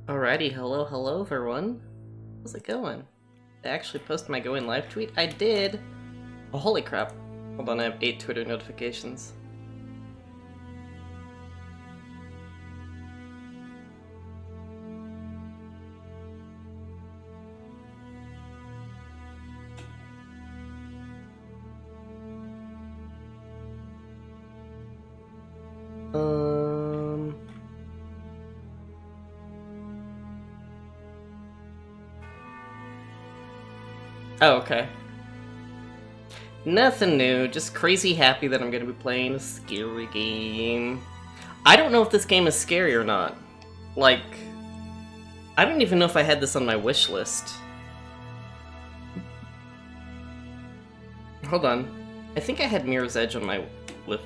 Alrighty, hello everyone. How's it going? I actually posted my Go In Live tweet. I did! Oh, holy crap. Hold on, I have 8 Twitter notifications. Oh, okay. Nothing new, just crazy happy that I'm gonna be playing a scary game. I don't know if this game is scary or not. Like, I don't even know if I had this on my wish list. Hold on. I think I had Mirror's Edge on my list.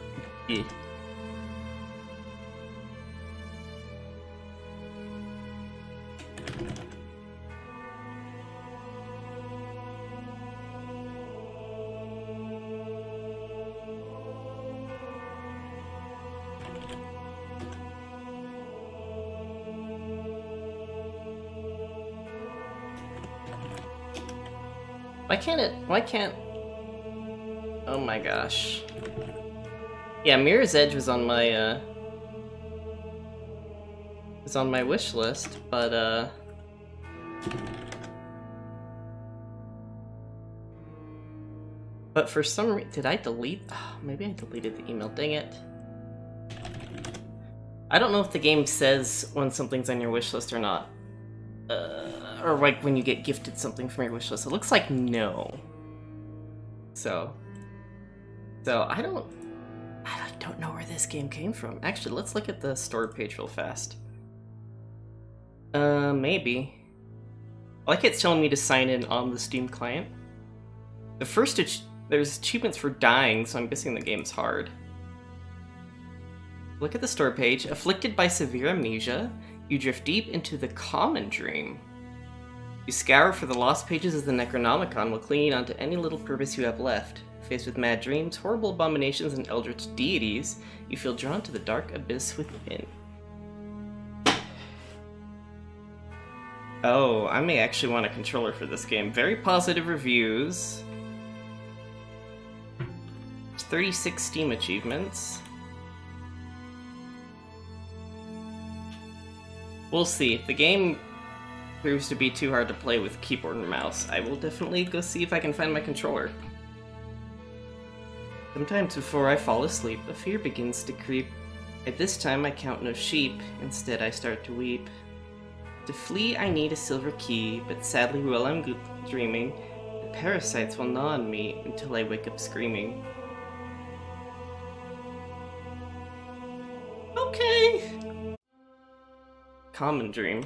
Why can't... Oh my gosh. Yeah, Mirror's Edge was on my, wish list, but, for some reason... Did I delete... Oh, maybe I deleted the email, dang it. I don't know if the game says when something's on your wish list or not. Or like when you get gifted something from your wish list. It looks like no. So I don't know where this game came from. Actually, let's look at the store page real fast. Maybe. Like it's telling me to sign in on the Steam client. The first there's achievements for dying, so I'm guessing the game's hard. Look at the store page. Afflicted by severe amnesia, you drift deep into the common dream. You scour for the lost pages of the Necronomicon while clinging onto any little purpose you have left. Faced with mad dreams, horrible abominations, and eldritch deities, you feel drawn to the dark abyss within. Oh, I may actually want a controller for this game. Very positive reviews. There's 36 Steam achievements. We'll see. If the game proves to be too hard to play with keyboard and mouse, I will definitely go see if I can find my controller. Sometimes before I fall asleep, a fear begins to creep. At this time I count no sheep, instead I start to weep. To flee I need a silver key, but sadly while I'm dreaming, the parasites will gnaw on me until I wake up screaming. Okay! Common dream.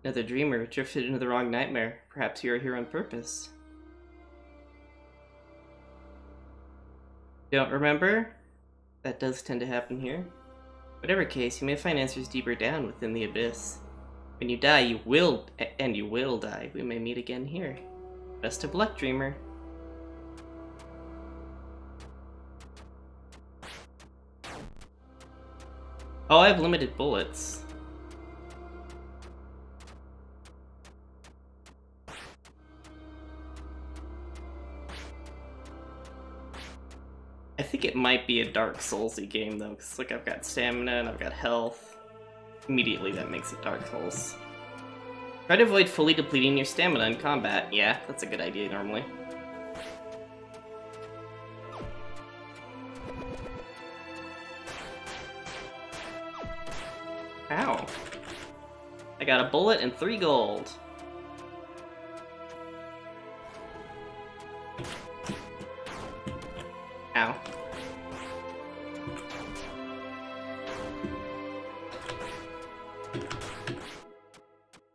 Another dreamer drifted into the wrong nightmare. Perhaps you are here on purpose. Don't remember? That does tend to happen here. Whatever case, you may find answers deeper down within the abyss. When you die, you will die. We may meet again here. Best of luck, dreamer. Oh, I have limited bullets. I think it might be a Dark Souls-y game though, because like I've got stamina and I've got health. Immediately that makes it Dark Souls. Try to avoid fully depleting your stamina in combat. Yeah, that's a good idea normally. Ow. I got a bullet and 3 gold. Ow.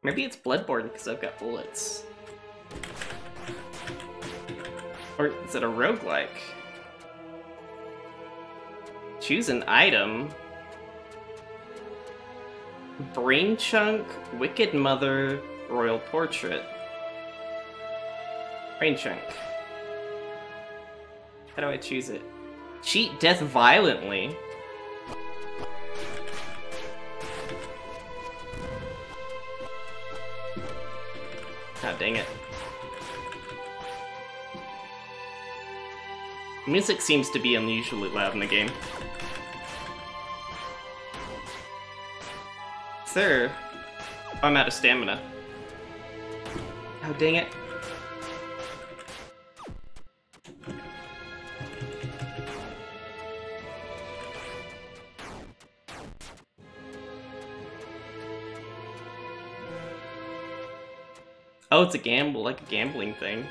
Maybe it's Bloodborne because I've got bullets. Or is it a roguelike? Choose an item. Brain Chunk, Wicked Mother, Royal Portrait. Brain Chunk. How do I choose it? Cheat death violently. dang it. Music seems to be unusually loud in the game. Sir, I'm out of stamina. Oh, dang it. Oh, it's a gamble, like a gambling thing.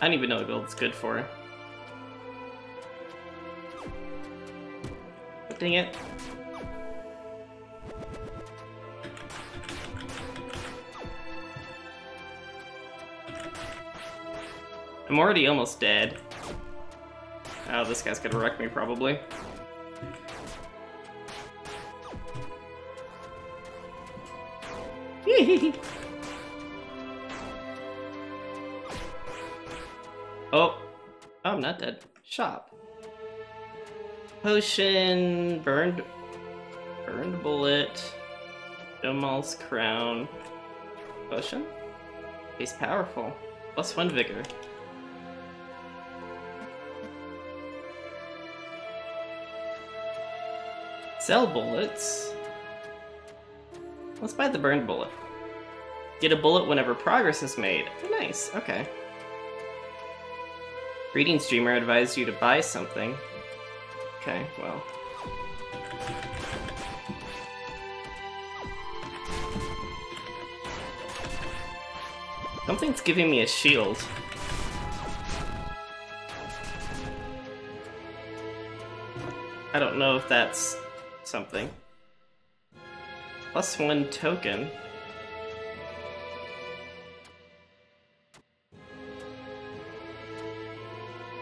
I don't even know what build it's good for. Dang it. I'm already almost dead. Oh, this guy's gonna wreck me, probably. Oh, I'm not dead. Shop. Potion, burned bullet, Domal's crown. Potion? He's powerful. +1 vigor. Sell bullets. Let's buy the burned bullet. Get a bullet whenever progress is made. Nice, okay. Reading streamer advised you to buy something. Okay, well. Something's giving me a shield. I don't know if that's something. +1 token.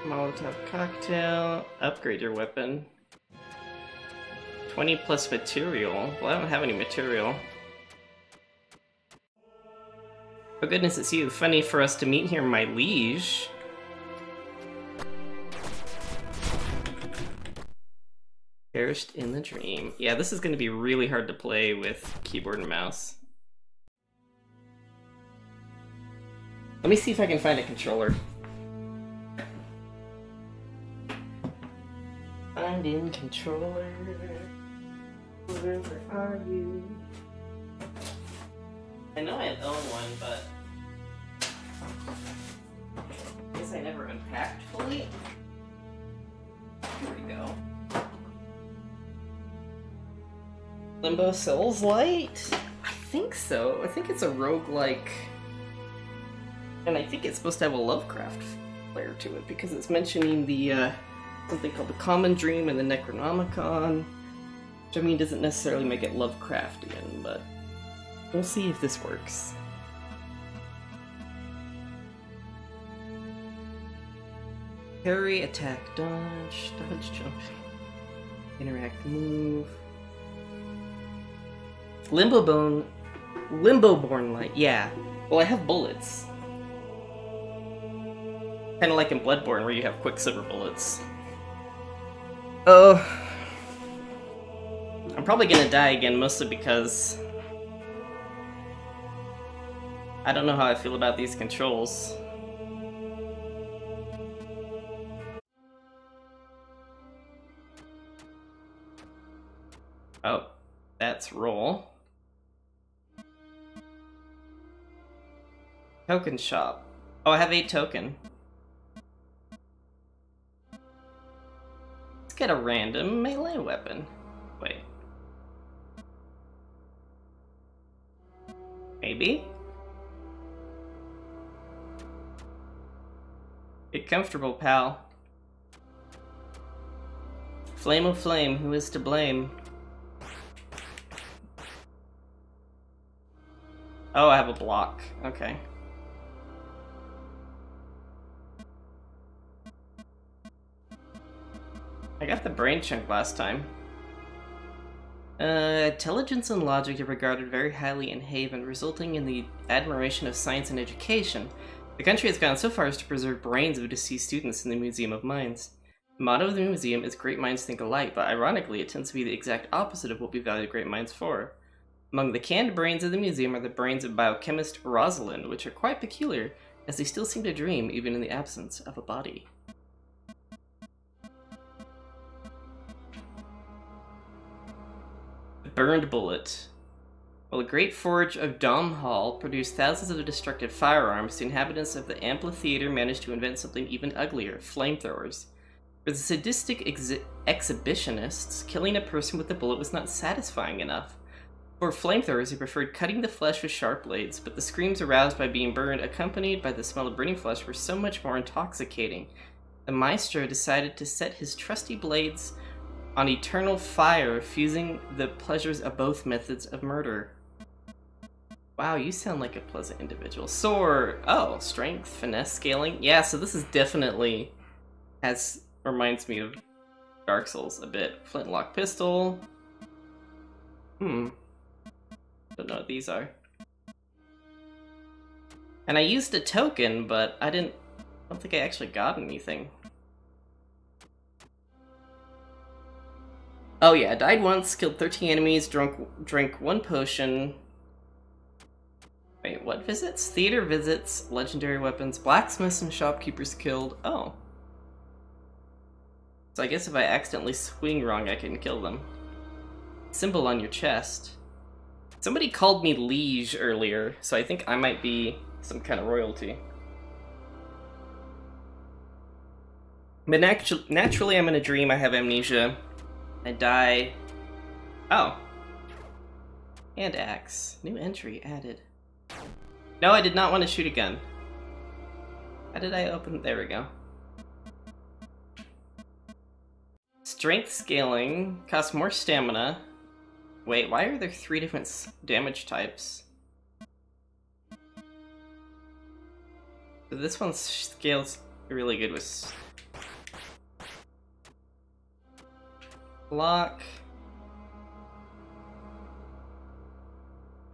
Molotov cocktail. Upgrade your weapon. 20 plus material. Well, I don't have any material. Oh goodness, it's you. Funny for us to meet here, my liege. Perished in the dream. Yeah, this is going to be really hard to play with keyboard and mouse. Let me see if I can find a controller. Finding controller. Where are you? I know I own one, but I guess I never unpacked fully. Here we go. Limbo Souls Light? I think so. I think it's a roguelike. And I think it's supposed to have a Lovecraft flair to it because it's mentioning the something called the Common Dream and the Necronomicon. Which I mean doesn't necessarily make it Lovecraftian, but we'll see if this works. Parry, attack, dodge, jump, interact, move. Limbo-born light, yeah. Well, I have bullets. Kinda like in Bloodborne where you have Quicksilver bullets. I'm probably gonna die again, mostly because I don't know how I feel about these controls. Oh, that's roll. Token shop. Oh, I have 8 token. Let's get a random melee weapon. Wait. Maybe? Get comfortable, pal. Flame of flame, who is to blame? Oh, I have a block. Okay. I got the brain chunk last time. Intelligence and logic are regarded very highly in Haven, resulting in the admiration of science and education. The country has gone so far as to preserve brains of deceased students in the Museum of Mines. The motto of the museum is Great Minds Think Alike, but ironically, it tends to be the exact opposite of what we value great minds for. Among the canned brains of the museum are the brains of biochemist Rosalind, which are quite peculiar, as they still seem to dream even in the absence of a body. The Burned Bullet. While the Great Forge of Domhall produced thousands of destructive firearms, the inhabitants of the amphitheater managed to invent something even uglier, flamethrowers. For the sadistic exhibitionists, killing a person with a bullet was not satisfying enough. For flamethrowers, they preferred cutting the flesh with sharp blades, but the screams aroused by being burned, accompanied by the smell of burning flesh, were so much more intoxicating. The maestro decided to set his trusty blades on eternal fire, fusing the pleasures of both methods of murder. Wow, you sound like a pleasant individual. Sword! Oh, strength, finesse, scaling. Yeah, so this is definitely reminds me of Dark Souls a bit. Flintlock pistol. Don't know what these are. And I used a token, but I don't think I actually got anything. Oh yeah, died once, killed 13 enemies, drank 1 potion. Wait, what visits? Theater visits, legendary weapons, blacksmiths and shopkeepers killed. Oh. So I guess if I accidentally swing wrong, I can kill them. Symbol on your chest. Somebody called me liege earlier, so I think I might be some kind of royalty. But naturally I'm in a dream, I have amnesia. I die. Oh. Hand axe. New entry added. No, I did not want to shoot a gun. How did I open? There we go. Strength scaling costs more stamina. Wait, why are there 3 different damage types? So this one scales really good with block.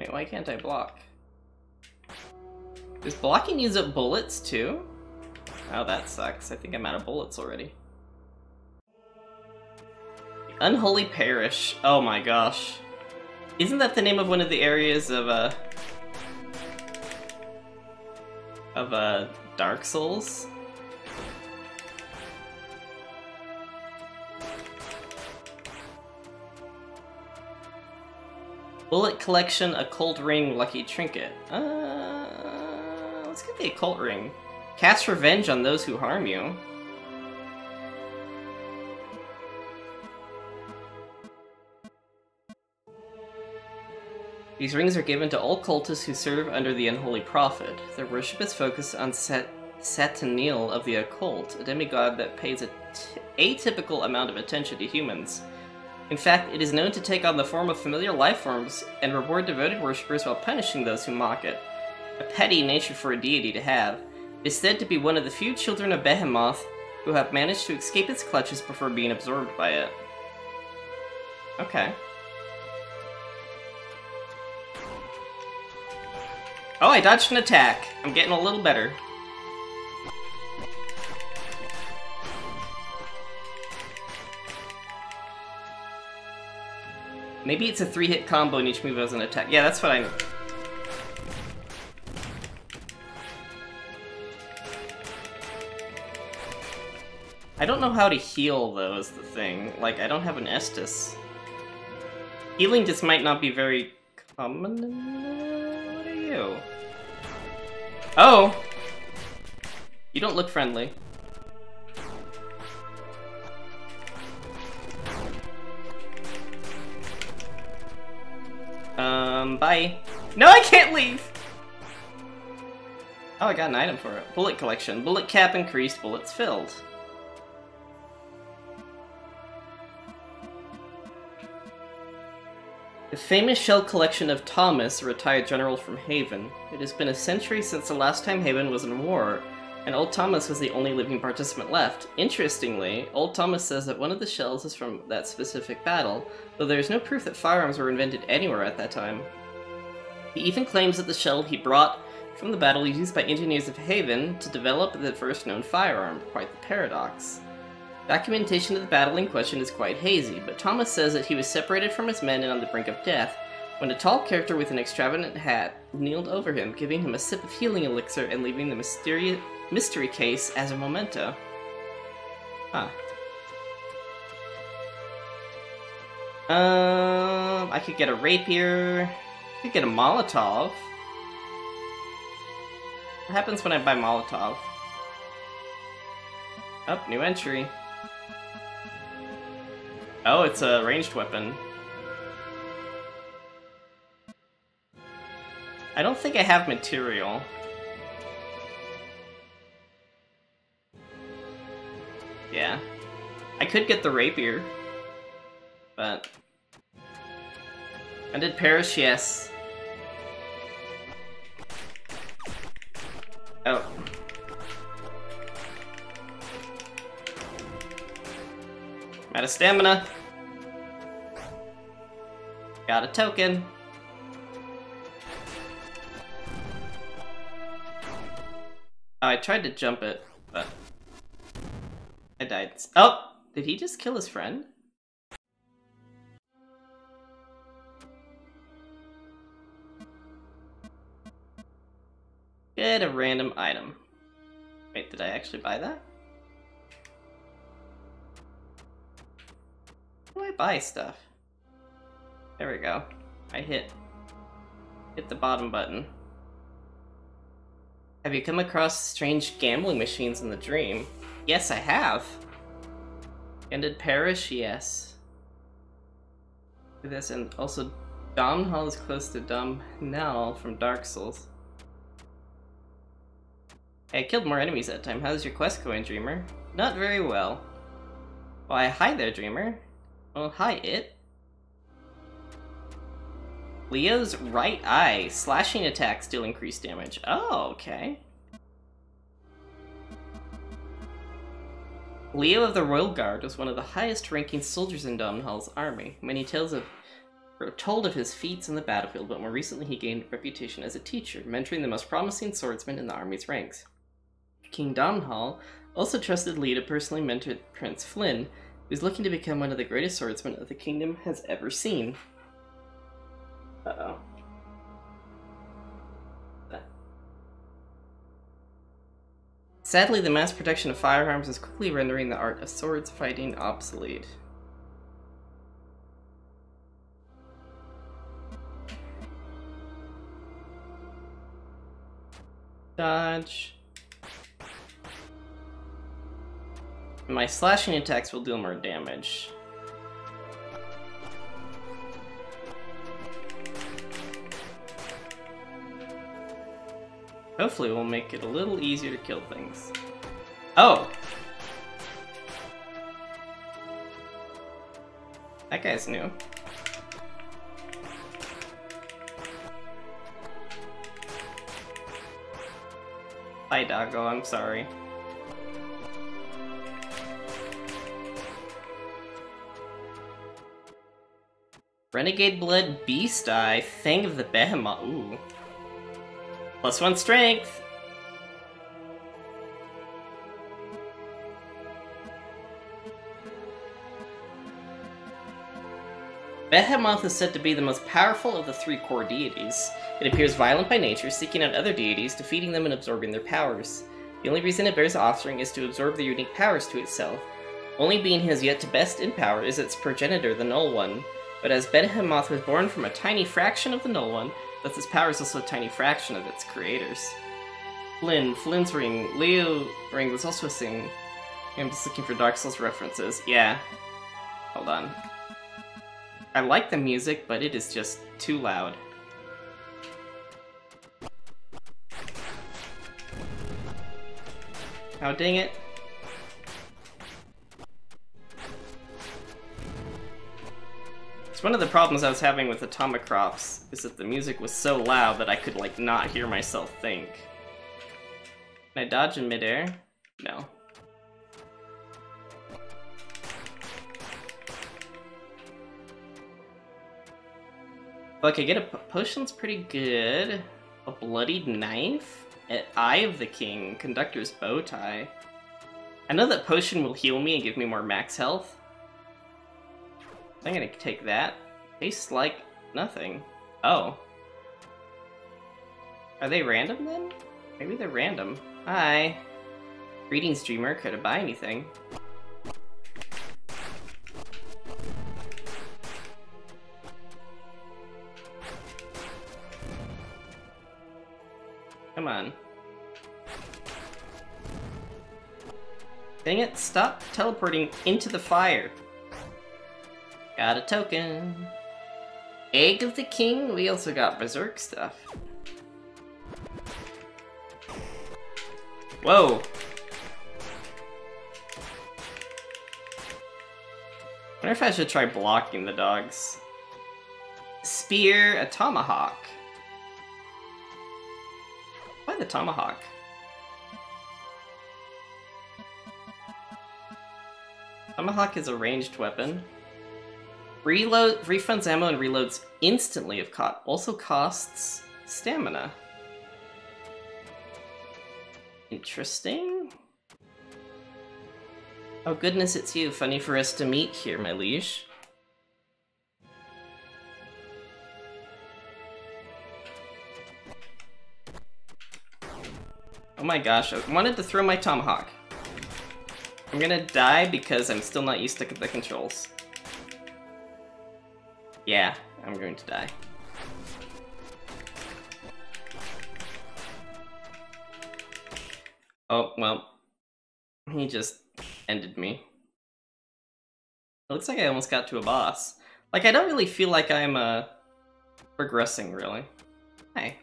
Wait, why can't I block? Does blocking use up bullets too? Oh, that sucks. I think I'm out of bullets already. The Unholy Parish. Oh my gosh. Isn't that the name of one of the areas of Dark Souls? Bullet collection, occult ring, lucky trinket. Let's get the occult ring. Cast revenge on those who harm you. These rings are given to all cultists who serve under the Unholy Prophet. Their worship is focused on Satanil of the occult, a demigod that pays an atypical amount of attention to humans. In fact, it is known to take on the form of familiar life forms and reward devoted worshippers while punishing those who mock it. A petty nature for a deity to have. It is said to be one of the few children of Behemoth who have managed to escape its clutches before being absorbed by it. Okay. Oh, I dodged an attack. I'm getting a little better. Maybe it's a 3-hit combo and each move has an attack. Yeah, that's what I know. I don't know how to heal, though, is the thing. Like, I don't have an Estus. Healing just might not be very common. What are you? Oh! You don't look friendly. Bye. No, I can't leave! Oh, I got an item for it. Bullet collection. Bullet cap increased, bullets filled. The famous shell collection of Thomas, a retired general from Haven. It has been a century since the last time Haven was in war, and Old Thomas was the only living participant left. Interestingly, Old Thomas says that one of the shells is from that specific battle, though there is no proof that firearms were invented anywhere at that time. He even claims that the shell he brought from the battle was used by engineers of Haven to develop the first known firearm. Quite the paradox. Documentation of the battle in question is quite hazy, but Thomas says that he was separated from his men and on the brink of death when a tall character with an extravagant hat kneeled over him, giving him a sip of healing elixir and leaving the mystery case as a memento. Huh. I could get a rapier. I could get a Molotov. What happens when I buy Molotov? Oh, new entry. Oh, it's a ranged weapon. I don't think I have material. Yeah. I could get the rapier. But... I did perish, yes. Oh. I'm out of stamina. Got a token. Oh, I tried to jump it, but I died. Oh! Did he just kill his friend? Get a random item. Wait, did I actually buy that? How do I buy stuff? There we go. I hit the bottom button. Have you come across strange gambling machines in the dream? Yes, I have. Ended Parish? Yes. This, and also Domhnall is close to Domhnall from Dark Souls. Hey, I killed more enemies that time. How's your quest going, Dreamer? Not very well. Why, hi there, Dreamer. Well, hi, it. Leo's right eye. Slashing attacks deal increased damage. Oh, okay. Leo of the Royal Guard was one of the highest-ranking soldiers in Domhnall's army. Many tales were told of his feats on the battlefield, but more recently he gained a reputation as a teacher, mentoring the most promising swordsmen in the army's ranks. King Domhnall also trusted Leo to personally mentor Prince Flynn, who is looking to become one of the greatest swordsmen the kingdom has ever seen. Uh-oh. Sadly, the mass production of firearms is quickly rendering the art of swords fighting obsolete. Dodge. My slashing attacks will deal more damage. Hopefully we'll make it a little easier to kill things. Oh! That guy's new. Hi, Doggo, I'm sorry. Renegade Blood Beast Eye, Fang of the Behemoth. Ooh. +1 strength! Behemoth is said to be the most powerful of the 3 core deities. It appears violent by nature, seeking out other deities, defeating them and absorbing their powers. The only reason it bears offspring is to absorb their unique powers to itself. Only being he has yet to best in power is its progenitor, the Null One. But as Behemoth was born from a tiny fraction of the Null One, thus its power is also a tiny fraction of its creators. Flynn's ring. Leo ring was also a thing. I'm just looking for Dark Souls references. Yeah. Hold on. I like the music, but it is just too loud. Oh, dang it. It's one of the problems I was having with Atomic Crops, is that the music was so loud that I could, like, not hear myself think. Can I dodge in midair? No. Okay, get a potion's pretty good. A bloodied knife? Eye of the King. Conductor's bow tie. I know that potion will heal me and give me more max health. I'm gonna take that. Tastes like nothing. Oh. Are they random then? Maybe they're random. Hi. Greetings, dreamer. Could I buy anything? Come on. Dang it, stop teleporting into the fire. Got a token. Egg of the King? We also got Berserk stuff. Whoa. I wonder if I should try blocking the dogs. Spear, a tomahawk. Why the tomahawk? Tomahawk is a ranged weapon. Refunds ammo and reloads instantly if caught. Also costs stamina. Interesting. Oh goodness, it's you. Funny for us to meet here, my liege. Oh my gosh, I wanted to throw my tomahawk. I'm gonna die because I'm still not used to the controls. Yeah, I'm going to die. Oh, well. He just ended me. It looks like I almost got to a boss. Like, I don't really feel like I'm, progressing, really. Hi.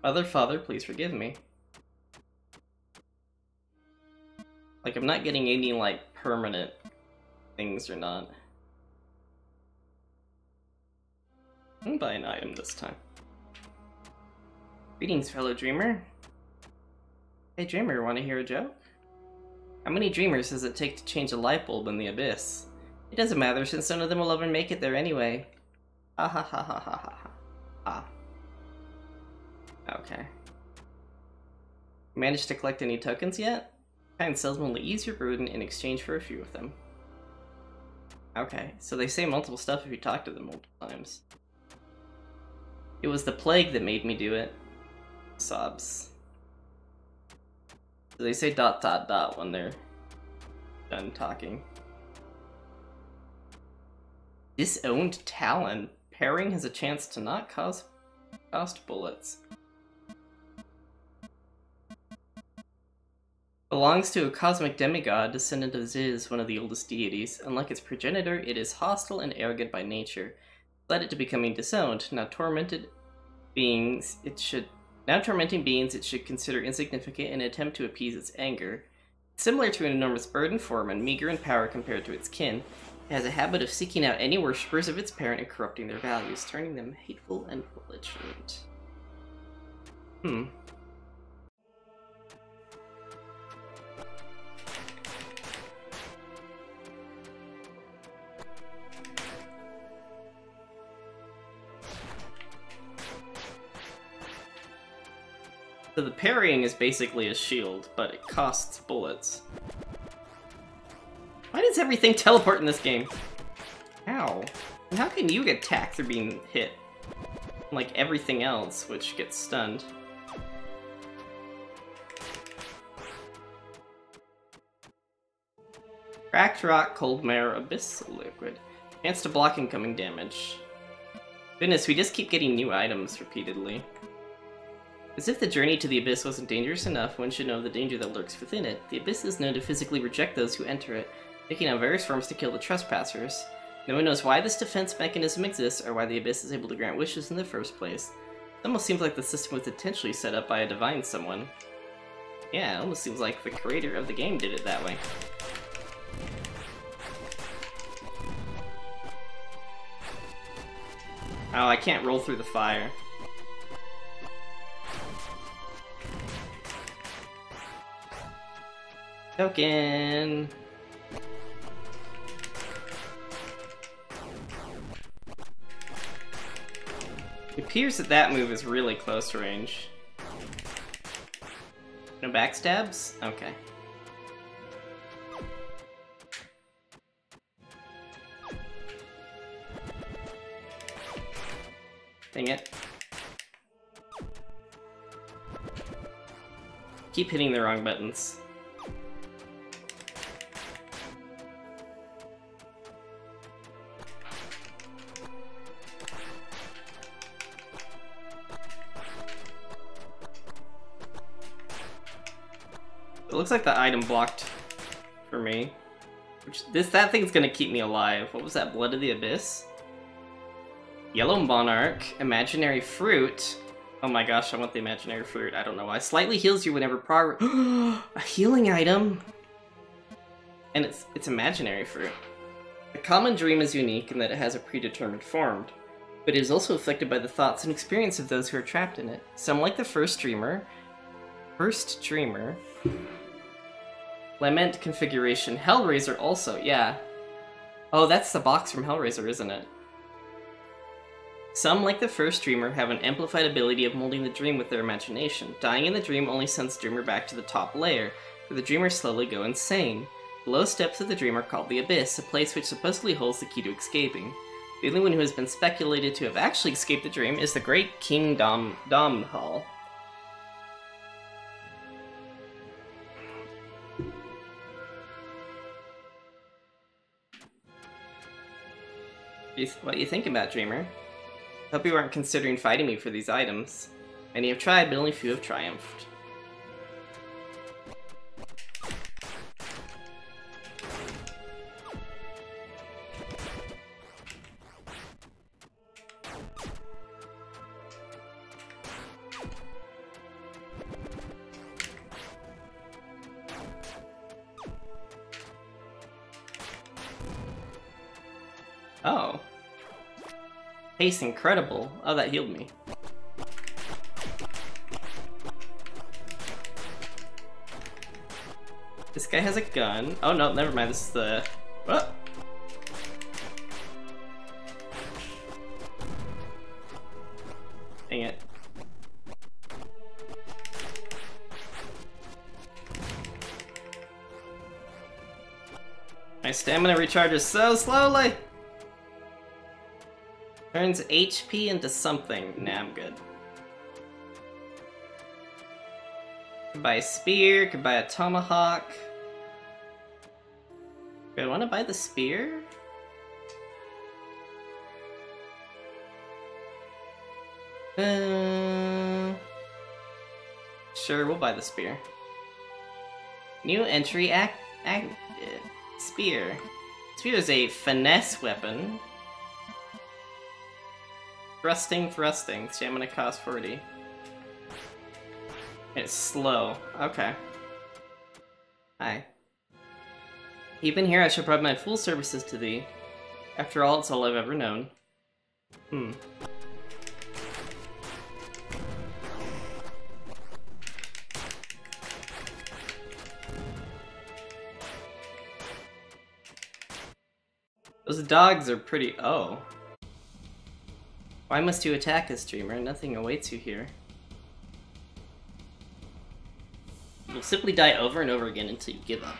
Mother, father, please forgive me. Like, I'm not getting any, like, permanent things or not. I'm gonna buy an item this time. Greetings, fellow dreamer. Hey, dreamer, wanna hear a joke? How many dreamers does it take to change a light bulb in the abyss? It doesn't matter, since none of them will ever make it there anyway. Ha ha ha ha ha ha ha. Okay. Managed to collect any tokens yet? Kind salesman will ease your burden in exchange for a few of them. Okay, so they say multiple stuff if you talk to them multiple times. It was the plague that made me do it. Sobs. So they say ... when they're done talking. Disowned Talon. Pairing has a chance to not cost bullets. Belongs to a cosmic demigod, descendant of Ziz, one of the oldest deities. Unlike its progenitor, it is hostile and arrogant by nature. Led it to becoming disowned. Now tormenting beings, it should consider insignificant and attempt to appease its anger. Similar to an enormous bird in form and meager in power compared to its kin, it has a habit of seeking out any worshippers of its parent and corrupting their values, turning them hateful and belligerent. So the parrying is basically a shield, but it costs bullets. Why does everything teleport in this game? How? And how can you get attacked through being hit? Like everything else, which gets stunned. Cracked rock, cold mare, abyssal liquid. Chance to block incoming damage. Goodness, we just keep getting new items repeatedly. As if the journey to the Abyss wasn't dangerous enough, one should know the danger that lurks within it. The Abyss is known to physically reject those who enter it, taking on various forms to kill the trespassers. No one knows why this defense mechanism exists, or why the Abyss is able to grant wishes in the first place. It almost seems like the system was intentionally set up by a divine someone. Yeah, it almost seems like the creator of the game did it that way. Oh, I can't roll through the fire. Token! It appears that that move is really close range. No backstabs? Okay. Dang it. Keep hitting the wrong buttons. It looks like the item blocked for me. That thing's gonna keep me alive. What was that? Blood of the Abyss? Yellow Monarch, Imaginary Fruit. Oh my gosh, I want the Imaginary Fruit. I don't know why. Slightly heals you whenever a healing item! And it's Imaginary Fruit. A common dream is unique in that it has a predetermined form, but it is also affected by the thoughts and experience of those who are trapped in it. Some, like the first dreamer, Lament configuration. Hellraiser also, yeah. Oh, that's the box from Hellraiser, isn't it? Some, like the first dreamer, have an amplified ability of molding the dream with their imagination. Dying in the dream only sends the dreamer back to the top layer, where the dreamer slowly go insane. The lowest depths of the dream are called the Abyss, a place which supposedly holds the key to escaping. The only one who has been speculated to have actually escaped the dream is the great King Domhnall. What do you think about, Dreamer? Hope you aren't considering fighting me for these items. Many have tried, but only few have triumphed. Oh. Pace incredible. Oh, that healed me. This guy has a gun. Oh no, never mind. This is the... What? Dang it. My stamina recharges so slowly! Turns HP into something. Nah, I'm good. Could buy a spear, could buy a tomahawk. Do I want to buy the spear? Sure, we'll buy the spear. New entry spear. Spear is a finesse weapon. Thrusting. Stamina cost 40. It's slow. Okay. Hi. Even here, I shall provide my full services to thee. After all, it's all I've ever known. Those dogs are pretty... Oh. Why must you attack us, Dreamer? Nothing awaits you here. You'll simply die over and over again until you give up.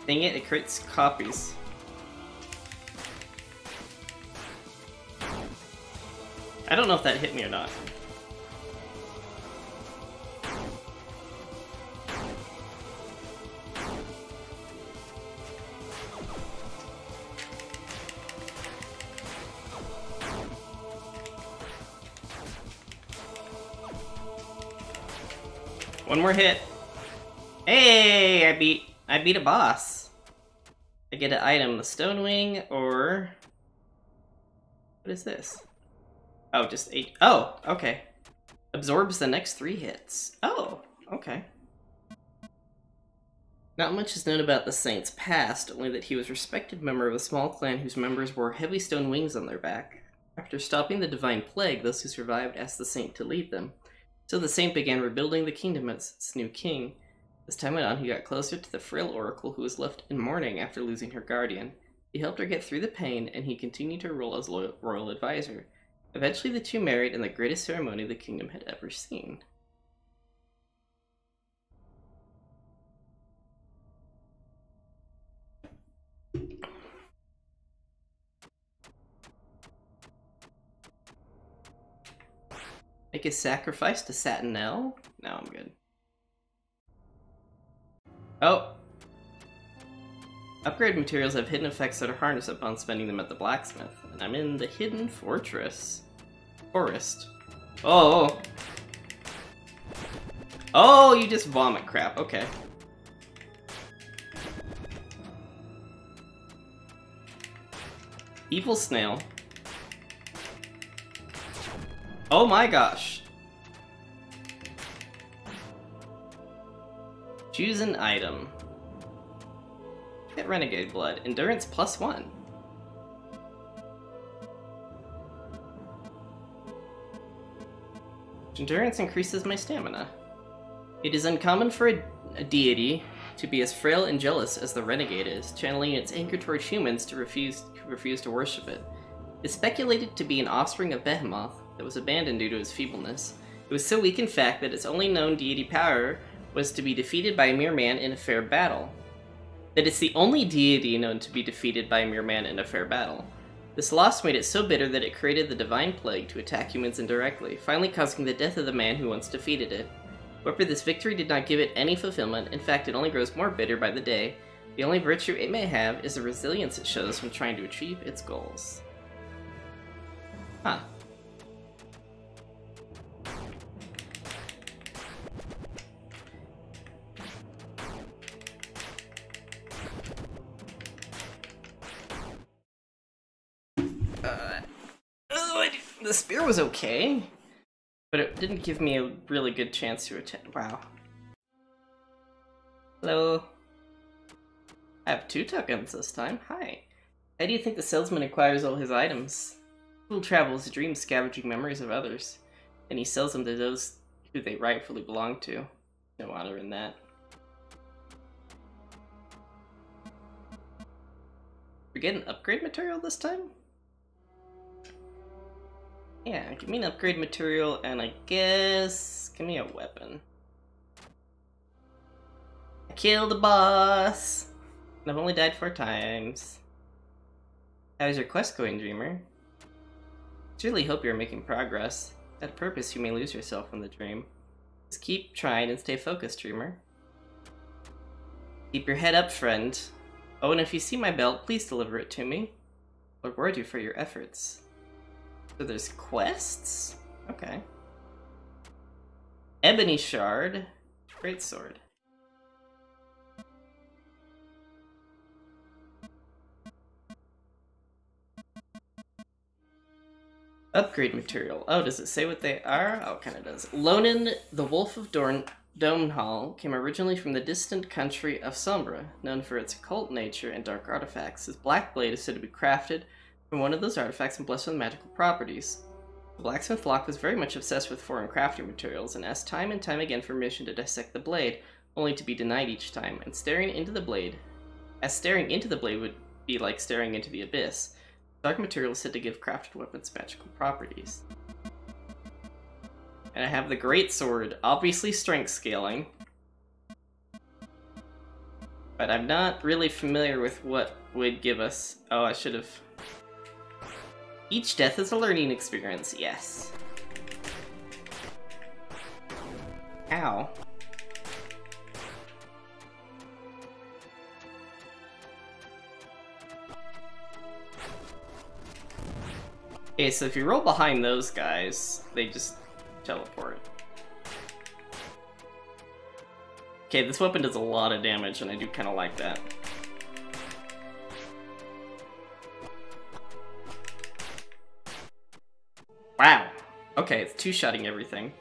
Dang it, it crits copies. I don't know if that hit me or not. One more hit. Hey, I beat a boss. I get an item, the Stone Wing, or... What is this? Oh, just 8. Oh, okay. Absorbs the next 3 hits. Oh, okay. Not much is known about the Saint's past, only that he was a respected member of a small clan whose members wore heavy stone wings on their back. After stopping the Divine Plague, those who survived asked the Saint to lead them. So the Saint began rebuilding the kingdom as its new king. As time went on, he got closer to the frail oracle who was left in mourning after losing her guardian. He helped her get through the pain, and he continued her role as royal advisor. Eventually, the two married in the greatest ceremony the kingdom had ever seen. Make a sacrifice to Satinel? No, I'm good. Oh! Upgrade materials have hidden effects that are harnessed upon spending them at the blacksmith. And I'm in the hidden forest. Oh! Oh, you just vomit crap. Okay. Evil snail. Oh my gosh. Choose an item. Get Renegade Blood. Endurance +1. Endurance increases my stamina. It is uncommon for a deity to be as frail and jealous as the Renegade is, channeling its anger towards humans who refuse to worship it. It is speculated to be an offspring of Behemoth that was abandoned due to his feebleness. It was so weak in fact that its only known deity power was to be defeated by a mere man in a fair battle. That it's the only deity known to be defeated by a mere man in a fair battle. This loss made it so bitter that it created the Divine Plague to attack humans indirectly, finally causing the death of the man who once defeated it. However, this victory did not give it any fulfillment. In fact, it only grows more bitter by the day. The only virtue it may have is the resilience it shows when trying to achieve its goals. Huh. The spear was okay, but it didn't give me a really good chance to attend. Wow. Hello. I have 2 tokens this time. Hi. How do you think the salesman acquires all his items? He travels dreams scavenging memories of others, and he sells them to those who they rightfully belong to. No honor in that. We get an upgrade material this time? Yeah, give me an upgrade material, and I guess give me a weapon. I killed the boss! And I've only died 4 times. How's your quest going, Dreamer? I truly hope you're making progress. Without purpose, you may lose yourself in the dream. Just keep trying and stay focused, Dreamer. Keep your head up, friend. Oh, and if you see my belt, please deliver it to me. I'll reward you for your efforts. So there's quests? Okay. Ebony Shard. Great sword. Upgrade material. Oh, does it say what they are? Oh, it kind of does. Lonan, the Wolf of Domhnall, came originally from the distant country of Sombra, known for its occult nature and dark artifacts. His black blade is said to be crafted from one of those artifacts and blessed with magical properties. The blacksmith Locke was very much obsessed with foreign crafting materials and asked time and time again for permission to dissect the blade, only to be denied each time, and staring into the blade would be like staring into the abyss. Dark material is said to give crafted weapons magical properties. And I have the Great Sword, obviously strength scaling. But I'm not really familiar with what would give us... Oh, I should have... Each death is a learning experience, yes. Ow. Okay, so if you roll behind those guys, they just teleport. Okay, this weapon does a lot of damage, and I do kind of like that. Wow. Okay, it's two-shotting everything.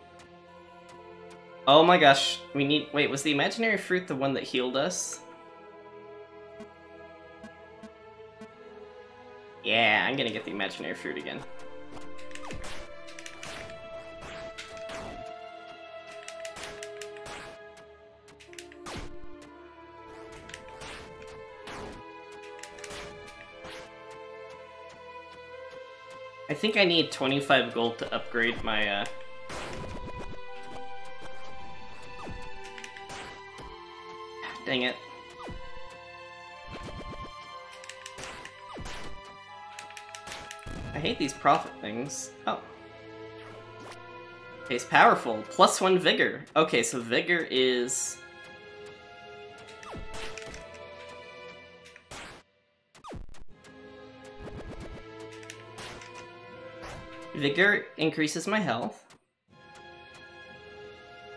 Oh my gosh, we need... Wait, was the imaginary fruit the one that healed us? Yeah, I'm gonna get the imaginary fruit again. I think I need 25 gold to upgrade my, Dang it. I hate these profit things. Oh. Tastes powerful. +1 vigor. Okay, so vigor is... Vigor increases my health.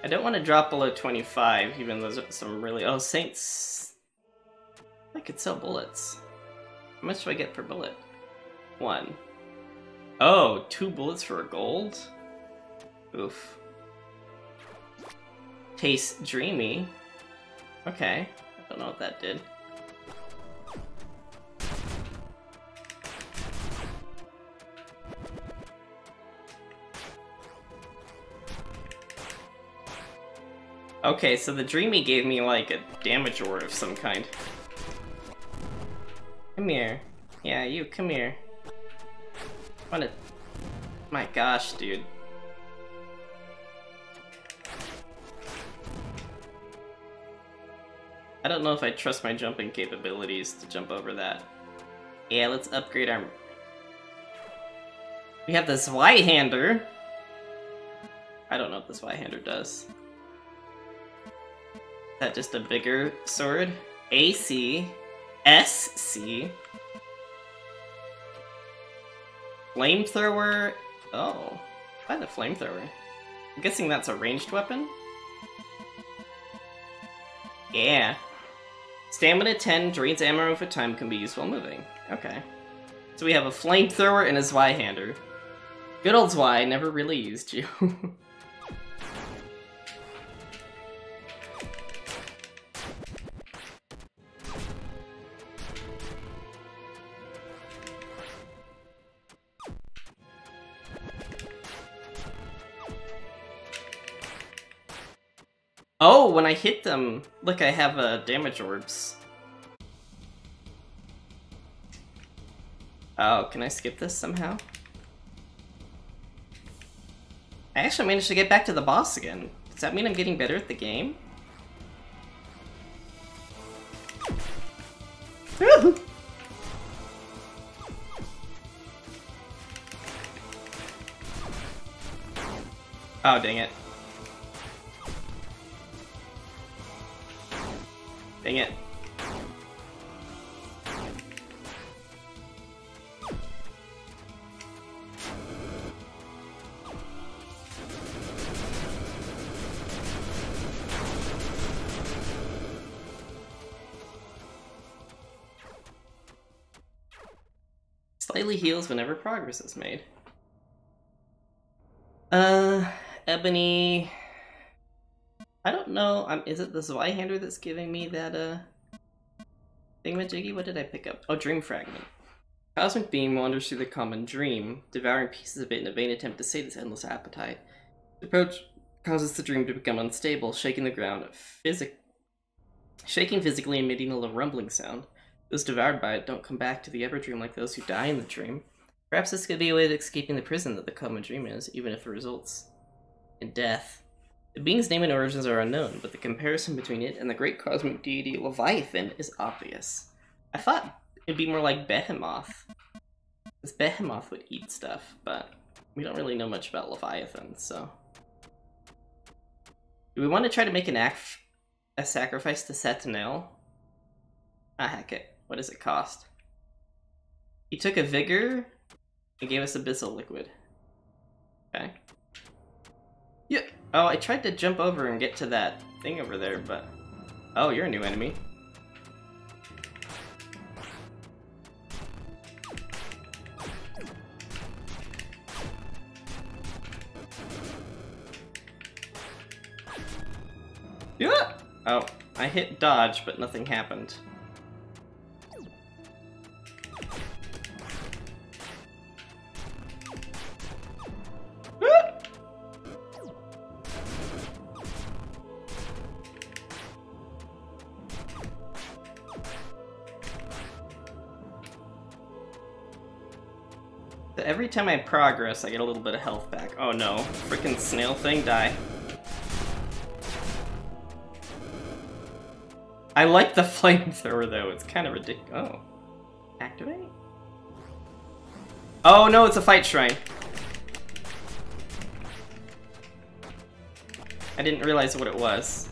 I don't want to drop below 25, even though there's some really... Oh, Saints... I could sell bullets. How much do I get per bullet? 1. Oh, 2 bullets for a gold? Oof. Tastes dreamy. Okay, I don't know what that did. Okay, so the dreamy gave me like a damage ore of some kind. Come here. Yeah, you, come here. Wanna... My gosh, dude. I don't know if I trust my jumping capabilities to jump over that. Yeah, let's upgrade our... We have the Zweihander. I don't know what the Zweihander does. Is that just a bigger sword? AC. SC. Flamethrower. Oh. Why the flamethrower? I'm guessing that's a ranged weapon? Yeah. Stamina 10, drains ammo over time, can be used while moving. Okay. So we have a flamethrower and a Zweihander. Good old Zwei, never really used you. Oh, when I hit them, look, I have damage orbs. Oh, can I skip this somehow? I actually managed to get back to the boss again. Does that mean I'm getting better at the game? Oh, dang it. Dang it. Slightly heals whenever progress is made. Ebony... I don't know, is it the Zweihander that's giving me that, thingamajiggy? What did I pick up? Oh, Dream Fragment. Cosmic Beam wanders through the common dream, devouring pieces of it in a vain attempt to sate its endless appetite. The approach causes the dream to become unstable, shaking the ground, shaking physically, emitting a low rumbling sound. Those devoured by it don't come back to the Everdream like those who die in the dream. Perhaps this could be a way of escaping the prison that the common dream is, even if it results in death. The being's name and origins are unknown, but the comparison between it and the great cosmic deity Leviathan is obvious. I thought it'd be more like Behemoth, because Behemoth would eat stuff, but we don't really know much about Leviathan, so... Do we want to try to make a sacrifice to Satanel? Ah, heck it. What does it cost? He took a Vigor and gave us Abyssal Liquid. Okay. Yeah. Oh, I tried to jump over and get to that thing over there, but... Oh, you're a new enemy. Yeah! Oh, I hit dodge, but nothing happened. The every time I progress, I get a little bit of health back. Oh no, freaking snail thing, die. I like the flamethrower though, it's kind of ridiculous. Oh. Activate? Oh no, it's a fight shrine. I didn't realize what it was.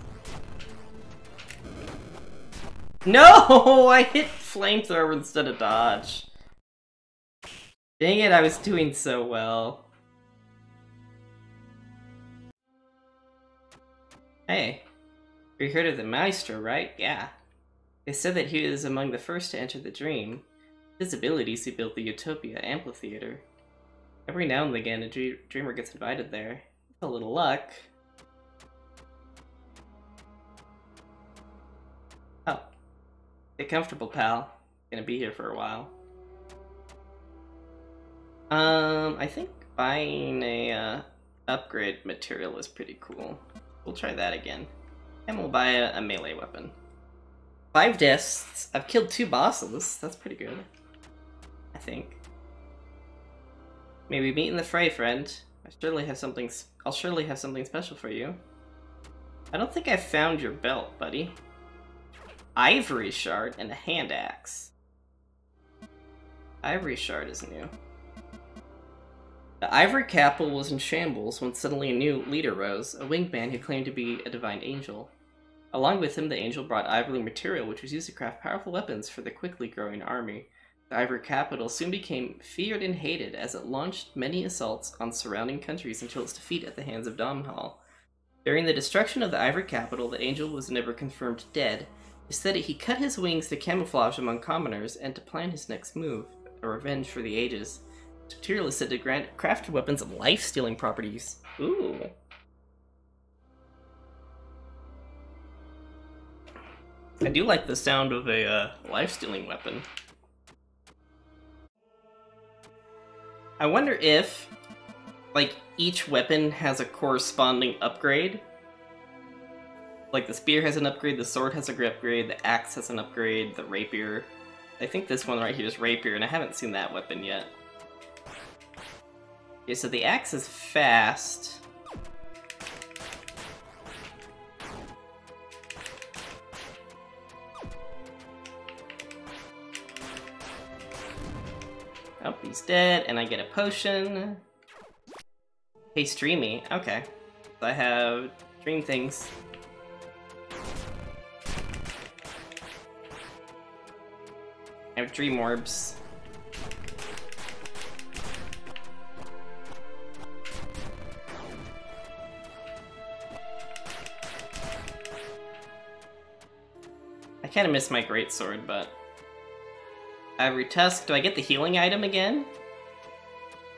No! I hit flamethrower instead of dodge. Dang it, I was doing so well. Hey, you heard of the Maestro, right? Yeah. They said that he was among the first to enter the dream. With his abilities, he built the Utopia Amphitheater. Every now and again, a dreamer gets invited there. With a little luck. Oh. Get comfortable, pal. Gonna be here for a while. I think buying a upgrade material is pretty cool. We'll try that again. And we'll buy a melee weapon. 5 deaths. I've killed 2 bosses. That's pretty good. I think. Maybe meet in the fray, friend. I'll surely have something special for you. I don't think I found your belt, buddy. Ivory shard and a hand axe. Ivory shard is new. The Ivory Capital was in shambles when suddenly a new leader rose, a winged man who claimed to be a divine angel. Along with him, the angel brought ivory material, which was used to craft powerful weapons for the quickly growing army. The Ivory Capital soon became feared and hated as it launched many assaults on surrounding countries until its defeat at the hands of Domhnall. During the destruction of the Ivory Capital, the angel was never confirmed dead. Instead, he cut his wings to camouflage among commoners and to plan his next move, a revenge for the ages. The material is said to grant crafted weapons of life-stealing properties. Ooh. I do like the sound of a life-stealing weapon. I wonder if, like, each weapon has a corresponding upgrade. Like, the spear has an upgrade, the sword has an upgrade, the axe has an upgrade, the rapier. I think this one right here is rapier, and I haven't seen that weapon yet. Okay, so the axe is fast. Oh, he's dead, and I get a potion. Hey, Streamy. Okay. So I have dream things. I have dream orbs. I kind of miss my greatsword, but Ivory Tusk. Do I get the healing item again?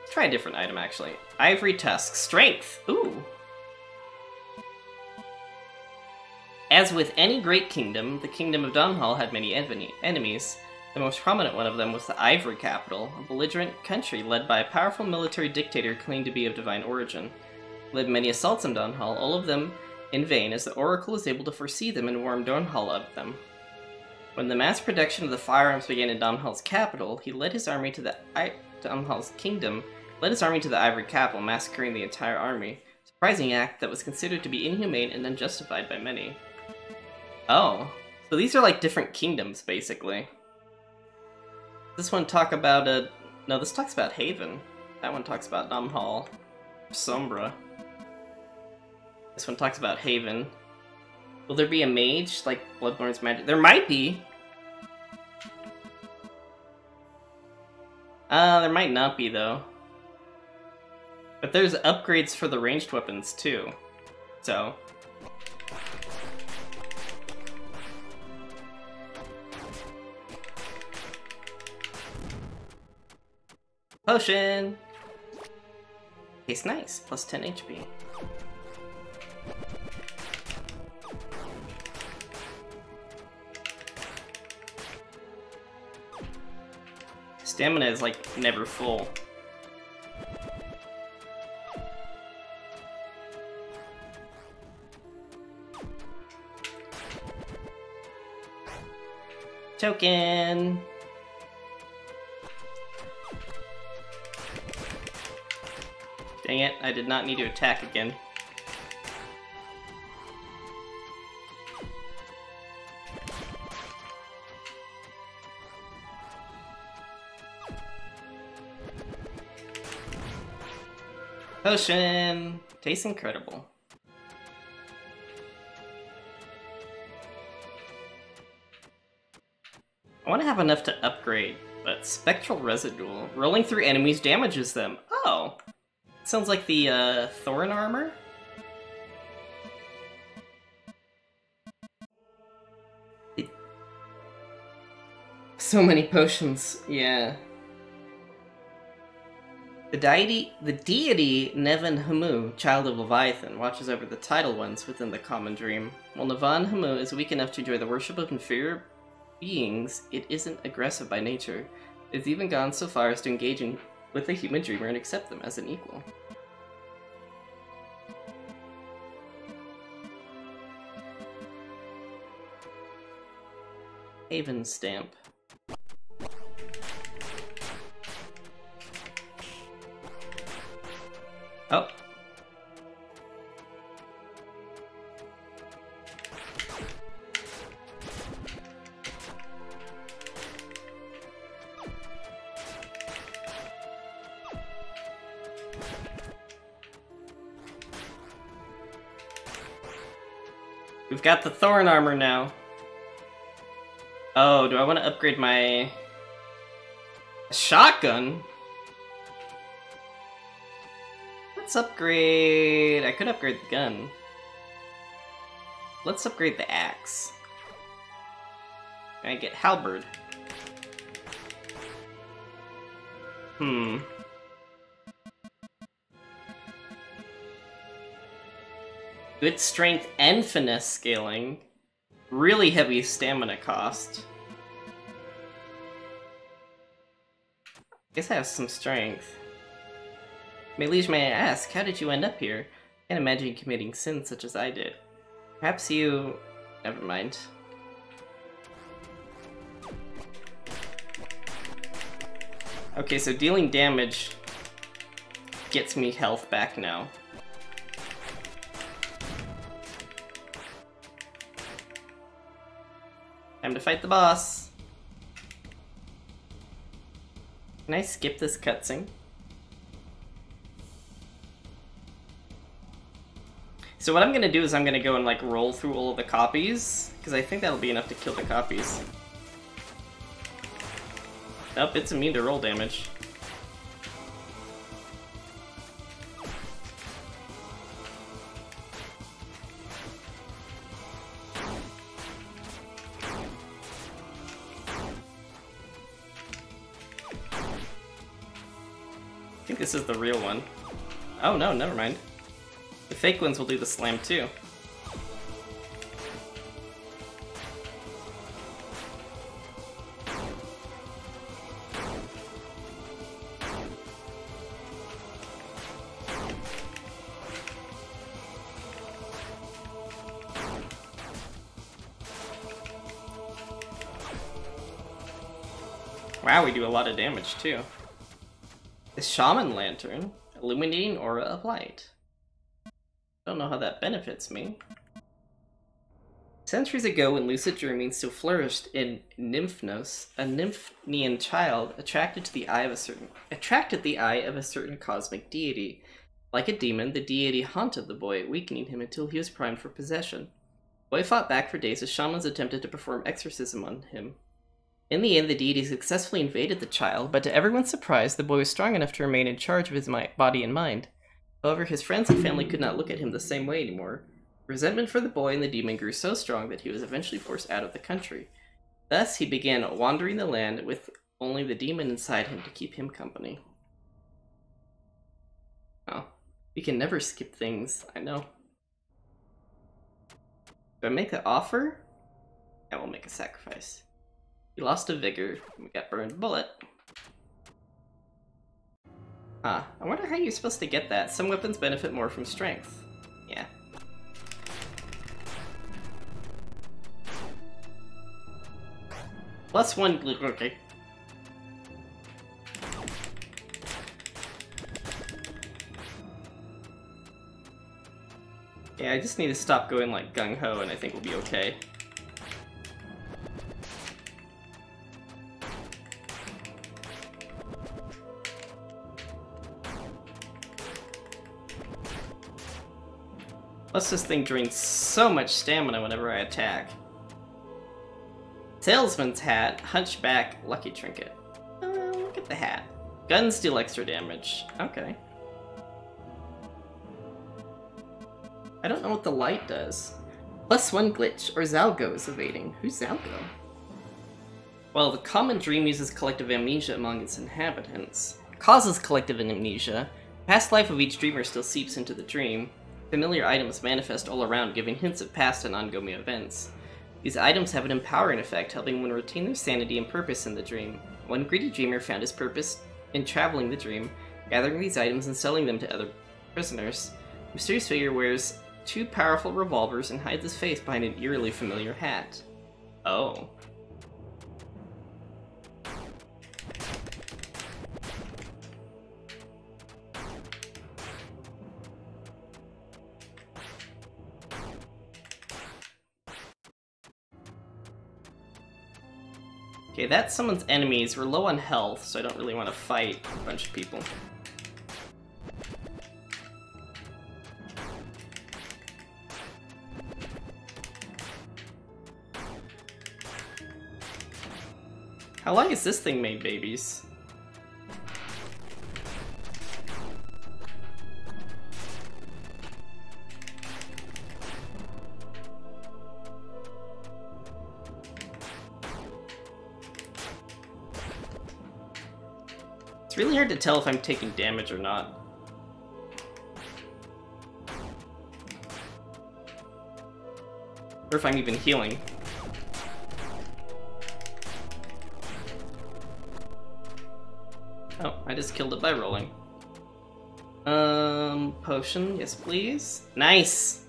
Let's try a different item, actually. Ivory Tusk. Strength! Ooh! As with any great kingdom, the kingdom of Domhnall had many enemies. The most prominent one of them was the Ivory Capital, a belligerent country led by a powerful military dictator claimed to be of divine origin. Led many assaults on Domhnall, all of them in vain, as the Oracle was able to foresee them and warn Domhnall of them. When the mass production of the firearms began in Domhnall's capital, he led his army to the Domhnall's kingdom, led his army to the Ivory Capital, massacring the entire army. A surprising act that was considered to be inhumane and unjustified by many. Oh, so these are like different kingdoms, basically. This one talk about no, this talks about Haven. That one talks about Domhnall, Sombra. This one talks about Haven. Will there be a mage, like Bloodborne's magic? There might be! There might not be, though. But there's upgrades for the ranged weapons, too. So... Potion! Tastes nice, plus 10 HP. Stamina is like never full. Token! Dang it, I did not need to attack again. Potion! Tastes incredible. I want to have enough to upgrade, but Spectral Residual. Rolling through enemies damages them. Oh! Sounds like the, Thorn armor? So many potions, yeah. The deity Nevan Hamu, child of Leviathan, watches over the tidal ones within the common dream. While Nevan Hamu is weak enough to enjoy the worship of inferior beings, it isn't aggressive by nature. It's even gone so far as to engage with the human dreamer and accept them as an equal. Haven Stamp. Oh. We've got the Thorn armor now. Oh, do I want to upgrade my shotgun? Let's upgrade... I could upgrade the gun. Let's upgrade the axe. Can I get halberd? Good strength and finesse scaling. Really heavy stamina cost. Guess I have some strength. May liege, may I ask, how did you end up here? Can't imagine you committing sins such as I did. Perhaps you... never mind. Okay, so dealing damage gets me health back now. Time to fight the boss. Can I skip this cutscene? So what I'm gonna do is I'm gonna go and like roll through all of the copies, because I think that'll be enough to kill the copies. Nope, it's immune to roll damage. I think this is the real one. Oh no, never mind. The fake ones will do the slam too. Wow, we do a lot of damage too. The Shaman Lantern, illuminating aura of light. Don't know how that benefits me. Centuries ago, when lucid dreaming still flourished in Nymphnos, a Nymphnian child attracted the eye of a certain cosmic deity. Like a demon, the deity haunted the boy, weakening him until he was primed for possession. The boy fought back for days as shamans attempted to perform exorcism on him. In the end, the deity successfully invaded the child, but to everyone's surprise, the boy was strong enough to remain in charge of his body and mind. However, his friends and family could not look at him the same way anymore. Resentment for the boy and the demon grew so strong that he was eventually forced out of the country. Thus, he began wandering the land with only the demon inside him to keep him company. Oh, we can never skip things, I know. Do I make an offer? I will make a sacrifice. We lost a vigor, we got burned bullet. Huh, I wonder how you're supposed to get that. Some weapons benefit more from strength. Yeah. +1, okay. Yeah, I just need to stop going like gung-ho and I think we'll be okay. Plus this thing drains so much stamina whenever I attack. Salesman's hat, hunchback, lucky trinket. Look at the hat. Guns deal extra damage. Okay. I don't know what the light does. +1 glitch, or Zalgo is evading. Who's Zalgo? Well, the common dream uses collective amnesia among its inhabitants. It causes collective amnesia. The past life of each dreamer still seeps into the dream. Familiar items manifest all around, giving hints of past and ongoing events. These items have an empowering effect, helping one retain their sanity and purpose in the dream. One greedy dreamer found his purpose in traveling the dream, gathering these items and selling them to other prisoners. The mysterious figure wears 2 powerful revolvers and hides his face behind an eerily familiar hat. Oh. Okay, that summons enemies. We're low on health, so I don't really want to fight a bunch of people. How long has this thing made babies? It's really hard to tell if I'm taking damage or not. Or if I'm even healing. Oh, I just killed it by rolling. Potion, yes please. Nice!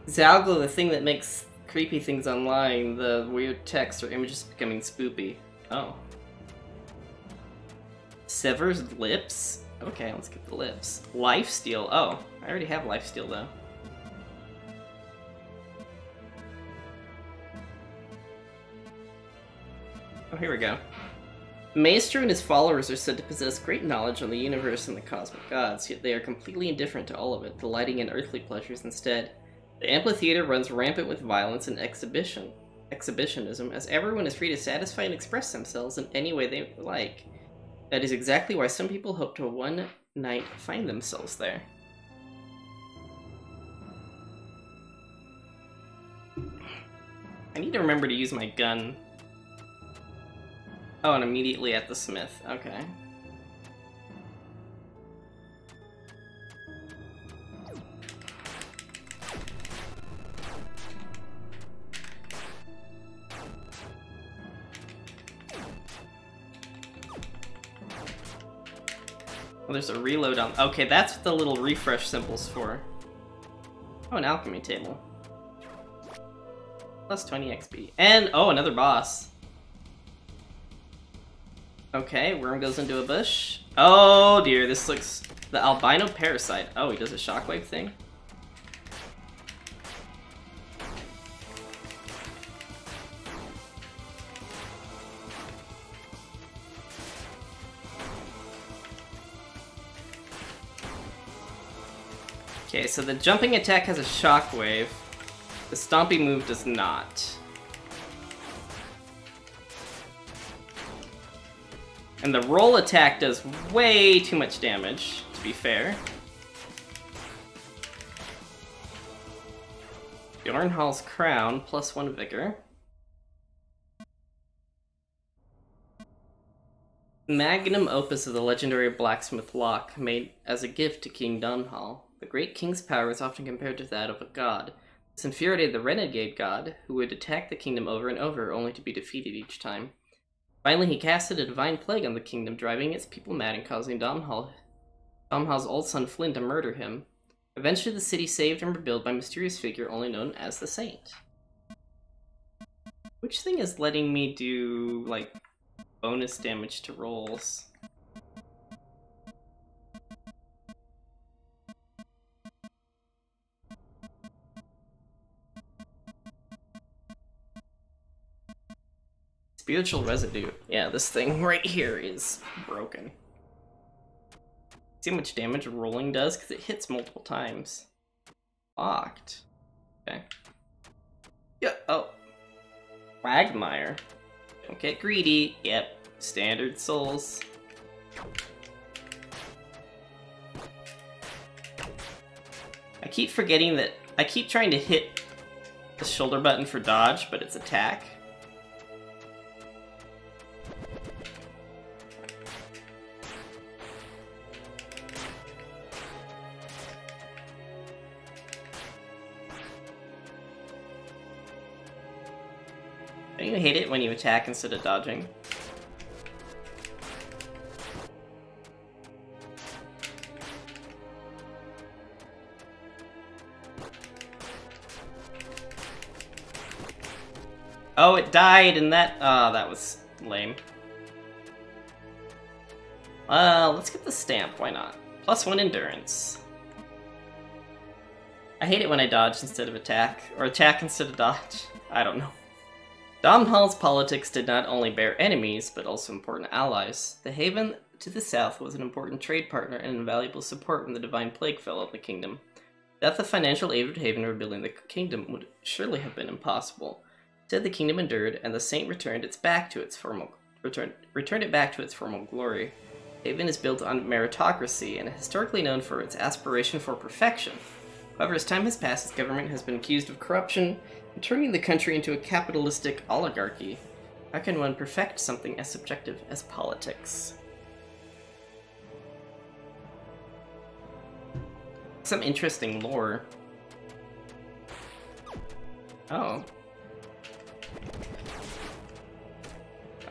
Zalgo, the thing that makes creepy things online, the weird text or images becoming spoopy. Oh. Severs lips? Okay, let's get the lips. Lifesteal. Oh, I already have lifesteal though. Oh, here we go. Maestro and his followers are said to possess great knowledge on the universe and the cosmic gods, yet they are completely indifferent to all of it, delighting in earthly pleasures instead. The amphitheater runs rampant with violence and exhibitionism, as everyone is free to satisfy and express themselves in any way they like. That is exactly why some people hope to one night find themselves there. I need to remember to use my gun. Oh, and immediately at the smith. Okay. Oh, there's a reload on. Okay, that's what the little refresh symbol's for. Oh, an alchemy table. Plus 20 XP. And, oh, another boss. Okay, worm goes into a bush. Oh dear, this looks... The albino parasite. Oh, he does a shockwave thing? Okay, so the jumping attack has a shockwave. The stompy move does not. And the roll attack does way too much damage, to be fair. Bjornhall's Crown, plus 1 vigor. Magnum opus of the legendary blacksmith lock, made as a gift to King Dunhall. The great king's power is often compared to that of a god. This infuriated the renegade god, who would attack the kingdom over and over, only to be defeated each time. Finally, he casted a divine plague on the kingdom, driving its people mad and causing Domhnall's old son Flynn to murder him. Eventually, the city saved and rebuilt by a mysterious figure only known as the Saint. Which thing is letting me do, like, bonus damage to rolls? Spiritual residue. Yeah, this thing right here is broken. See how much damage rolling does? Because it hits multiple times. Locked. Okay. Yeah, oh. Quagmire. Don't get greedy. Yep. Standard souls. I keep forgetting that I keep trying to hit the shoulder button for dodge, but it's attack. Don't you hate it when you attack instead of dodging? Oh, it died, and that... Oh, that was lame. Let's get the stamp, why not? +1 endurance. I hate it when I dodge instead of attack, or attack instead of dodge. I don't know. Domhnall's politics did not only bear enemies, but also important allies. The Haven to the south was an important trade partner and invaluable support when the Divine Plague fell on the kingdom. Without the financial aid of Haven, rebuilding the kingdom would surely have been impossible. Instead, the kingdom endured, and the Saint returned it back to its formal glory. Haven is built on meritocracy and is historically known for its aspiration for perfection. However, as time has passed, its government has been accused of corruption and turning the country into a capitalistic oligarchy. How can one perfect something as subjective as politics? Some interesting lore. Oh.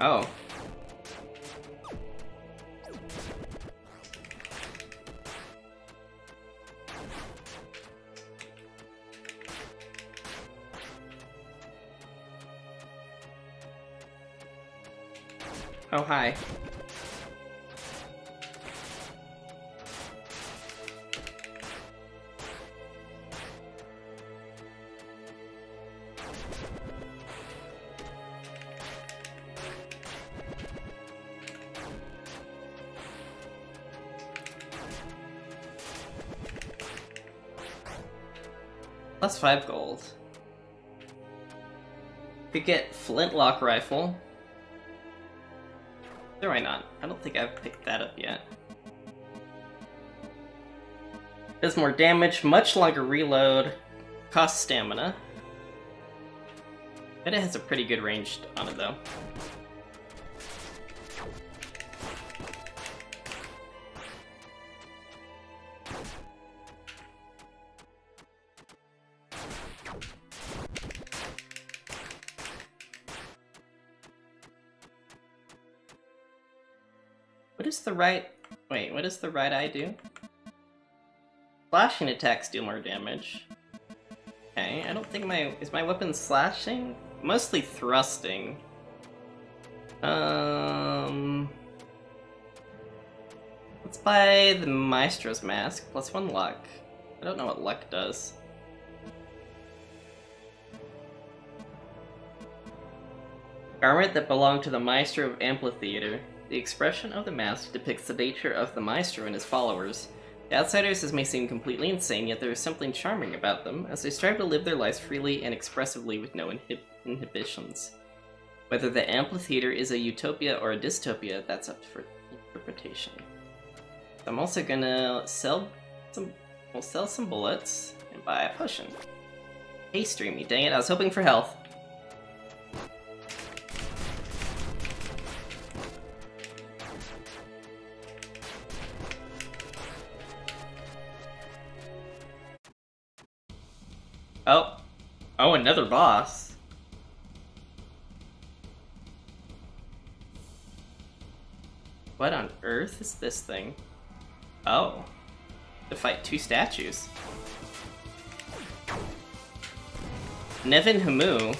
Oh. Oh, hi. +5 gold. Could get flintlock rifle. Or why not? I don't think I've picked that up yet. Does more damage, much longer reload, costs stamina. Bet it has a pretty good range on it though. What is the right... Wait, what does the right eye do? Slashing attacks deal more damage. Okay, I don't think my... Is my weapon slashing? Mostly thrusting. Let's buy the Maestro's Mask. +1 luck. I don't know what luck does. Garment that belonged to the Maestro of Amphitheater. The expression of the mask depicts the nature of the Maestro and his followers. To outsiders, this may seem completely insane, yet there is something charming about them, as they strive to live their lives freely and expressively with no inhibitions. Whether the amphitheater is a utopia or a dystopia, that's up for interpretation. I'm also gonna sell some bullets and buy a potion. Hey, Streamy, dang it, I was hoping for health. Oh. Oh, another boss. What on earth is this thing? Oh. To fight 2 statues. Nevin Hamu.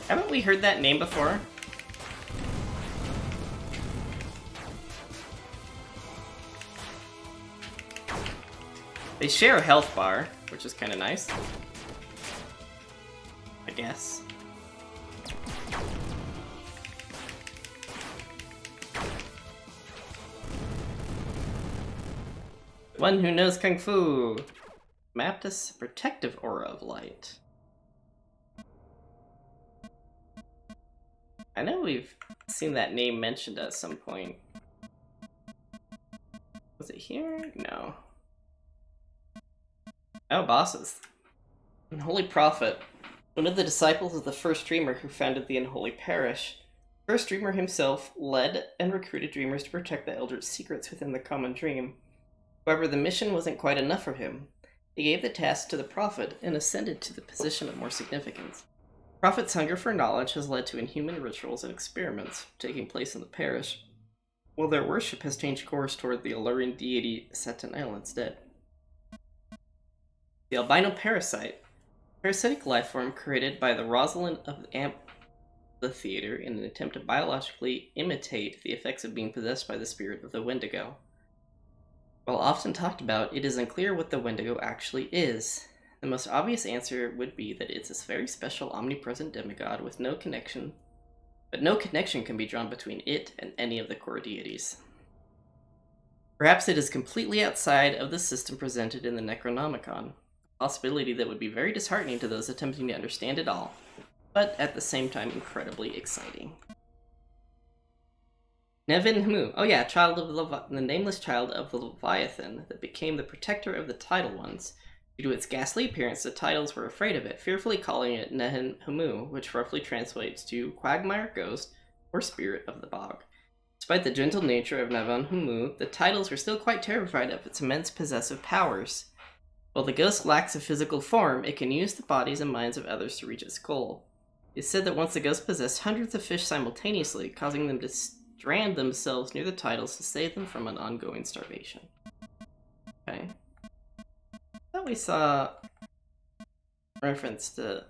Haven't we heard that name before? They share a health bar, which is kind of nice. I guess. One who knows Kung Fu! Mapped as a protective aura of light. I know we've seen that name mentioned at some point. Was it here? No. Oh, bosses. Unholy Prophet. One of the disciples of the first dreamer who founded the unholy parish. The first dreamer himself led and recruited dreamers to protect the elders' secrets within the common dream. However, the mission wasn't quite enough for him. He gave the task to the prophet and ascended to the position of more significance. The prophet's hunger for knowledge has led to inhuman rituals and experiments taking place in the parish, while their worship has changed course toward the alluring deity Satanel instead. The albino parasite. Parasitic life form created by the Rosalind of the theater in an attempt to biologically imitate the effects of being possessed by the spirit of the Wendigo. While often talked about, it is unclear what the Wendigo actually is. The most obvious answer would be that it's a very special omnipresent demigod with no connection, but no connection can be drawn between it and any of the core deities. Perhaps it is completely outside of the system presented in the Necronomicon, a possibility that would be very disheartening to those attempting to understand it all, but at the same time incredibly exciting. Nevin Hmu. Oh yeah, child of the nameless child of the Leviathan that became the protector of the Tidal Ones. Due to its ghastly appearance, the Tidals were afraid of it, fearfully calling it Nehen Hmu, which roughly translates to Quagmire Ghost or Spirit of the Bog. Despite the gentle nature of Nevan Hmu, the Tidals were still quite terrified of its immense possessive powers. While the ghost lacks a physical form, it can use the bodies and minds of others to reach its goal. It's said that once the ghost possessed hundreds of fish simultaneously, causing them to strand themselves near the Tidals to save them from an ongoing starvation. Okay. I thought we saw reference to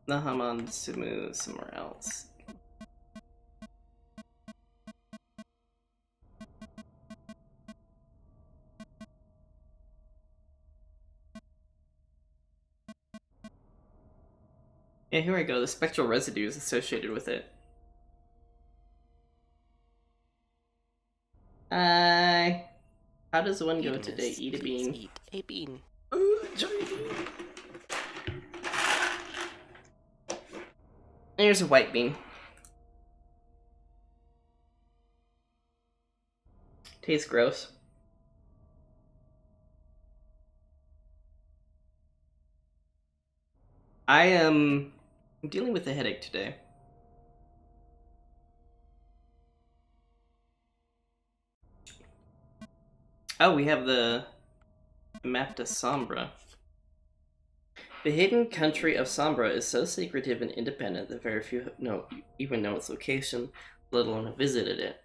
Nahaman Sumu somewhere else. Yeah, here I go, the spectral residues associated with it. How does one go today? Eat a bean. Eat a bean. Ooh, enjoy a bean. Here's a white bean. Tastes gross. I'm dealing with a headache today. Oh, we have the map to Sombra. The hidden country of Sombra is so secretive and independent that very few even know its location, let alone have visited it.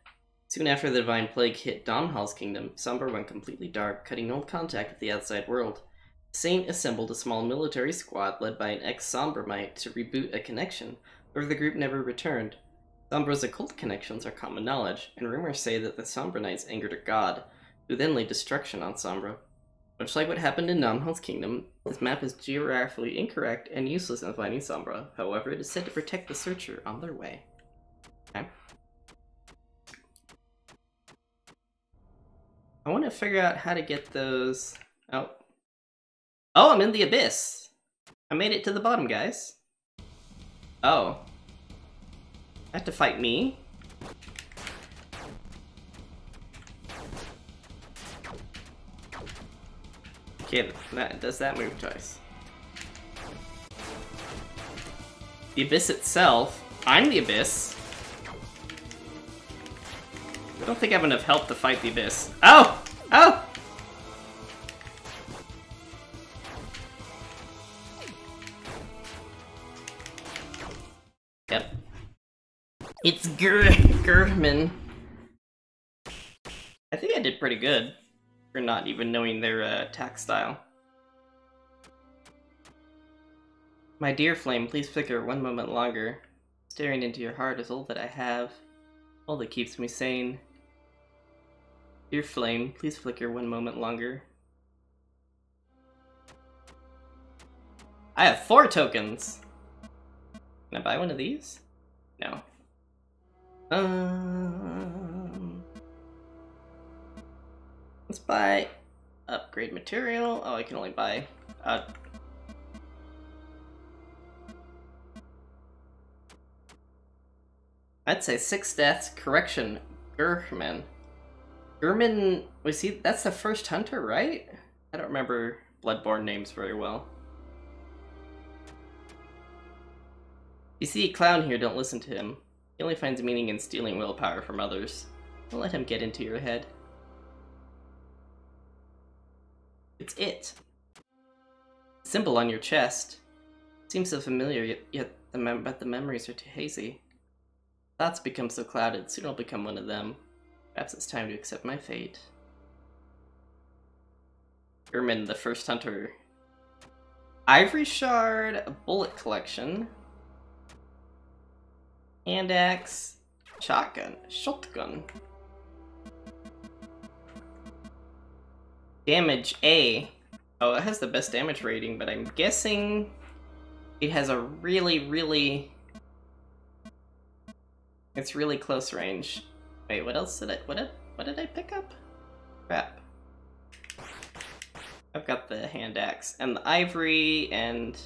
Soon after the Divine Plague hit Domhal's kingdom, Sombra went completely dark, cutting all contact with the outside world. The Saint assembled a small military squad led by an ex-Sombramite to reboot a connection, but the group never returned. Sombra's occult connections are common knowledge, and rumors say that the Sombra Knights angered a god, who then laid destruction on Sombra. Much like what happened in Namhal's kingdom, this map is geographically incorrect and useless in finding Sombra. However, it is said to protect the searcher on their way. Okay. I want to figure out how to get those... Oh, I'm in the abyss! I made it to the bottom, guys. Oh. I have to fight me? Okay, does that move twice? The abyss itself. I'm the abyss. I don't think I have enough help to fight the abyss. Oh! Oh! Yep. It's Gurman. I think I did pretty good for not even knowing their attack style. My dear flame, please flicker one moment longer. Staring into your heart is all that I have, all that keeps me sane. Dear flame, please flicker one moment longer. I have 4 tokens! Can I buy one of these? No. Let's buy Upgrade material. Oh, I can only buy. I'd say 6 deaths. Correction. Gurman. Gurman, was he? That's the first hunter, right? I don't remember Bloodborne names very well. You see a clown here, don't listen to him. He only finds meaning in stealing willpower from others. Don't let him get into your head. It's it. Symbol on your chest. Seems so familiar, yet the memories are too hazy. Thoughts become so clouded, soon I'll become one of them. Perhaps it's time to accept my fate. Ermin, the first hunter. Ivory shard, a bullet collection. Hand axe, shotgun. Damage A. Oh, it has the best damage rating, but I'm guessing it has a really... It's really close range. Wait, what else did I... What did I pick up? Crap. I've got the hand axe and the ivory and...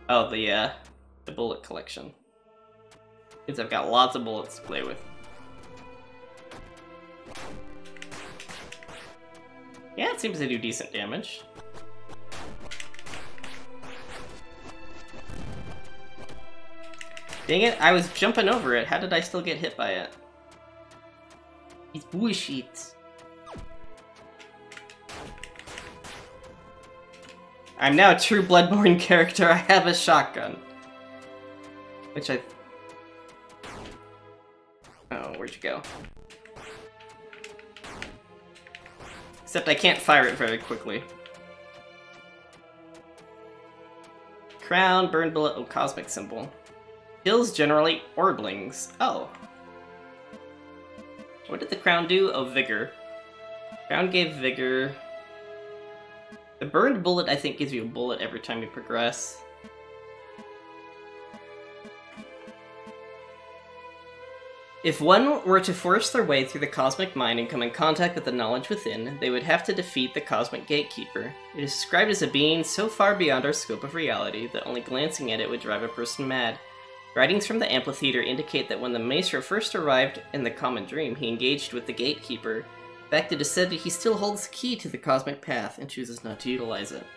Oh, the bullet collection. Because I've got lots of bullets to play with. Yeah, it seems to do decent damage. Dang it, I was jumping over it. How did I still get hit by it? It's bullshit. I'm now a true Bloodborne character. I have a shotgun. Which I... Oh, where'd you go? Except I can't fire it very quickly. Crown, burn bullet, oh, cosmic symbol. Kills generally orblings. Oh. What did the crown do? Oh, vigor. Crown gave vigor. The burned bullet, I think, gives you a bullet every time you progress. If one were to force their way through the cosmic mind and come in contact with the knowledge within, they would have to defeat the cosmic gatekeeper. It is described as a being so far beyond our scope of reality that only glancing at it would drive a person mad. Writings from the amphitheater indicate that when the maestro first arrived in the common dream, he engaged with the gatekeeper. In fact, it is said that he still holds the key to the cosmic path and chooses not to utilize it.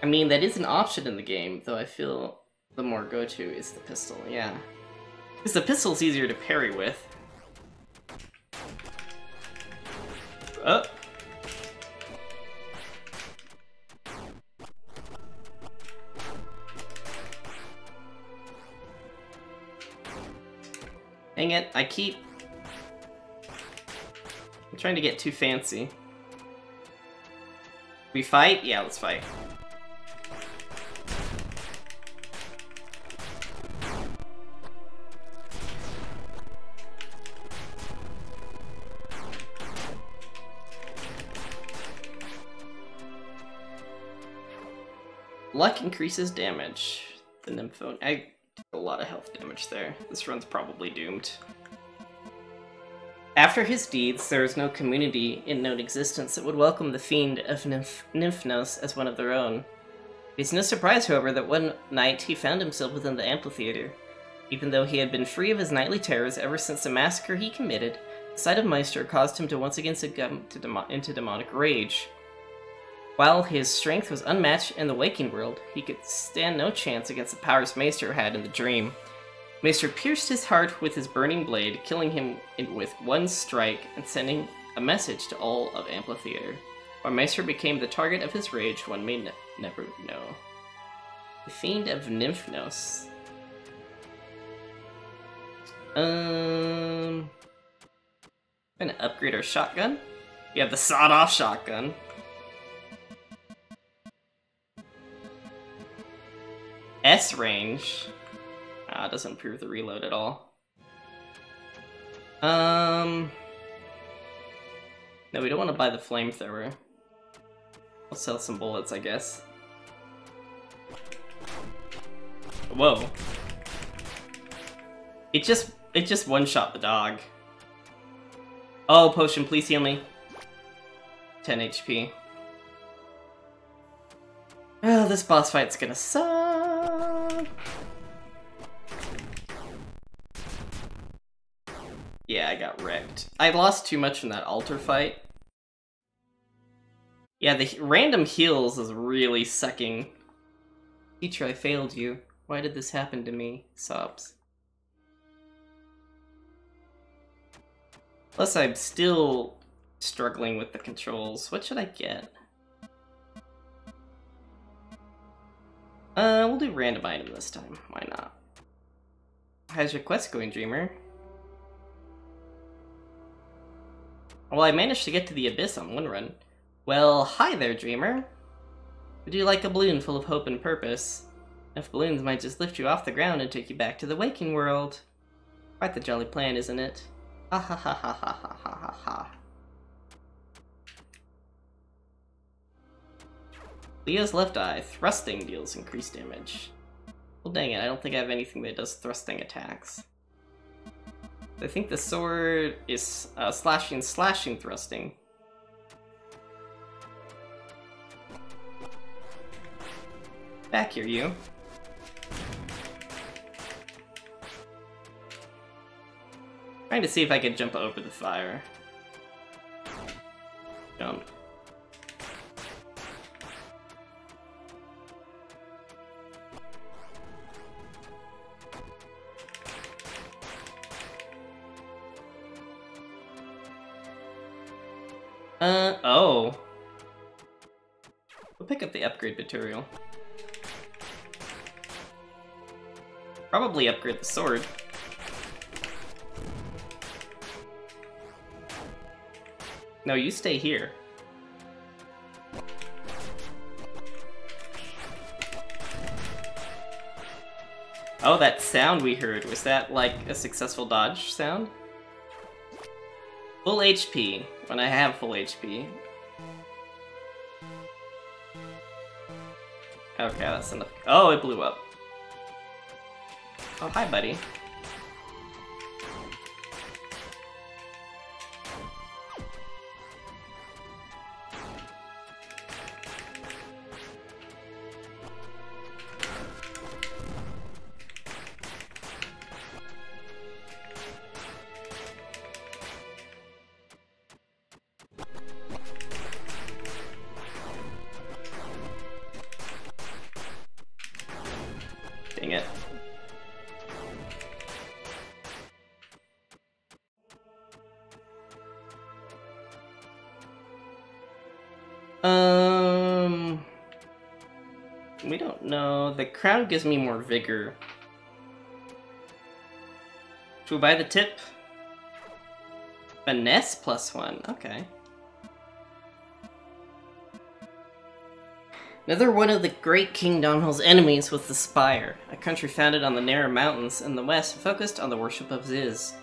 I mean, that is an option in the game, though I feel the more go-to is the pistol, yeah. Because the pistol's easier to parry with. Oh. Dang it, I'm trying to get too fancy. We fight? Yeah, let's fight. Luck increases damage. The Nympho... I took a lot of health damage there. This run's probably doomed. After his deeds, there is no community in known existence that would welcome the fiend of Nymphnos as one of their own. It's no surprise, however, that one night he found himself within the amphitheater. Even though he had been free of his nightly terrors ever since the massacre he committed, the sight of Meister caused him to once again succumb into demonic rage. While his strength was unmatched in the waking world, he could stand no chance against the powers Meister had in the dream. Meister pierced his heart with his burning blade, killing him with one strike and sending a message to all of Amphitheater. While Meister became the target of his rage, one may never know. The Fiend of Nymphnos. I'm gonna upgrade our shotgun. We have the sawed-off shotgun. S range. It doesn't improve the reload at all. No, we don't want to buy the flamethrower. We'll sell some bullets, I guess. Whoa. It just one-shot the dog. Oh, potion, please heal me. 10 HP. Oh, this boss fight's gonna suck. Yeah, I got wrecked. I lost too much in that altar fight. Yeah, the random heals is really sucking. Teacher, I failed you. Why did this happen to me? Sobs. Plus, I'm still struggling with the controls. What should I get? We'll do random item this time. Why not? How's your quest going, Dreamer? Well, I managed to get to the Abyss on one run. Well, hi there, Dreamer. Would you like a balloon full of hope and purpose? Enough balloons might just lift you off the ground and take you back to the waking world. Quite the jolly plan, isn't it? Ha ha ha ha ha ha ha ha ha. Leo's left eye, thrusting deals increased damage. Well, dang it, I don't think I have anything that does thrusting attacks. I think the sword is slashing, thrusting. Back here, you. Trying to see if I can jump over the fire. Jump. Oh. We'll pick up the upgrade material. Probably upgrade the sword. No, you stay here. Oh, that sound we heard, was that like a successful dodge sound? Full HP, when I have full HP. Okay, that's enough. Oh, it blew up. Oh, hi, buddy. Dang it. We don't know. The crown gives me more vigor. Should we buy the tip? Finesse +1, okay. Another one of the great King Domhnall's enemies was the Spire, a country founded on the narrow mountains in the west focused on the worship of Ziz.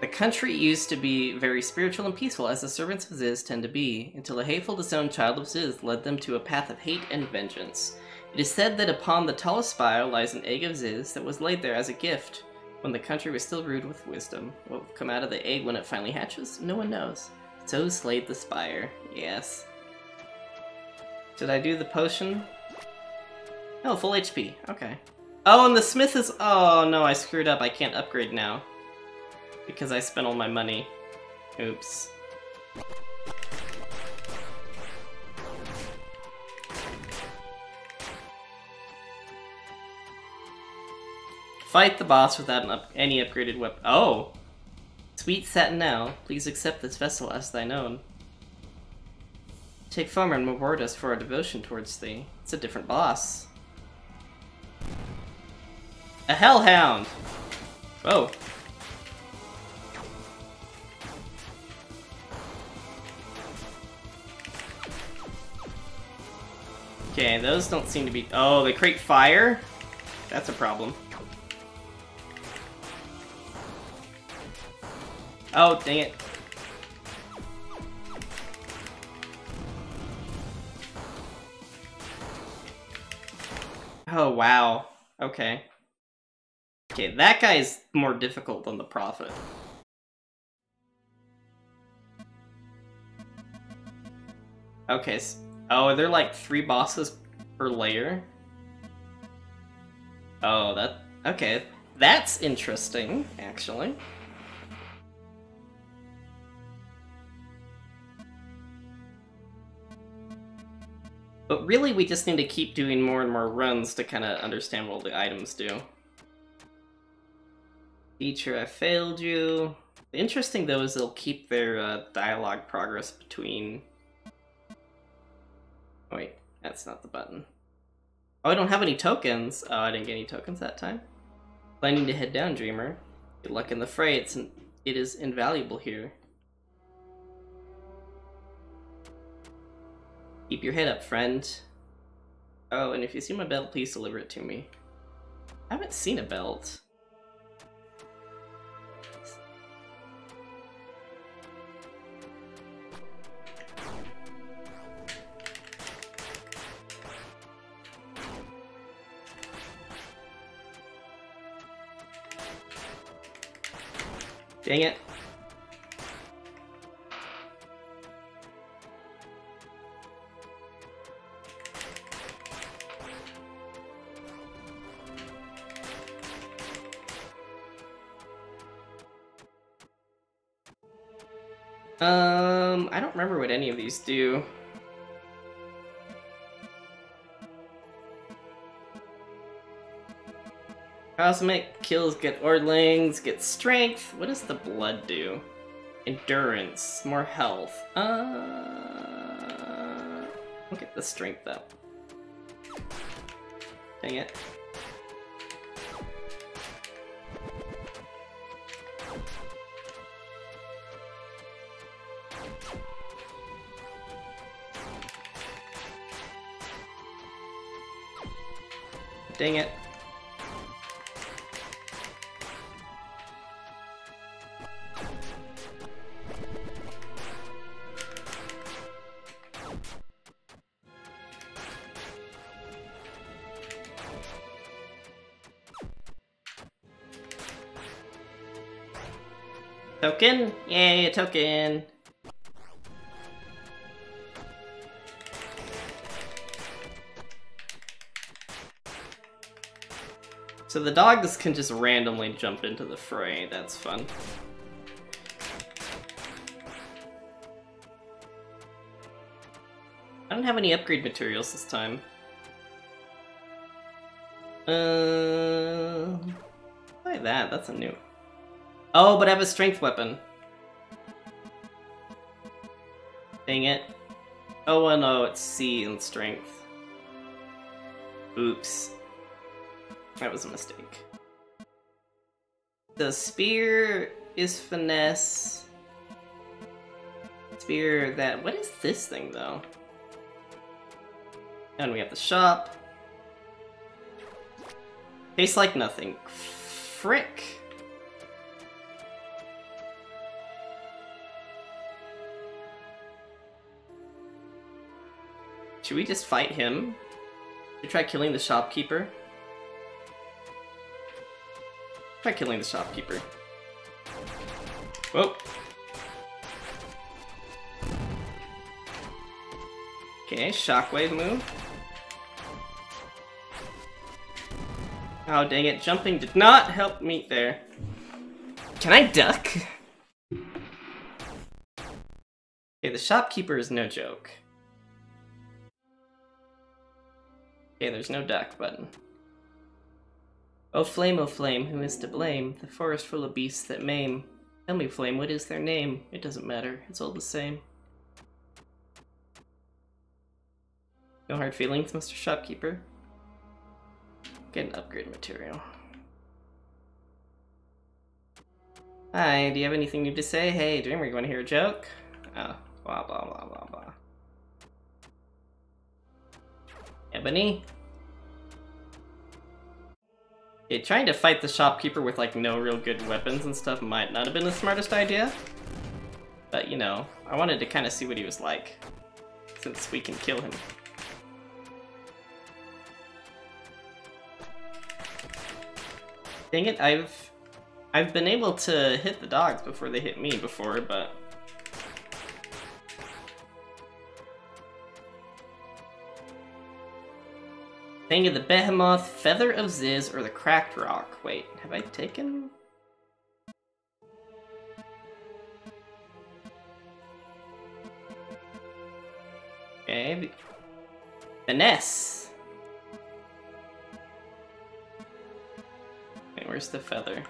The country used to be very spiritual and peaceful, as the servants of Ziz tend to be, until a hateful, disowned child of Ziz led them to a path of hate and vengeance. It is said that upon the tallest spire lies an egg of Ziz that was laid there as a gift, when the country was still brewed with wisdom. What will come out of the egg when it finally hatches? No one knows. So slayed the spire. Yes. Did I do the potion? Oh, full HP. Okay. Oh, and the smith is... Oh, no, I screwed up. I can't upgrade now. Because I spent all my money. Oops. Fight the boss without any upgraded weapon. Oh! Sweet satin now, please accept this vessel as thine own. Take form and reward us for our devotion towards thee. It's a different boss. A hellhound! Whoa. Okay, those don't seem to be... Oh, they create fire? That's a problem. Oh, dang it. Oh, wow. Okay. Okay, that guy is more difficult than the Prophet. Okay, oh, are there like 3 bosses per layer? Oh, okay. That's interesting, actually. But really, we just need to keep doing more and more runs to kind of understand what all the items do. Teacher, I failed you. The interesting, though, is they'll keep their dialogue progress between... Oh, wait, that's not the button. Oh, I don't have any tokens. Oh, I didn't get any tokens that time. I need to head down, Dreamer. Good luck in the fray. It is invaluable here. Keep your head up, friend. Oh, and if you see my belt, please deliver it to me. I haven't seen a belt. Dang it. I don't remember what any of these do. Cosmic kills get Ordlings, get strength. What does the blood do? Endurance, more health. We'll get the strength up. Dang it. Dang it. Token? Yay, a token! So the dogs can just randomly jump into the fray, that's fun. I don't have any upgrade materials this time. Why that? That's a new... Oh, but I have a strength weapon. Dang it. Oh, well, no, it's C in strength. Oops. That was a mistake. The spear is finesse. Spear that... What is this thing, though? And we have the shop. Tastes like nothing. Frick. Should we just fight him? Should we try killing the shopkeeper? Try killing the shopkeeper. Whoa. Okay, shockwave move. Oh, dang it, jumping did not help me there. Can I duck? Okay, the shopkeeper is no joke. Okay, there's no duck button. Oh flame, who is to blame? The forest full of beasts that maim. Tell me, Flame, what is their name? It doesn't matter, it's all the same. No hard feelings, Mr. Shopkeeper. Get an upgrade material. Hi, do you have anything new to say? Hey, Dreamer, you want to hear a joke? Oh, blah blah blah blah blah. Ebony? Yeah, trying to fight the shopkeeper with like no real good weapons and stuff might not have been the smartest idea. But you know, I wanted to kind of see what he was like, since we can kill him. Dang it, I've been able to hit the dogs before they hit me before, but Thing of the Behemoth, Feather of Ziz, or the Cracked Rock. Wait, have I taken? Okay. Finesse. Okay, where's the feather?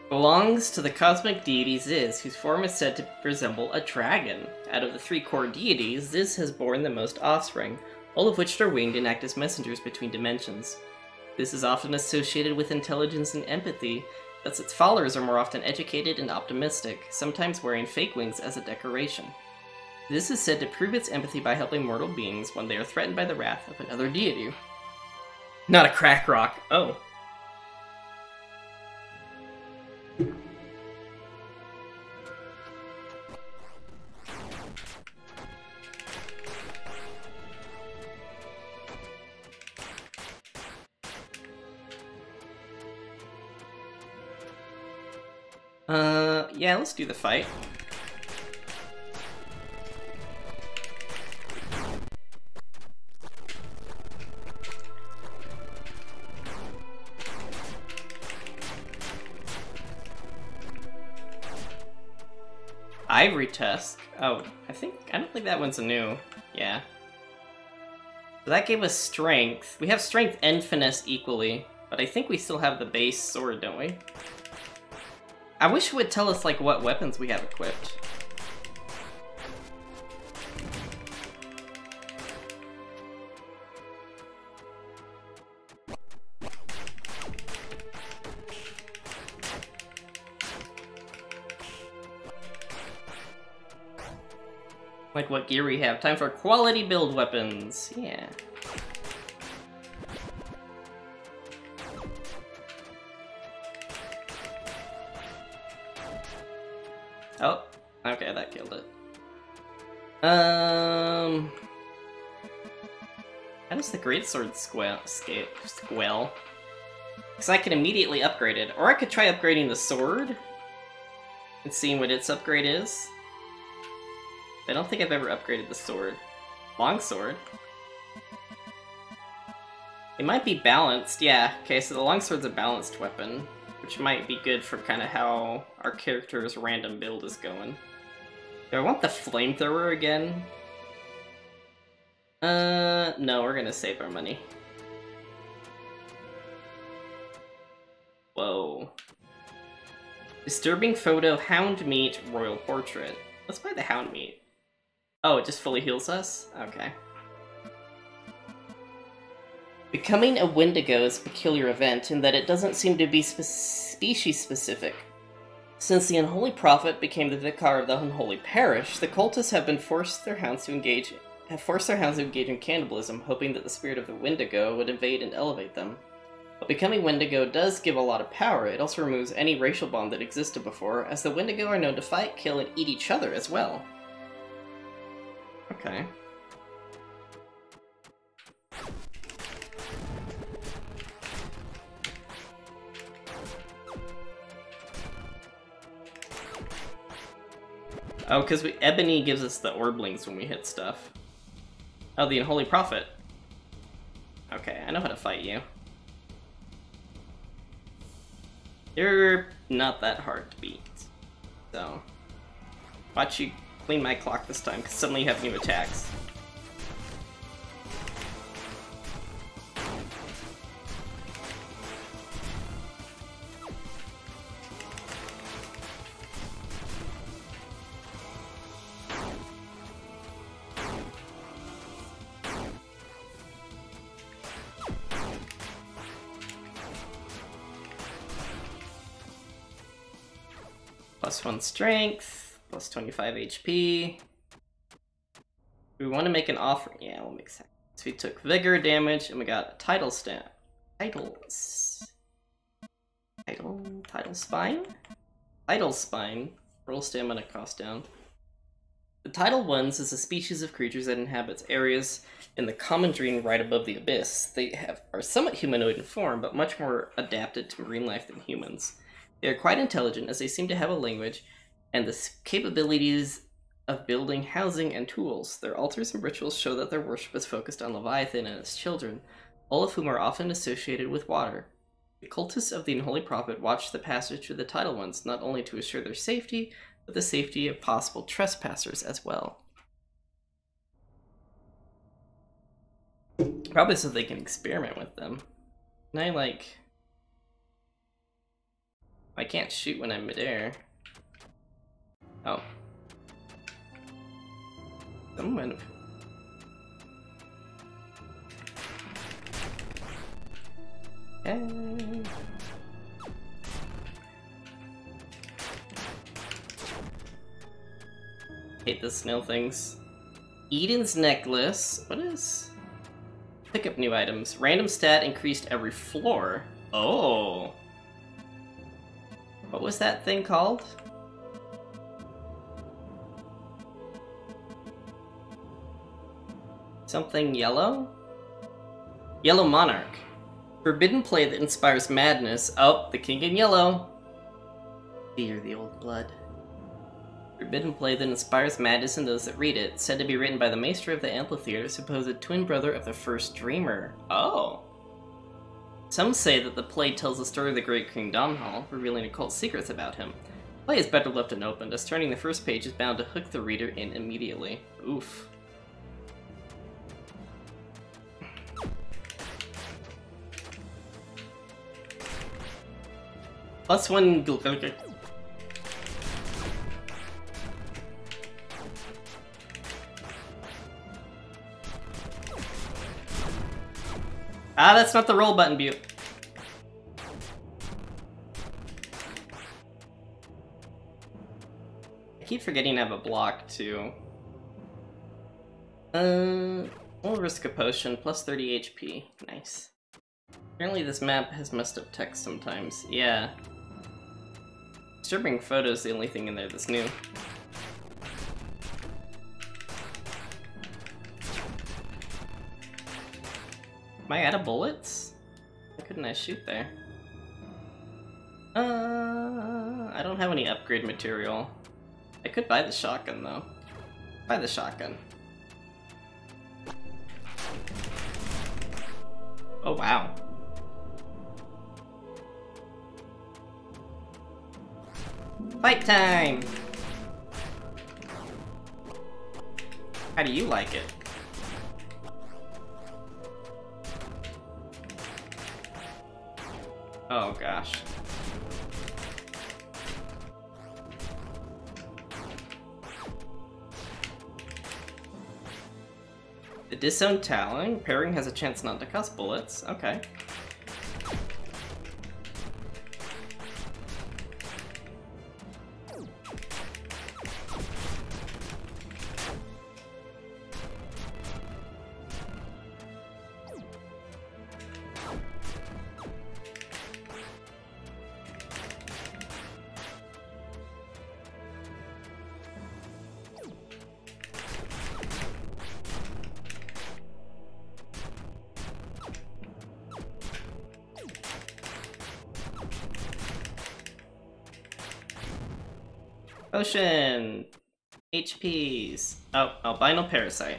Belongs to the cosmic deity Ziz, whose form is said to resemble a dragon. Out of the 3 core deities, Ziz has borne the most offspring, all of which are winged and act as messengers between dimensions. This is often associated with intelligence and empathy, thus its followers are more often educated and optimistic, sometimes wearing fake wings as a decoration. This is said to prove its empathy by helping mortal beings when they are threatened by the wrath of another deity. Not a crack rock. Oh. Yeah, let's do the fight. Ivory Tusk. Oh, I don't think that one's a new. Yeah. So that gave us strength. We have strength and finesse equally, but I think we still have the base sword, don't we? I wish it would tell us, like, what weapons we have equipped. Like what gear we have. Time for quality build weapons. Yeah. Oh, okay, that killed it. How does the greatsword squell? Because I can immediately upgrade it. Or I could try upgrading the sword and seeing what its upgrade is. I don't think I've ever upgraded the sword. Longsword? It might be balanced, yeah. Okay, so the longsword's a balanced weapon, which might be good for kind of how our character's random build is going. Do I want the flamethrower again? No, we're gonna save our money. Whoa. Disturbing photo, hound meat, royal portrait. Let's buy the hound meat. Oh, it just fully heals us? Okay. Becoming a Wendigo is a peculiar event in that it doesn't seem to be species-specific. Since the unholy prophet became the vicar of the unholy parish, the cultists have forced their hounds to engage in cannibalism, hoping that the spirit of the Wendigo would invade and elevate them. But becoming Wendigo does give a lot of power. It also removes any racial bond that existed before, as the Wendigo are known to fight, kill, and eat each other as well. Okay. Oh, because Ebony gives us the orblings when we hit stuff. Oh, the Unholy Prophet. Okay, I know how to fight you. You're not that hard to beat. So, watch you clean my clock this time, because suddenly you have new attacks. +1 strength, +25 HP. We want to make an offer. Yeah, we'll make sense. So we took vigor damage, and we got a title spine? Title spine. Roll stamina cost down. The tidal ones is a species of creatures that inhabits areas in the common dream right above the abyss. They are somewhat humanoid in form, but much more adapted to marine life than humans. They are quite intelligent, as they seem to have a language and the capabilities of building, housing, and tools. Their altars and rituals show that their worship is focused on Leviathan and his children, all of whom are often associated with water. The cultists of the Unholy Prophet watch the passage of the Tidal Ones, not only to assure their safety, but the safety of possible trespassers as well. Probably so they can experiment with them. Can I, like... I can't shoot when I'm midair. Oh. Someone... Hey. Hate the snail things. Eden's necklace. What is? Pick up new items. Random stat increased every floor. Oh. What was that thing called? Something yellow? Yellow Monarch. Forbidden play that inspires madness. Oh, the king in yellow. Fear the old blood. Forbidden play that inspires madness in those that read it. Said to be written by the maester of the amphitheater, supposed twin brother of the first dreamer. Oh. Some say that the play tells the story of the great King Domhnall, revealing occult secrets about him. The play is better left unopened, as turning the first page is bound to hook the reader in immediately. Oof. +1 Ah, that's not the roll button, Butte. I keep forgetting to have a block, too. We'll risk a potion, +30 HP. Nice. Apparently this map has messed up text sometimes. Yeah. Disturbing photo is the only thing in there that's new. Am I out of bullets? Why couldn't I shoot there? I don't have any upgrade material. I could buy the shotgun though. Buy the shotgun. Oh wow. Fight time! How do you like it? Oh gosh. The disowned talent. Pairing has a chance not to cost bullets. Okay. Potion! HPs. Oh, albino parasite.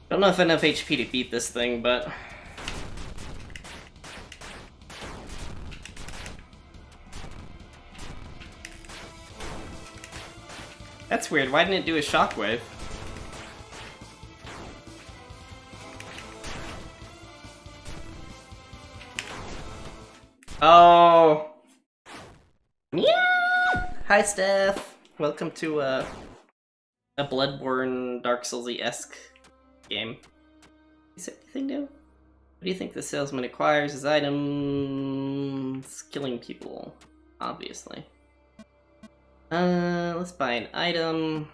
Don't know if I have enough HP to beat this thing, but... That's weird, why didn't it do a shockwave? Oh... Yeah! Hi, Steph! Welcome to a Bloodborne Dark Souls-esque game. Is there anything new? What do you think the salesman acquires his items? Killing people, obviously. Let's buy an item.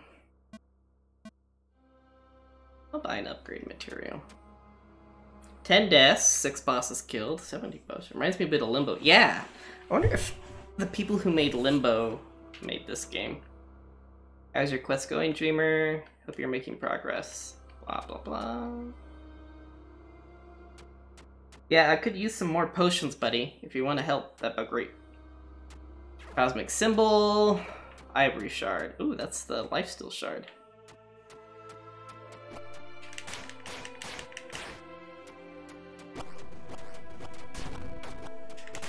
I'll buy an upgrade material. 10 deaths, 6 bosses killed, 70 potion. Reminds me a bit of Limbo. Yeah! I wonder if the people who made Limbo made this game. How's your quest going, Dreamer? Hope you're making progress. Blah, blah, blah. Yeah, I could use some more potions, buddy. If you want to help, that'd be great. Cosmic Symbol. Ivory shard. Ooh, that's the lifesteal shard.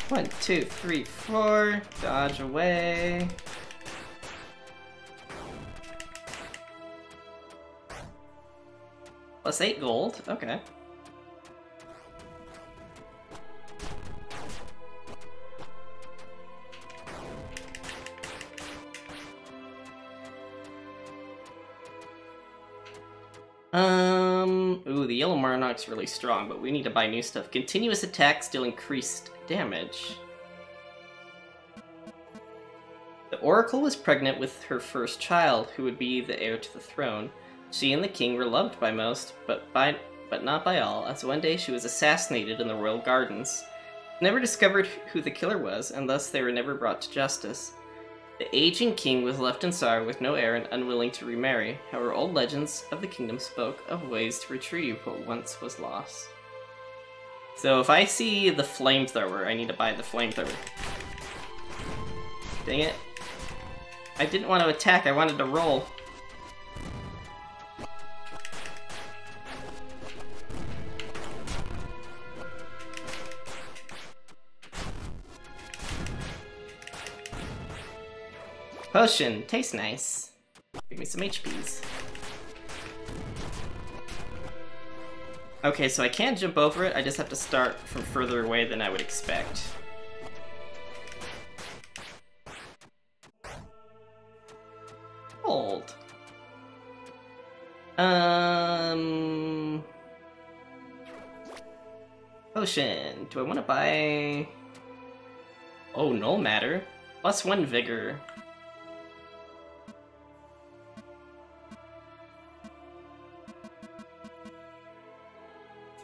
One, two, three, four. Dodge away. Plus 8 gold. Okay. Ooh, the yellow Monarch's really strong, but we need to buy new stuff. Continuous attacks deal increased damage. The Oracle was pregnant with her first child, who would be the heir to the throne. She and the king were loved by most, but not by all, as one day she was assassinated in the royal gardens. Never discovered who the killer was, and thus they were never brought to justice. The aging king was left in sorrow with no heir and unwilling to remarry. However, old legends of the kingdom spoke of ways to retrieve what once was lost. So if I see the flamethrower, I need to buy the flamethrower. Dang it. I didn't want to attack, I wanted to roll. Potion, tastes nice. Give me some HPs. Okay, so I can't jump over it, I just have to start from further away than I would expect. Hold. Potion. Do I want to buy... Oh, no matter. Plus 1 vigor.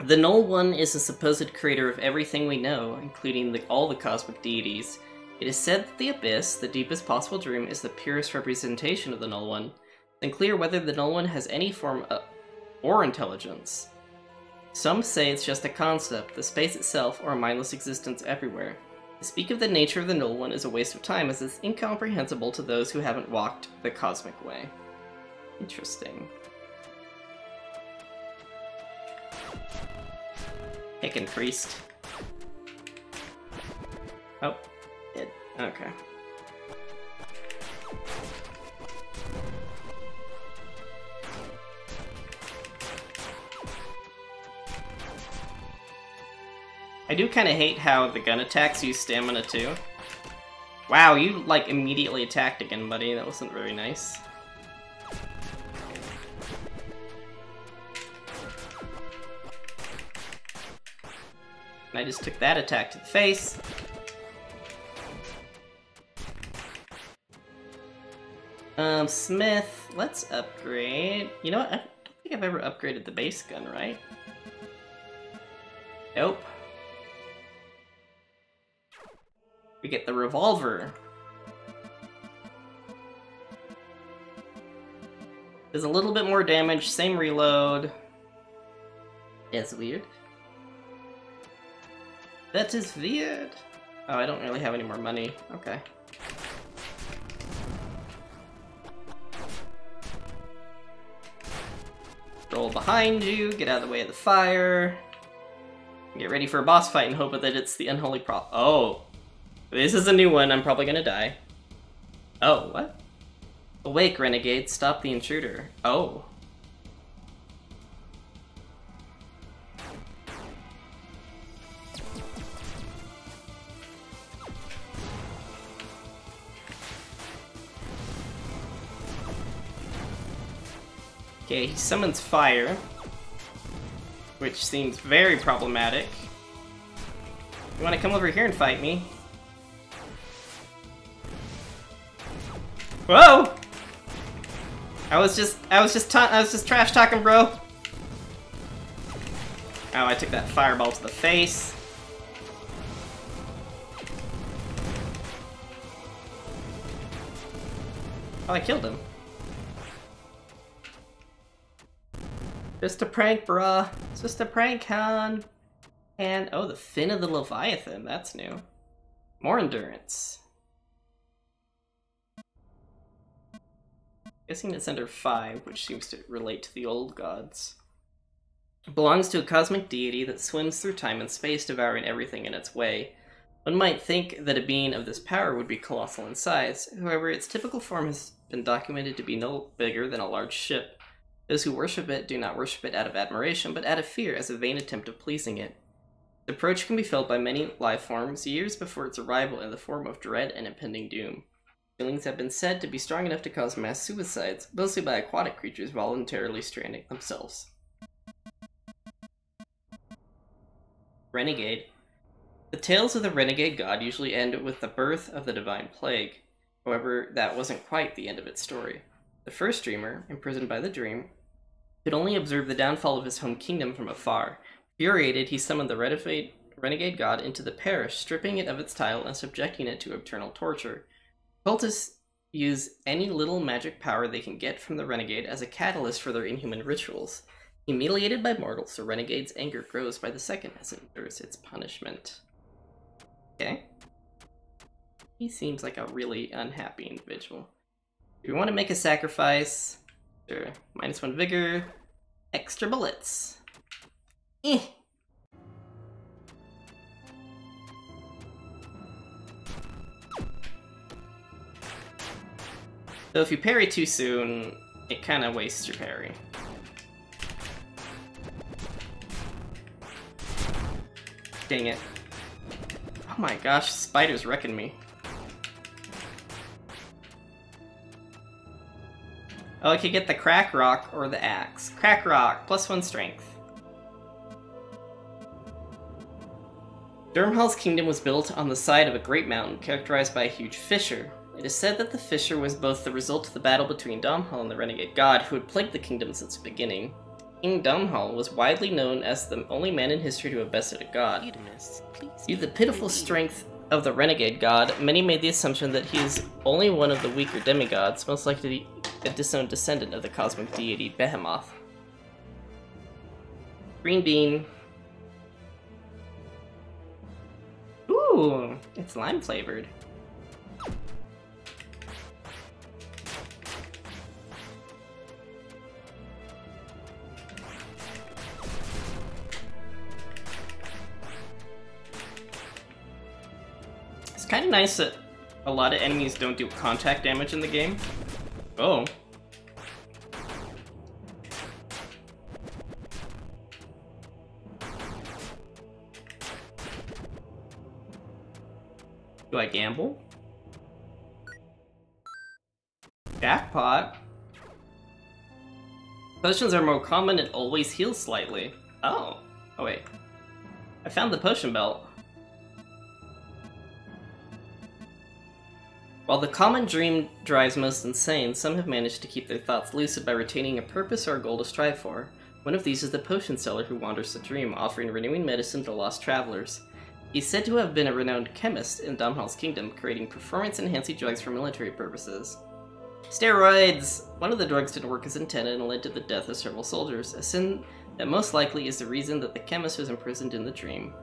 The Null One is the supposed creator of everything we know, including all the cosmic deities. It is said that the Abyss, the deepest possible dream, is the purest representation of the Null One. It's unclear whether the Null One has any form or intelligence. Some say it's just a concept, the space itself, or a mindless existence everywhere. To speak of the nature of the Null One is a waste of time, as it's incomprehensible to those who haven't walked the cosmic way. Interesting. Hickin' priest. Oh, it. Okay. I do kind of hate how the gun attacks use stamina too. Wow, you like immediately attacked again, buddy. That wasn't very nice. I just took that attack to the face. Smith, let's upgrade. You know what? I don't think I've ever upgraded the base gun, right? Nope. We get the revolver. Does a little bit more damage, same reload. That's weird. That is weird. Oh, I don't really have any more money. Okay. Roll behind you, get out of the way of the fire. Get ready for a boss fight and hope that it's the unholy Oh. This is a new one, I'm probably gonna die. Oh, what? Awake, renegade, stop the intruder. Oh. Okay, he summons fire, which seems very problematic. You want to come over here and fight me? Whoa! I was just trash talking, bro. Oh, I took that fireball to the face. Oh, I killed him. Just a prank, bruh. It's just a prank, hon. And, oh, the fin of the Leviathan. That's new. More endurance. Guessing it's under 5, which seems to relate to the old gods. It belongs to a cosmic deity that swims through time and space, devouring everything in its way. One might think that a being of this power would be colossal in size. However, its typical form has been documented to be no bigger than a large ship. Those who worship it do not worship it out of admiration, but out of fear, as a vain attempt of pleasing it. The approach can be felt by many life forms years before its arrival in the form of dread and impending doom. Feelings have been said to be strong enough to cause mass suicides, mostly by aquatic creatures voluntarily stranding themselves. Renegade. The tales of the renegade god usually end with the birth of the divine plague. However, that wasn't quite the end of its story. The first dreamer, imprisoned by the dream, could only observe the downfall of his home kingdom from afar. Infuriated, he summoned the renegade god into the parish, stripping it of its title and subjecting it to eternal torture. Cultists use any little magic power they can get from the renegade as a catalyst for their inhuman rituals. Humiliated by mortals, the renegade's anger grows by the second as it endures its punishment. Okay. He seems like a really unhappy individual. If you want to make a sacrifice, sure. -1 vigor, extra bullets. Eh. So if you parry too soon, it kind of wastes your parry. Dang it. Oh my gosh, spider's wrecking me. Oh, I could get the crack rock or the axe. Crack rock, +1 strength. Durmhall's kingdom was built on the side of a great mountain characterized by a huge fissure. It is said that the fissure was both the result of the battle between Domhall and the renegade god who had plagued the kingdom since the beginning. King Domhall was widely known as the only man in history to have bested a god. Due to the pitiful strength of the renegade god, many made the assumption that he is only one of the weaker demigods, most likely a disowned descendant of the cosmic deity Behemoth. Green bean. Ooh, it's lime flavored. It's kind of nice that a lot of enemies don't do contact damage in the game. Oh. Do I gamble? Jackpot. Potions are more common and always heal slightly. Oh. Oh wait. I found the potion belt. While the common dream drives most insane, some have managed to keep their thoughts lucid by retaining a purpose or a goal to strive for. One of these is the potion seller who wanders the dream, offering renewing medicine to lost travelers. He's said to have been a renowned chemist in Domhall's kingdom, creating performance-enhancing drugs for military purposes. Steroids! One of the drugs didn't work as intended and led to the death of several soldiers, a sin that most likely is the reason that the chemist was imprisoned in the dream.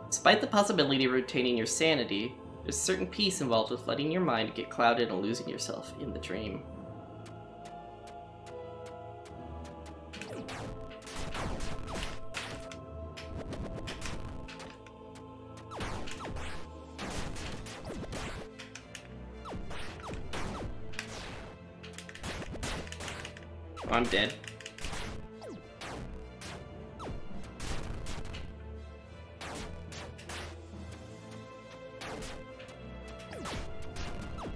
Despite the possibility of retaining your sanity, there's certain peace involved with letting your mind get clouded and losing yourself in the dream. Oh, I'm dead.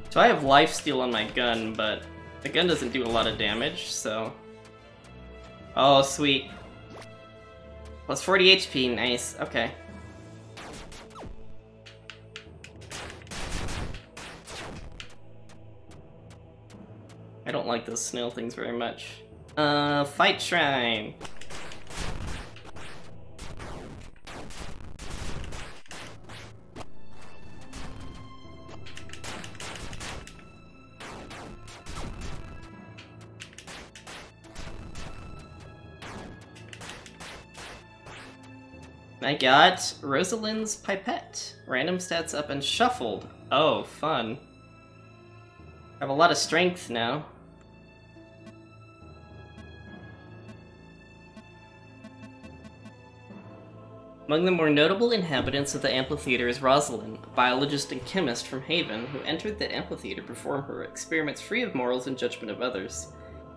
So I have lifesteal on my gun, but the gun doesn't do a lot of damage, so... Oh, sweet. Plus 40 HP, nice, okay. I don't like those snail things very much. Fight Shrine! I got Rosalind's Pipette. Random stats up and shuffled. Oh, fun. I have a lot of strength now. Among the more notable inhabitants of the amphitheater is Rosalind, a biologist and chemist from Haven, who entered the amphitheater to perform her experiments free of morals and judgment of others.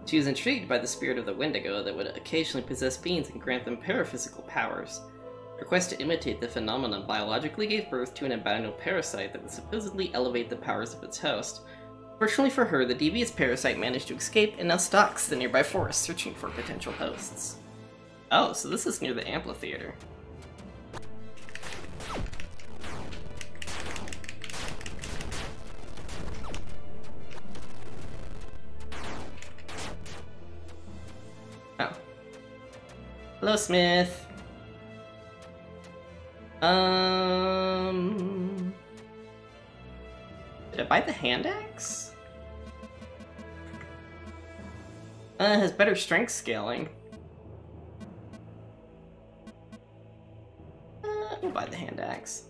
She was intrigued by the spirit of the Wendigo that would occasionally possess beings and grant them paraphysical powers. Her quest to imitate the phenomenon biologically gave birth to an albino parasite that would supposedly elevate the powers of its host. Fortunately for her, the devious parasite managed to escape and now stalks the nearby forest, searching for potential hosts. Oh, so this is near the amphitheater. Oh. Hello, Smith. Did I buy the hand axe? It has better strength scaling. We'll buy the hand axe.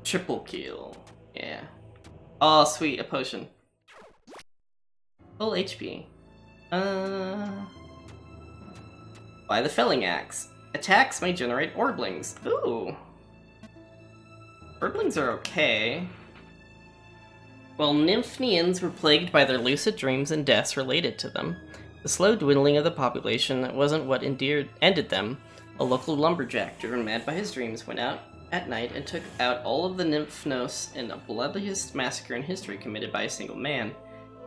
Triple kill. Yeah. Oh, sweet, a potion. Full HP. Buy the felling axe. Attacks may generate orblings. Ooh. Orblings are okay. While Nymphnians were plagued by their lucid dreams and deaths related to them, the slow dwindling of the population wasn't what ended them. A local lumberjack, driven mad by his dreams, went out at night and took out all of the Nymphnos in the bloodiest massacre in history committed by a single man.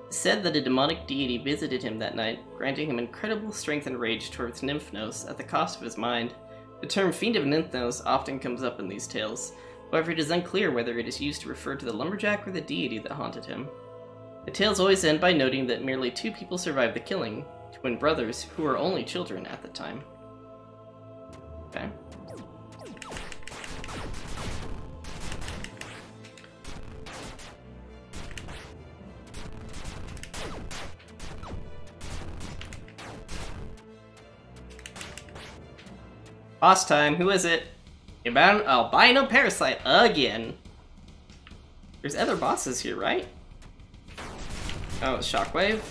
It's said that a demonic deity visited him that night, granting him incredible strength and rage towards Nymphnos at the cost of his mind. The term Fiend of Nymphnos often comes up in these tales. However, it is unclear whether it is used to refer to the lumberjack or the deity that haunted him. The tales always end by noting that merely 2 people survived the killing, twin brothers who were only children at the time. Okay. Boss time, who is it? Albino parasite again. There's other bosses here, right? Oh, Shockwave.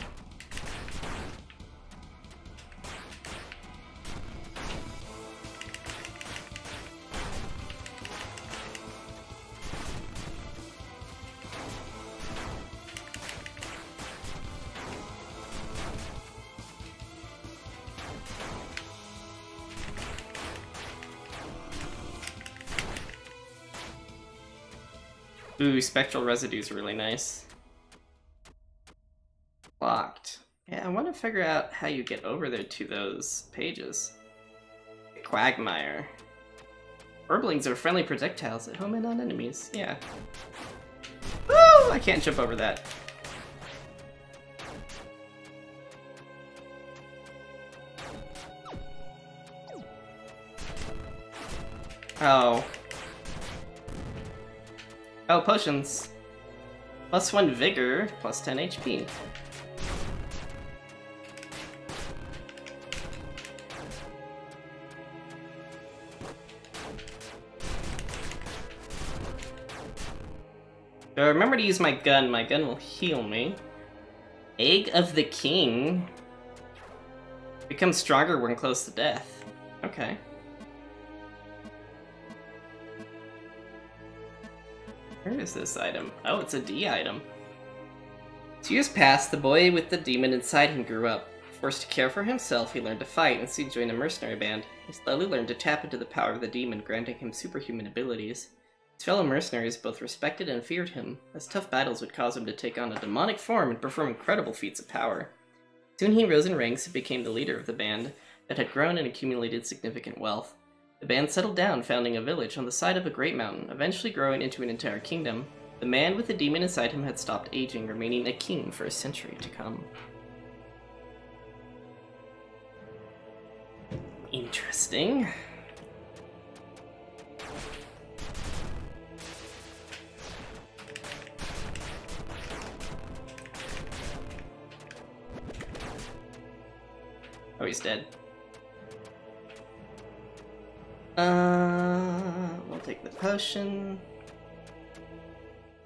Ooh, spectral residue's really nice. Locked. Yeah, I want to figure out how you get over there to those pages. Quagmire. Orblings are friendly projectiles that home in on enemies. Yeah. Woo! I can't jump over that. Oh. Oh, potions. +1 vigor, +10 HP. So remember to use my gun. My gun will heal me. Egg of the King. Becomes stronger when close to death. Okay. Where is this item? Oh, it's a D item. 2 years passed, the boy with the demon inside him grew up. Forced to care for himself, he learned to fight and soon joined a mercenary band. He slowly learned to tap into the power of the demon, granting him superhuman abilities. His fellow mercenaries both respected and feared him, as tough battles would cause him to take on a demonic form and perform incredible feats of power. Soon he rose in ranks and became the leader of the band that had grown and accumulated significant wealth. The band settled down, founding a village on the side of a great mountain, eventually growing into an entire kingdom. The man with the demon inside him had stopped aging, remaining a king for a century to come. Interesting. Oh, he's dead. We'll take the potion.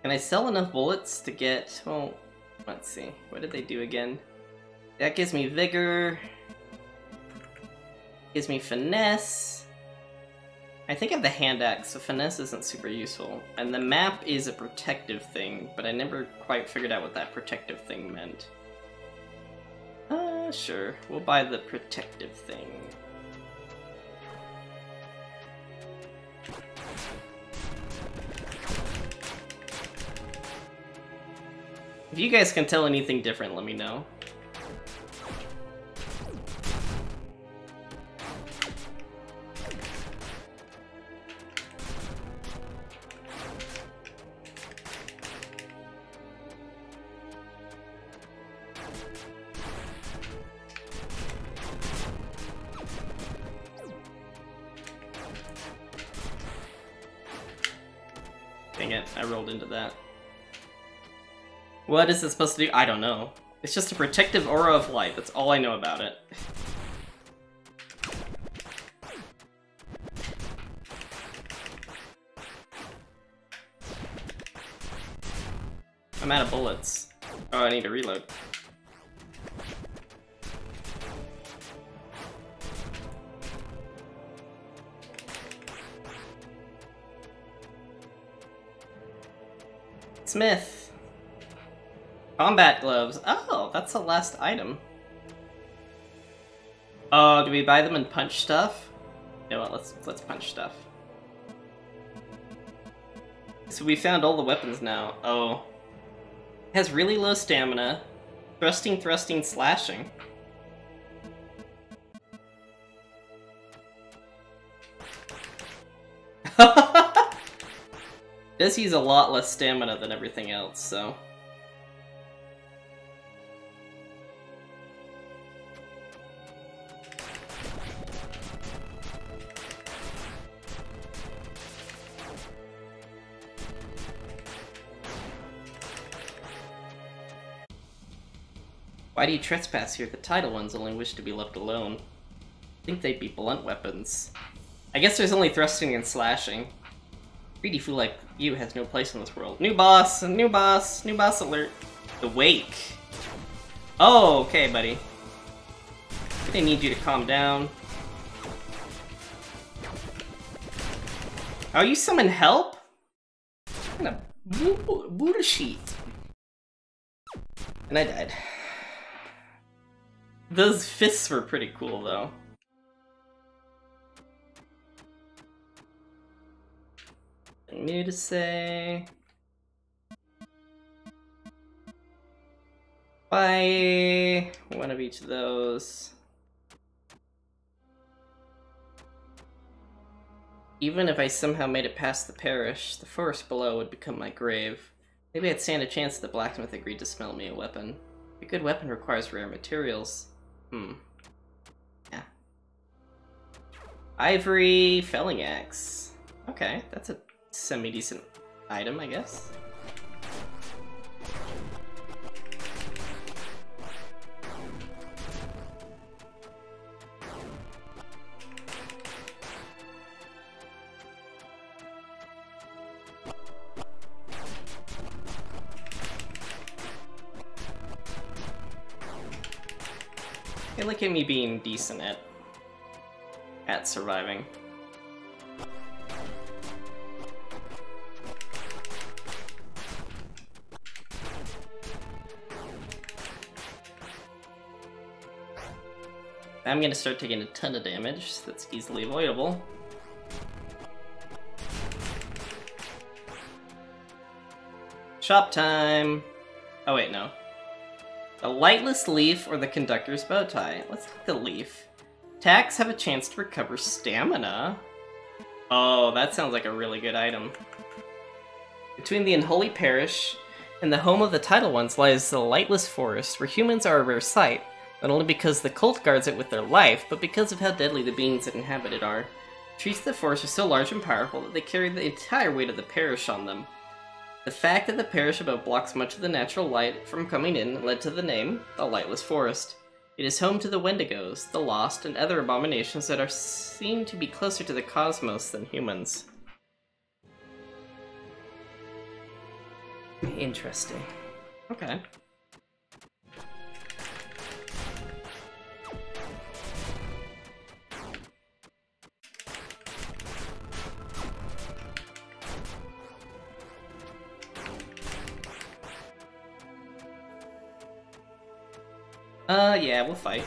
Can I sell enough bullets to get, well, let's see. What did they do again? That gives me vigor. Gives me finesse. I think I have the hand axe, so finesse isn't super useful. And the map is a protective thing, but I never quite figured out what that protective thing meant. Sure. We'll buy the protective thing. If you guys can tell anything different, let me know. Dang it, I rolled into that. What is it supposed to do? I don't know. It's just a protective aura of light, that's all I know about it. I'm out of bullets. Oh, I need to reload. Smith. Combat gloves. Oh, that's the last item. Oh, do we buy them and punch stuff? You know what, let's punch stuff. So we found all the weapons now. Oh. It has really low stamina. Thrusting, thrusting, slashing. It does use a lot less stamina than everything else, so... Why do you trespass here? The title ones only wish to be left alone. I think they'd be blunt weapons. I guess there's only thrusting and slashing. Greedy fool like you has no place in this world. New boss! New boss! New boss alert! The Wake. Oh, okay, buddy. I need you to calm down. Oh, you summon help? What kind of Buddha sheet? And I died. Those fists were pretty cool, though. Nothing new to say. Buy one of each of those. Even if I somehow made it past the parish, the forest below would become my grave. Maybe I'd stand a chance if the blacksmith agreed to smell me a weapon. A good weapon requires rare materials. Yeah. Ivory felling axe. Okay, that's a semi-decent item, I guess. Hey, look at me being decent at surviving. I'm gonna start taking a ton of damage that's easily avoidable. Shop time! Oh wait, no. The lightless leaf or the conductor's bow tie? Let's take the leaf. Attacks have a chance to recover stamina. Oh, that sounds like a really good item. Between the unholy parish and the home of the title ones lies the lightless forest, where humans are a rare sight, not only because the cult guards it with their life, but because of how deadly the beings that inhabit it are. The trees of the forest are so large and powerful that they carry the entire weight of the parish on them. The fact that the parish above blocks much of the natural light from coming in led to the name, the Lightless Forest. It is home to the Wendigos, the Lost, and other abominations that are seen to be closer to the cosmos than humans. Interesting. Okay. Yeah, we'll fight.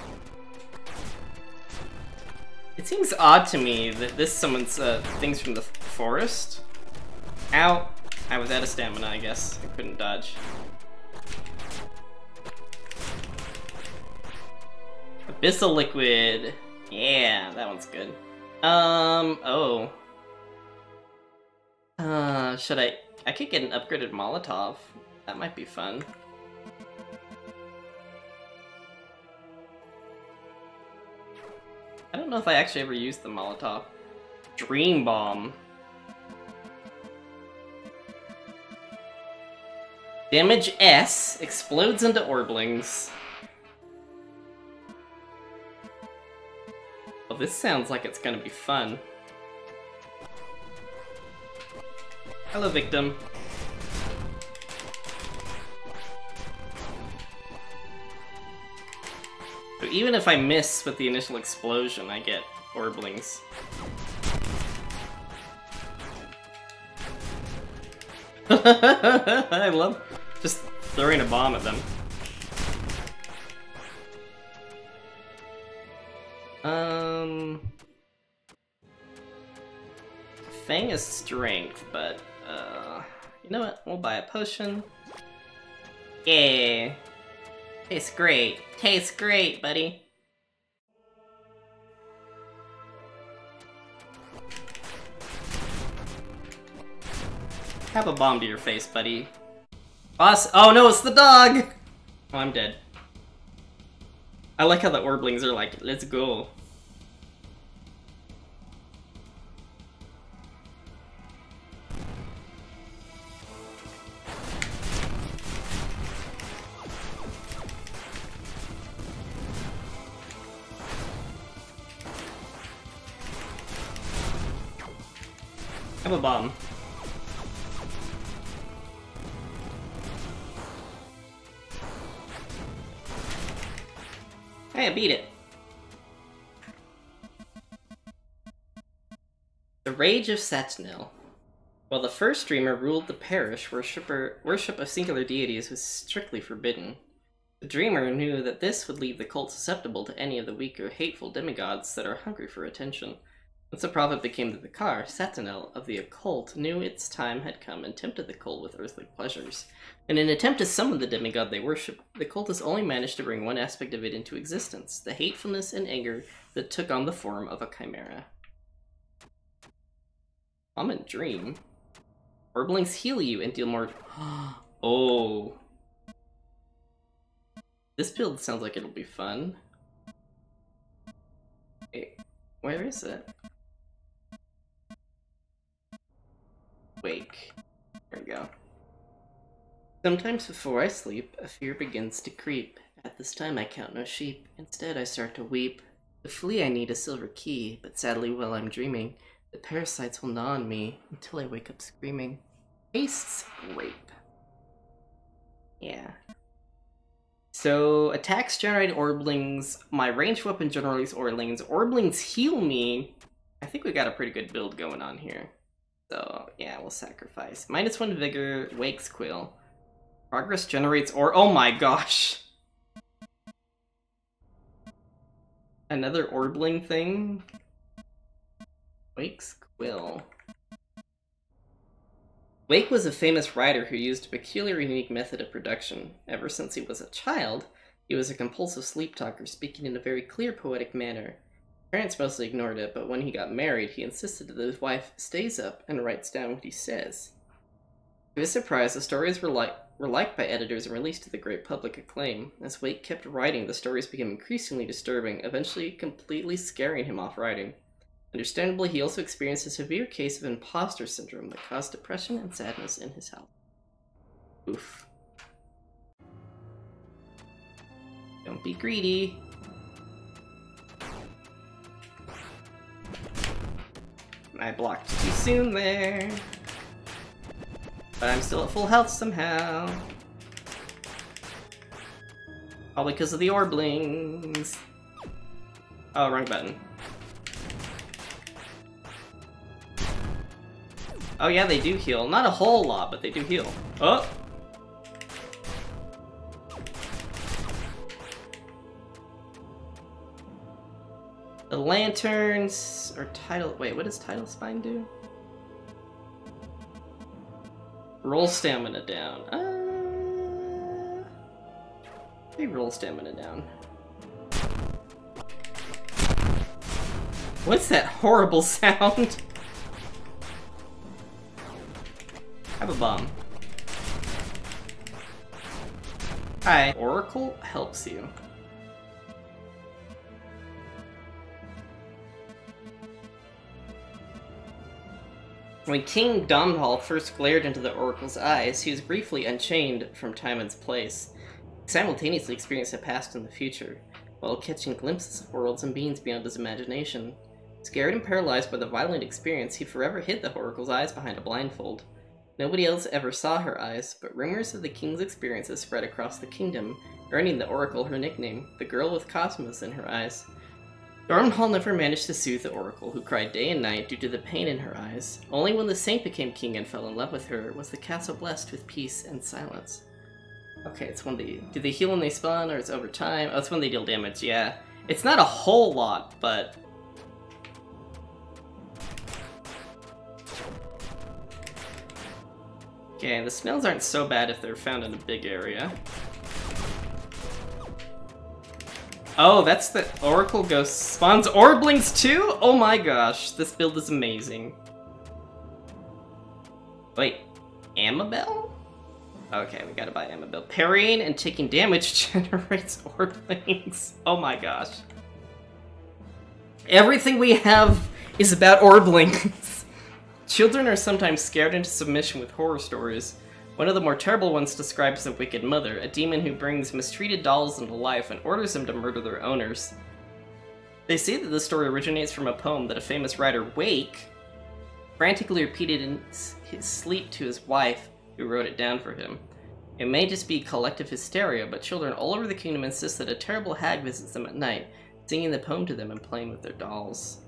It seems odd to me that this summons things from the forest. Ow! I was out of stamina, I guess. I couldn't dodge. Abyssal liquid. Yeah, that one's good. Oh. Should I could get an upgraded Molotov. That might be fun. I don't know if I actually ever used the Molotov. Dream Bomb. Damage S, explodes into Orblings. Well, this sounds like it's gonna be fun. Hello, victim. So even if I miss with the initial explosion, I get Orblings. I love just throwing a bomb at them. Fang is strength, but you know what? We'll buy a potion. Yeah. Tastes great. Tastes great, buddy. Have a bomb to your face, buddy. Boss. Oh no, it's the dog! Oh, I'm dead. I like how the Orblings are like, let's go. Have a bomb. Hey, I beat it. The Rage of Satinel. While the first dreamer ruled the parish, worship of singular deities was strictly forbidden. The dreamer knew that this would leave the cult susceptible to any of the weaker, hateful demigods that are hungry for attention. Once the prophet became the vicar, Satinel of the occult knew its time had come and tempted the cult with earthly pleasures. In an attempt to summon the demigod they worship, the cultists only managed to bring one aspect of it into existence, the hatefulness and anger that took on the form of a chimera. Common dream. Orblings heal you and deal more... Oh. This build sounds like it'll be fun. Wait, where is it? Wake. There we go. Sometimes before I sleep, a fear begins to creep. At this time I count no sheep. Instead I start to weep. To flee I need a silver key, but sadly while I'm dreaming, the parasites will gnaw on me until I wake up screaming. Tastes grape. Yeah. So, attacks generate Orblings. My ranged weapon generates Orblings. Orblings heal me. I think we got a pretty good build going on here. So, yeah, we'll sacrifice. -1 Vigor, Wakes Quill. Progress generates oh my gosh! Another Orbling thing? Wakes Quill. Wake was a famous writer who used a peculiar unique method of production. Ever since he was a child, he was a compulsive sleep talker, speaking in a very clear, poetic manner. Parents mostly ignored it, but when he got married, he insisted that his wife stays up and writes down what he says. To his surprise, the stories were liked by editors and released to the great public acclaim. As Wake kept writing, the stories became increasingly disturbing, eventually completely scaring him off writing. Understandably, he also experienced a severe case of imposter syndrome that caused depression and sadness in his health. Oof. Don't be greedy. I blocked too soon there. But I'm still at full health somehow. Probably because of the Orblings. Oh, wrong button. Oh yeah, they do heal. Not a whole lot, but they do heal. Oh! lanterns, or tidal... Wait, what does tidal spine do? Roll stamina down. They roll stamina down. What's that horrible sound? Have a bomb. Hi. Oracle helps you. When King Domhnall first glared into the Oracle's eyes, he was briefly unchained from time and place. He simultaneously experienced the past and the future, while catching glimpses of worlds and beings beyond his imagination. Scared and paralyzed by the violent experience, he forever hid the Oracle's eyes behind a blindfold. Nobody else ever saw her eyes, but rumors of the king's experiences spread across the kingdom, earning the Oracle her nickname, the girl with cosmos in her eyes. Domhnall never managed to soothe the Oracle, who cried day and night due to the pain in her eyes. Only when the saint became king and fell in love with her was the castle blessed with peace and silence. Okay, it's when they... Do they heal when they spawn, or it's over time? Oh, it's when they deal damage, yeah. It's not a whole lot, but... Okay, the smells aren't so bad if they're found in a big area. Oh, that's the Oracle Ghost spawns Orblings too? Oh my gosh, this build is amazing. Wait, Amabel? Okay, we gotta buy Amabel. Parrying and taking damage generates Orblings. Oh my gosh. Everything we have is about Orblings. Children are sometimes scared into submission with horror stories. One of the more terrible ones describes a wicked mother, a demon who brings mistreated dolls into life and orders them to murder their owners. They say that the story originates from a poem that a famous writer, Wake, frantically repeated in his sleep to his wife, who wrote it down for him. It may just be collective hysteria, but children all over the kingdom insist that a terrible hag visits them at night, singing the poem to them and playing with their dolls.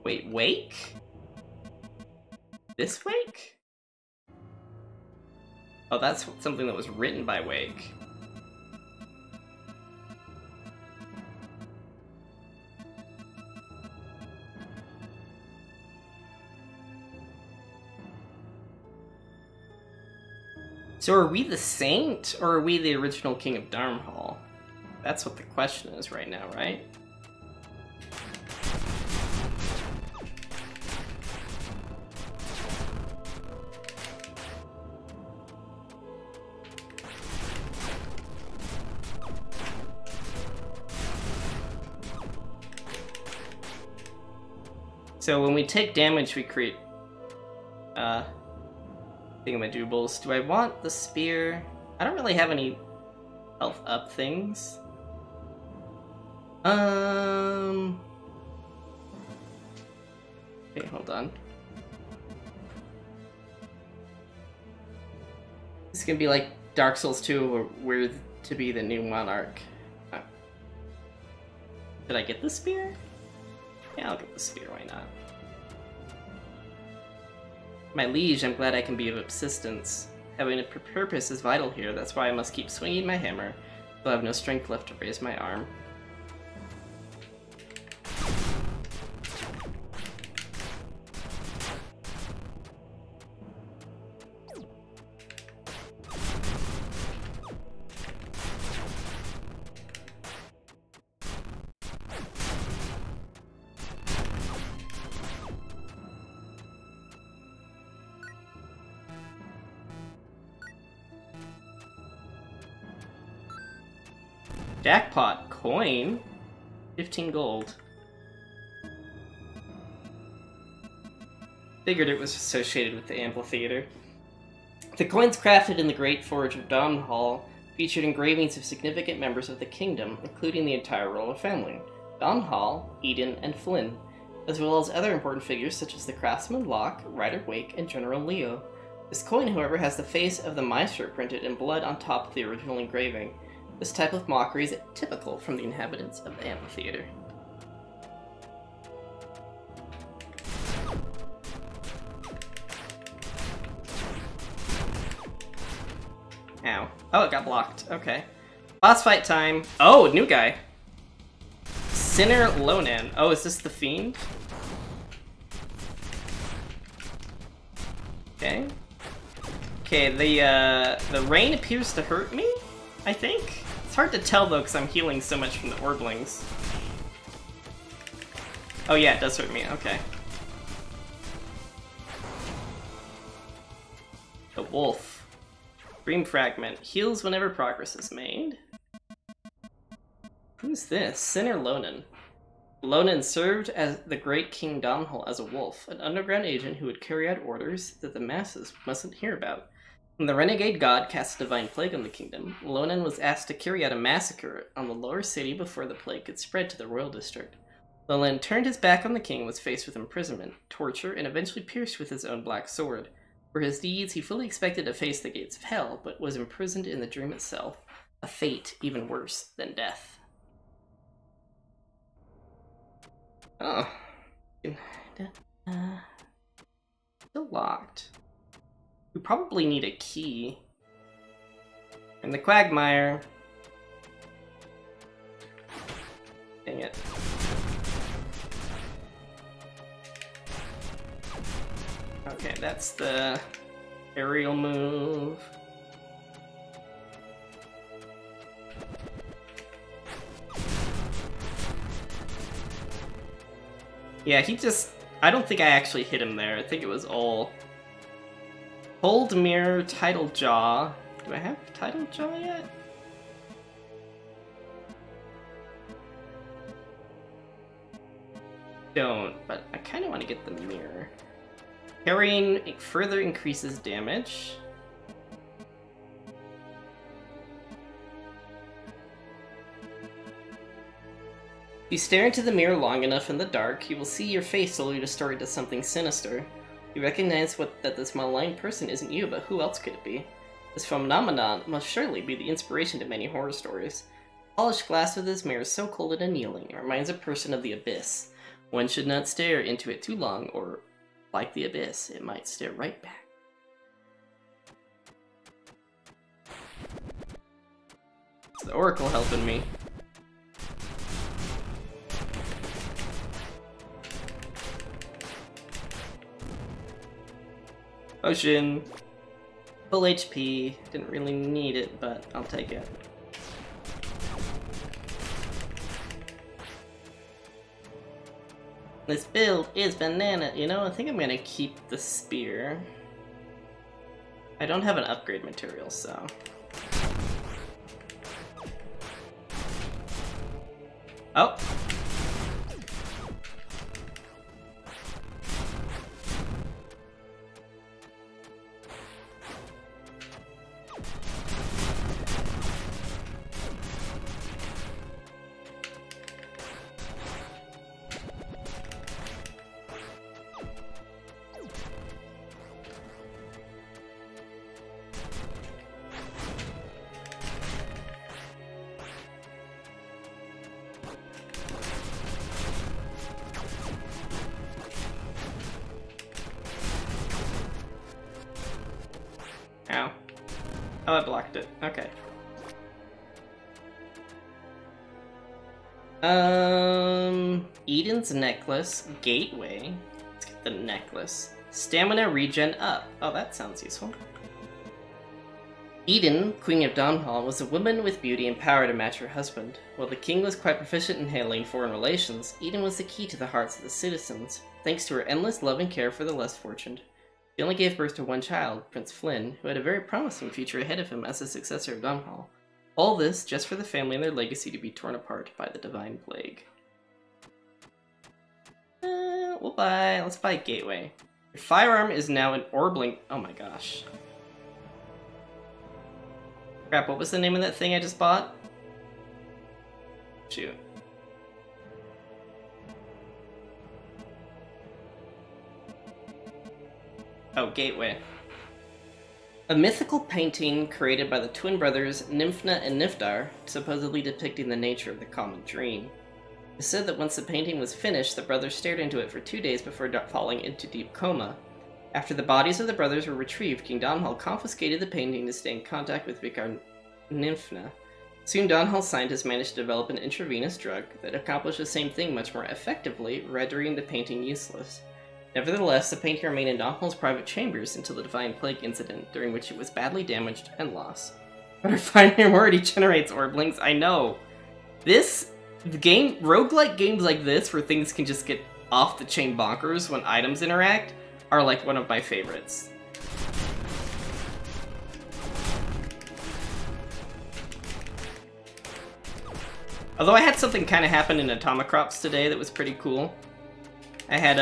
Wait, Wake? This Wake? Oh, that's something that was written by Wake. So are we the saint, or are we the original king of Domhnall? That's what the question is right now, right? So when we take damage, we create thingamajoobles. Do I want the spear? I don't really have any health up things. Okay, hold on. This is gonna be like Dark Souls 2, where we're to be the new monarch. Did I get the spear? Yeah, I'll get the spear, why not? My liege, I'm glad I can be of assistance. Having a purpose is vital here, that's why I must keep swinging my hammer, though I have no strength left to raise my arm. Jackpot coin? 15 gold. Figured it was associated with the amphitheater. The coins crafted in the Great Forge of Domhnall featured engravings of significant members of the kingdom, including the entire royal family, Domhnall, Eden, and Flynn, as well as other important figures such as the craftsman Locke, Rider Wake, and General Leo. This coin, however, has the face of the Maestro printed in blood on top of the original engraving. This type of mockery is typical from the inhabitants of the amphitheater. Ow. Oh, it got blocked. Okay. Boss fight time. Oh, new guy. Sinner Lonan. Oh, is this the fiend? Okay. Okay, the rain appears to hurt me, I think? It's hard to tell though, because I'm healing so much from the Orblings. Oh yeah, it does hurt me, okay. The wolf. Dream fragment. Heals whenever progress is made. Who's this? Sinner Lonan. Lonan served as the great King Domhnall as a wolf, an underground agent who would carry out orders that the masses mustn't hear about. When the renegade god cast a divine plague on the kingdom, Lonan was asked to carry out a massacre on the lower city before the plague could spread to the royal district. Lonan turned his back on the king and was faced with imprisonment, torture, and eventually pierced with his own black sword. For his deeds, he fully expected to face the gates of hell, but was imprisoned in the dream itself, a fate even worse than death. Oh. Still locked. We probably need a key. And the quagmire. Dang it. Okay, that's the aerial move. Yeah, he just... I don't think I actually hit him there. I think it was all... Hold mirror, tidal jaw. Do I have tidal jaw yet? Don't, but I kind of want to get the mirror. Parrying further increases damage. If you stare into the mirror long enough in the dark, you will see your face slowly distort into something sinister. You recognize that this malign person isn't you, but who else could it be? This phenomenon must surely be the inspiration to many horror stories. The polished glass of this mirror is so cold and annealing, it reminds a person of the abyss. One should not stare into it too long, or, like the abyss, it might stare right back. It's the Oracle helping me. Potion. Full HP. Didn't really need it, but I'll take it. This build is banana. You know, I think I'm gonna keep the spear. I don't have an upgrade material, so... Oh! Ow. Oh, I blocked it. Okay. Eden's necklace, gateway. Let's get the necklace. Stamina regen up. Oh, that sounds useful. Eden, Queen of Domhnall, was a woman with beauty and power to match her husband. While the king was quite proficient in handling foreign relations, Eden was the key to the hearts of the citizens, thanks to her endless love and care for the less fortunate. She only gave birth to one child, Prince Flynn, who had a very promising future ahead of him as the successor of Domhnall. All this just for the family and their legacy to be torn apart by the divine plague. We'll buy... let's buy a gateway. Your firearm is now an Orbling... oh my gosh. Crap, what was the name of that thing I just bought? Shoot. Oh, gateway. A mythical painting created by the twin brothers Nymphna and Nifdar, supposedly depicting the nature of the common dream. It is said that once the painting was finished, the brothers stared into it for 2 days before falling into deep coma. After the bodies of the brothers were retrieved, King Domhnall confiscated the painting to stay in contact with Vicar Nymphna. Soon Dawnhall scientists managed to develop an intravenous drug that accomplished the same thing much more effectively, rendering the painting useless. Nevertheless, the painting remained in Dawnhall's private chambers until the Divine Plague incident, during which it was badly damaged and lost. But our finding already generates orblings, I know! Roguelike games like this, where things can just get off-the-chain bonkers when items interact, are like one of my favorites. Although I had something kind of happen in Atomicrops today that was pretty cool. I had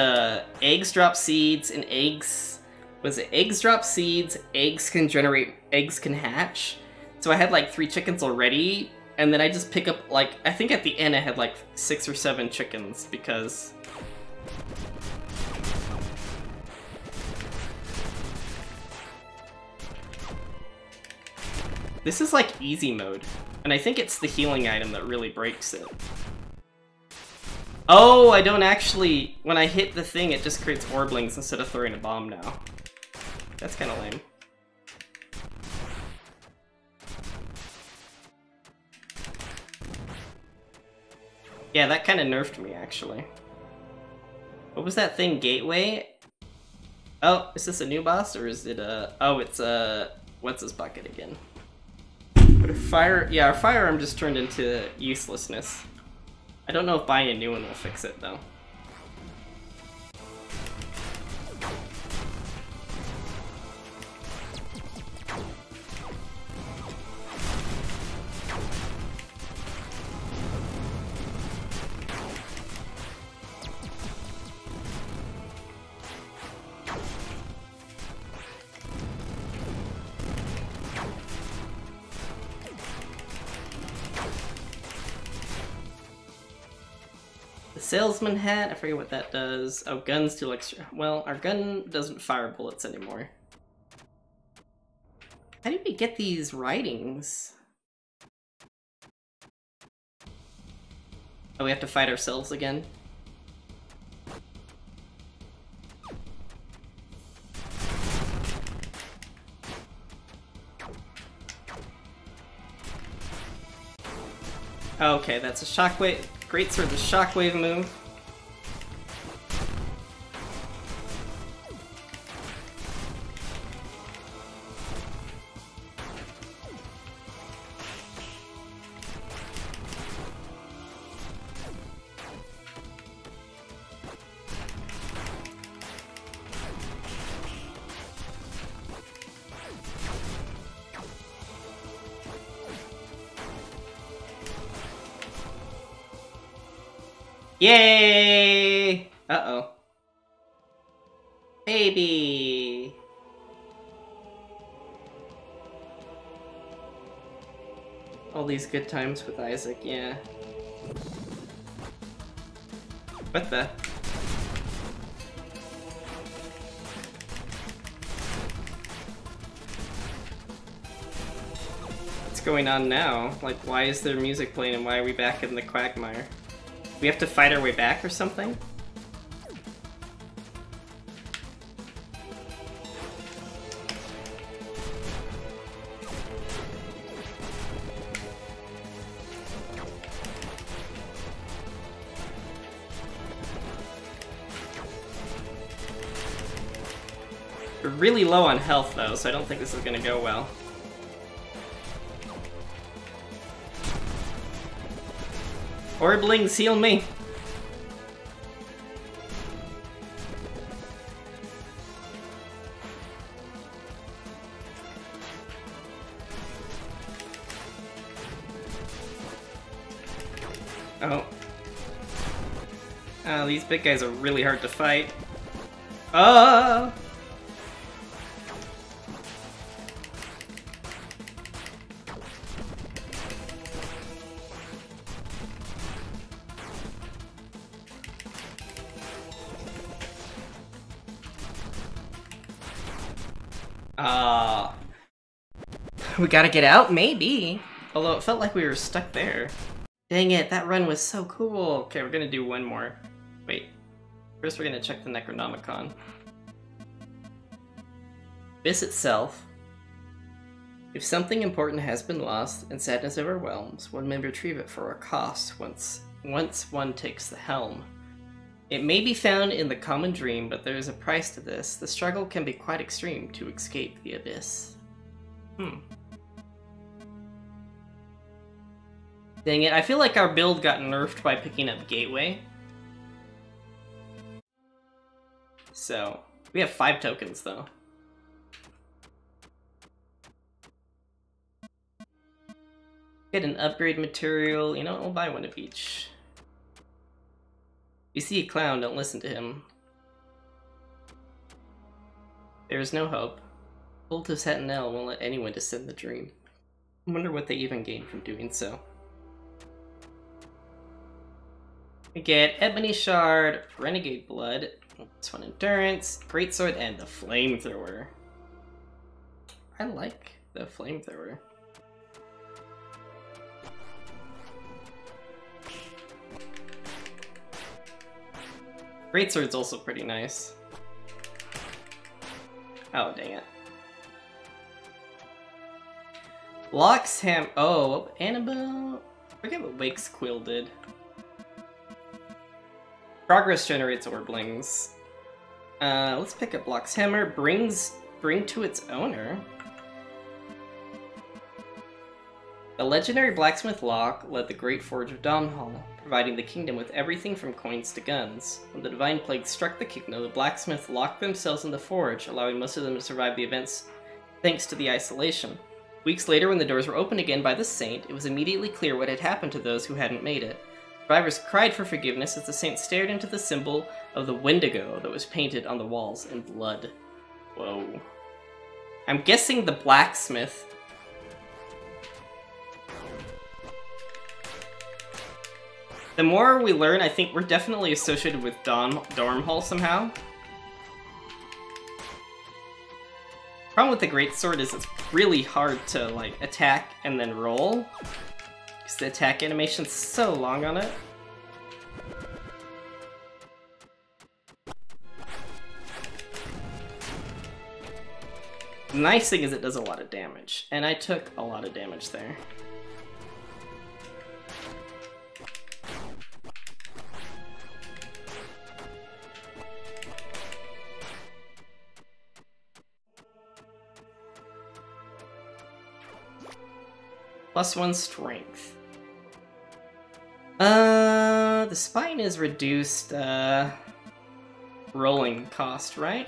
eggs drop seeds, and eggs drop seeds, eggs can hatch. So I had like 3 chickens already, and then I just pick up like, I think at the end I had like 6 or 7 chickens because... This is like easy mode, and I think it's the healing item that really breaks it. Oh, I don't actually... When I hit the thing, it just creates orblings instead of throwing a bomb now. That's kind of lame. Yeah, that kind of nerfed me, actually. What was that thing? Gateway? Oh, is this a new boss, or is it oh, it's what's this bucket again? But yeah, our firearm just turned into uselessness. I don't know if buying a new one will fix it, though. Salesman hat, I forget what that does. Oh, guns do extra. Well, our gun doesn't fire bullets anymore. How did we get these writings? Oh, we have to fight ourselves again? Okay, that's a shockwave. Great sword, the shockwave move. Yay! Uh-oh. Baby! All these good times with Isaac, yeah. What the? What's going on now? Like, why is there music playing and why are we back in the quagmire? We have to fight our way back or something? We're really low on health though, so I don't think this is gonna go well. Orblings, heal me! Oh. Oh, these big guys are really hard to fight. Oh! We gotta get out? Maybe. Although it felt like we were stuck there. Dang it, that run was so cool. Okay, we're gonna do one more. Wait. First we're gonna check the Necronomicon. This itself. If something important has been lost and sadness overwhelms, one may retrieve it for a cost once one takes the helm. It may be found in the common dream, but there is a price to this. The struggle can be quite extreme to escape the abyss. Dang it, I feel like our build got nerfed by picking up Gateway. So, we have 5 tokens though. Get an upgrade material, you know, we'll buy one of each. You see a clown, don't listen to him. There is no hope. Voltus Hatanel won't let anyone descend the dream. I wonder what they even gain from doing so. We get Ebony Shard, Renegade Blood, this one Endurance, Greatsword, and the Flamethrower. I like the Flamethrower. Greatsword's also pretty nice. Oh, dang it. Locks oh, Annabelle. I forget what Wake's Quill did. Progress generates Orblings. Let's pick up Block's Hammer. Bring to its owner. The legendary blacksmith Locke led the Great Forge of Domhnall, providing the kingdom with everything from coins to guns. When the Divine Plague struck the kingdom, the blacksmiths locked themselves in the forge, allowing most of them to survive the events thanks to the isolation. Weeks later, when the doors were opened again by the saint, it was immediately clear what had happened to those who hadn't made it. Survivors cried for forgiveness as the saint stared into the symbol of the Wendigo that was painted on the walls in blood. Whoa. I'm guessing the blacksmith. The more we learn, I think we're definitely associated with Domhnall somehow. Problem with the Greatsword is it's really hard to, like, attack and then roll. Because the attack animation's so long on it. The nice thing is it does a lot of damage, and I took a lot of damage there. +1 strength. The spine is reduced, rolling cost, right?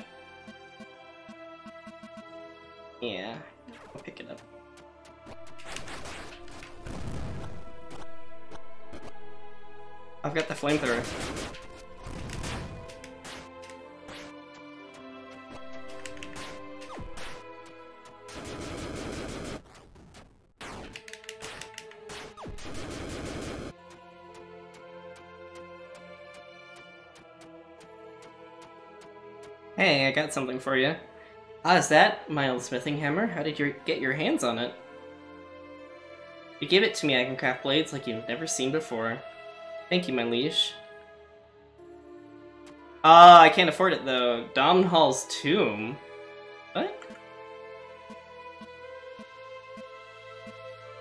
Yeah, I'll pick it up. I've got the flamethrower. Hey, I got something for you. Ah, is that my old smithing hammer? How did you get your hands on it? If you give it to me, I can craft blades like you've never seen before. Thank you, my liege. Ah, I can't afford it though. Domhnall's tomb. What?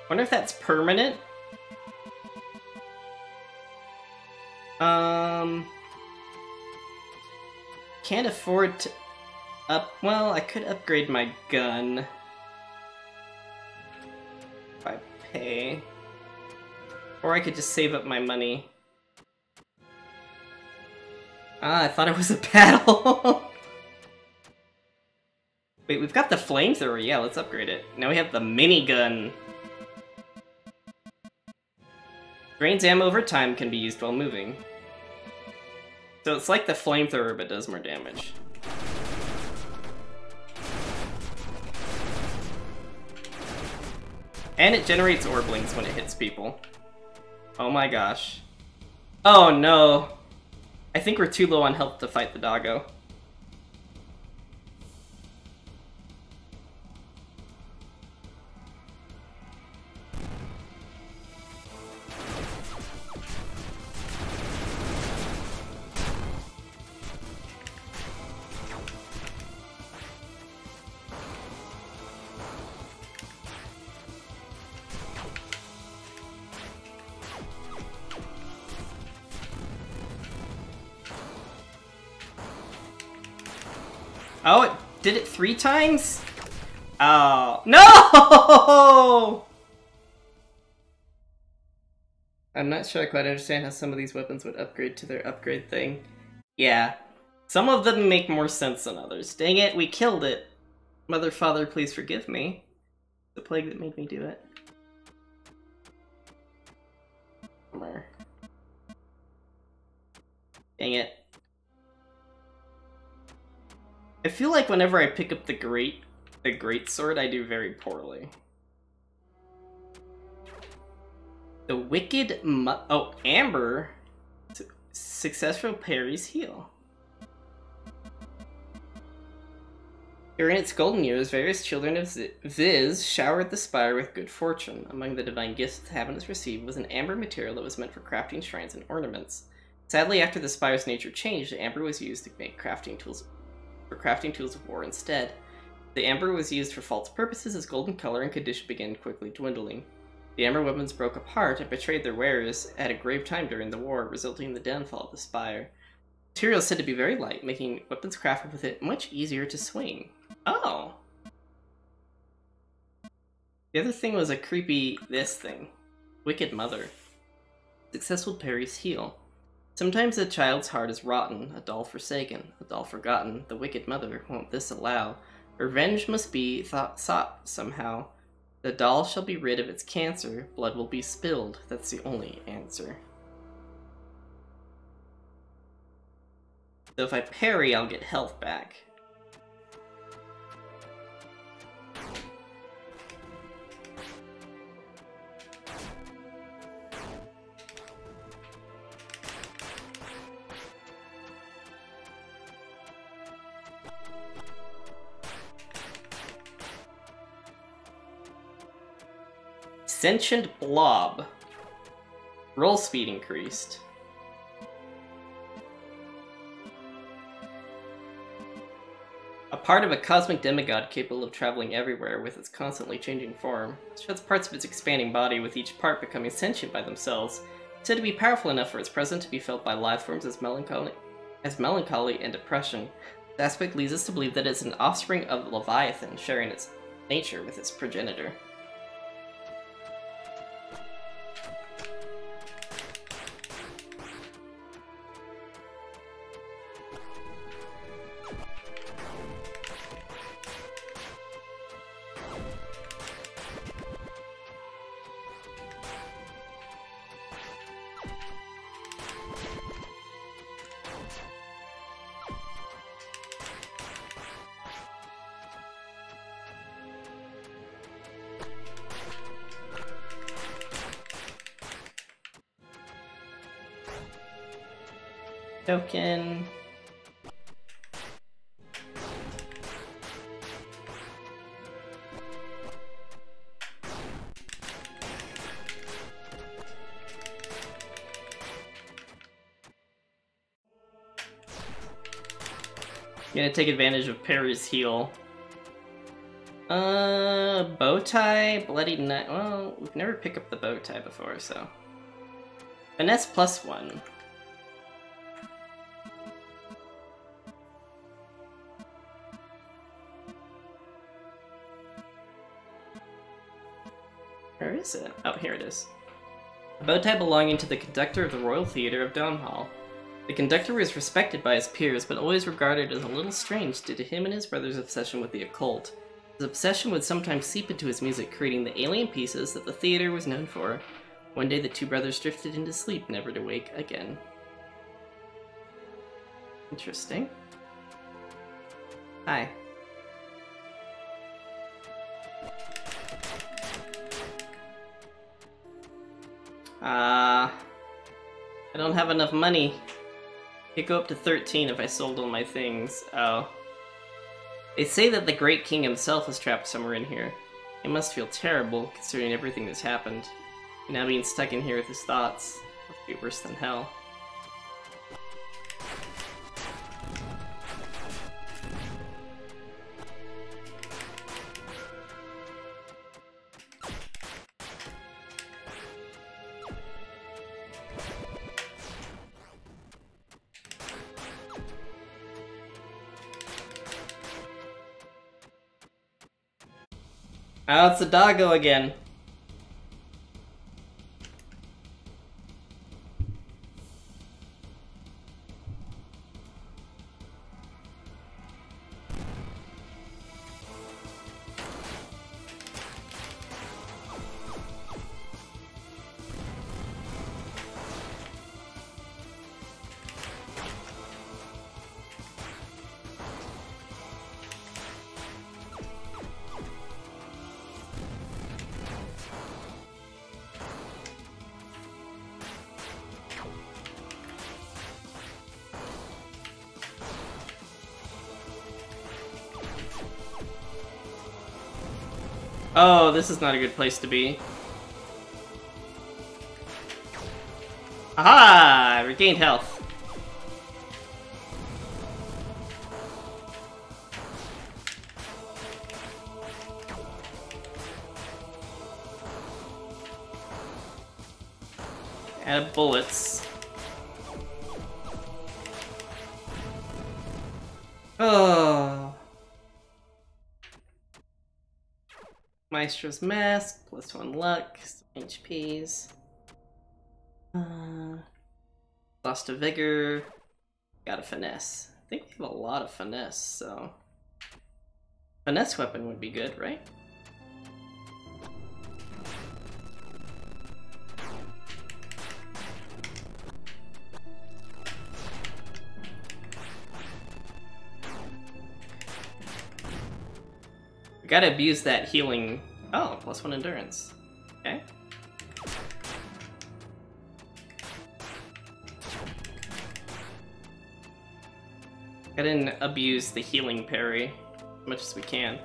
Wonder if that's permanent? Can't afford to well, I could upgrade my gun if I pay. Or I could just save up my money. Ah, I thought it was a battle. Wait, we've got the flamethrower. Yeah, let's upgrade it. Now we have the minigun. Drains ammo over time, can be used while moving. So it's like the flamethrower, but does more damage. And it generates orblings when it hits people. Oh my gosh. Oh no! I think we're too low on health to fight the doggo. Oh, it did it 3 times? Oh, no! I'm not sure I quite understand how some of these weapons would upgrade to their upgrade thing. Yeah. Some of them make more sense than others. Dang it, we killed it. Mother, Father, please forgive me. The plague that made me do it. Bummer. Dang it. I feel like whenever I pick up the great sword, I do very poorly. The wicked oh, Amber. Successful parries heal. During its golden years, various children of Viz showered the spire with good fortune. Among the divine gifts the inhabitants received was an amber material that was meant for crafting shrines and ornaments. Sadly, after the spire's nature changed, the amber was used to make crafting tools of war instead. The amber was used for false purposes as golden color and condition began quickly dwindling. The amber weapons broke apart and betrayed their wearers at a grave time during the war, resulting in the downfall of the spire. The material is said to be very light, making weapons crafted with it much easier to swing. Oh! The other thing was a creepy this thing. Wicked Mother. Successful parries heal. Sometimes a child's heart is rotten, a doll forsaken, a doll forgotten. The Wicked Mother won't this allow. Revenge must be sought somehow. The doll shall be rid of its cancer, blood will be spilled, that's the only answer. So if I parry, I'll get health back. Sentient Blob. Roll speed increased. A part of a cosmic demigod capable of traveling everywhere with its constantly changing form. It shuts parts of its expanding body, with each part becoming sentient by themselves. It's said to be powerful enough for its presence to be felt by life forms as melancholy and depression. The aspect leads us to believe that it's an offspring of Leviathan, sharing its nature with its progenitor. Token. I'm gonna take advantage of Parry's heal. Bow tie, bloody nut. Well, we've never picked up the bow tie before, so. Finesse +1. Where is it? Oh, here it is. A bow tie belonging to the conductor of the Royal Theatre of Domhall. The conductor was respected by his peers, but always regarded as a little strange due to him and his brother's obsession with the occult. His obsession would sometimes seep into his music, creating the alien pieces that the theater was known for. One day the two brothers drifted into sleep, never to wake again. Interesting. Hi. I don't have enough money. It could go up to 13 if I sold all my things. Oh. They say that the Great King himself is trapped somewhere in here. It must feel terrible, considering everything that's happened. And now being stuck in here with his thoughts must be worse than hell. Oh, it's the doggo again. Oh, this is not a good place to be. Aha! I regained health. Add bullets. Oh. Maestro's Mask, +1 luck, HPs. Lost a Vigor. Got a Finesse. I think we have a lot of Finesse, so... Finesse weapon would be good, right? We gotta abuse that healing. Oh, +1 endurance. Okay. Gotta abuse the healing parry as much as we can.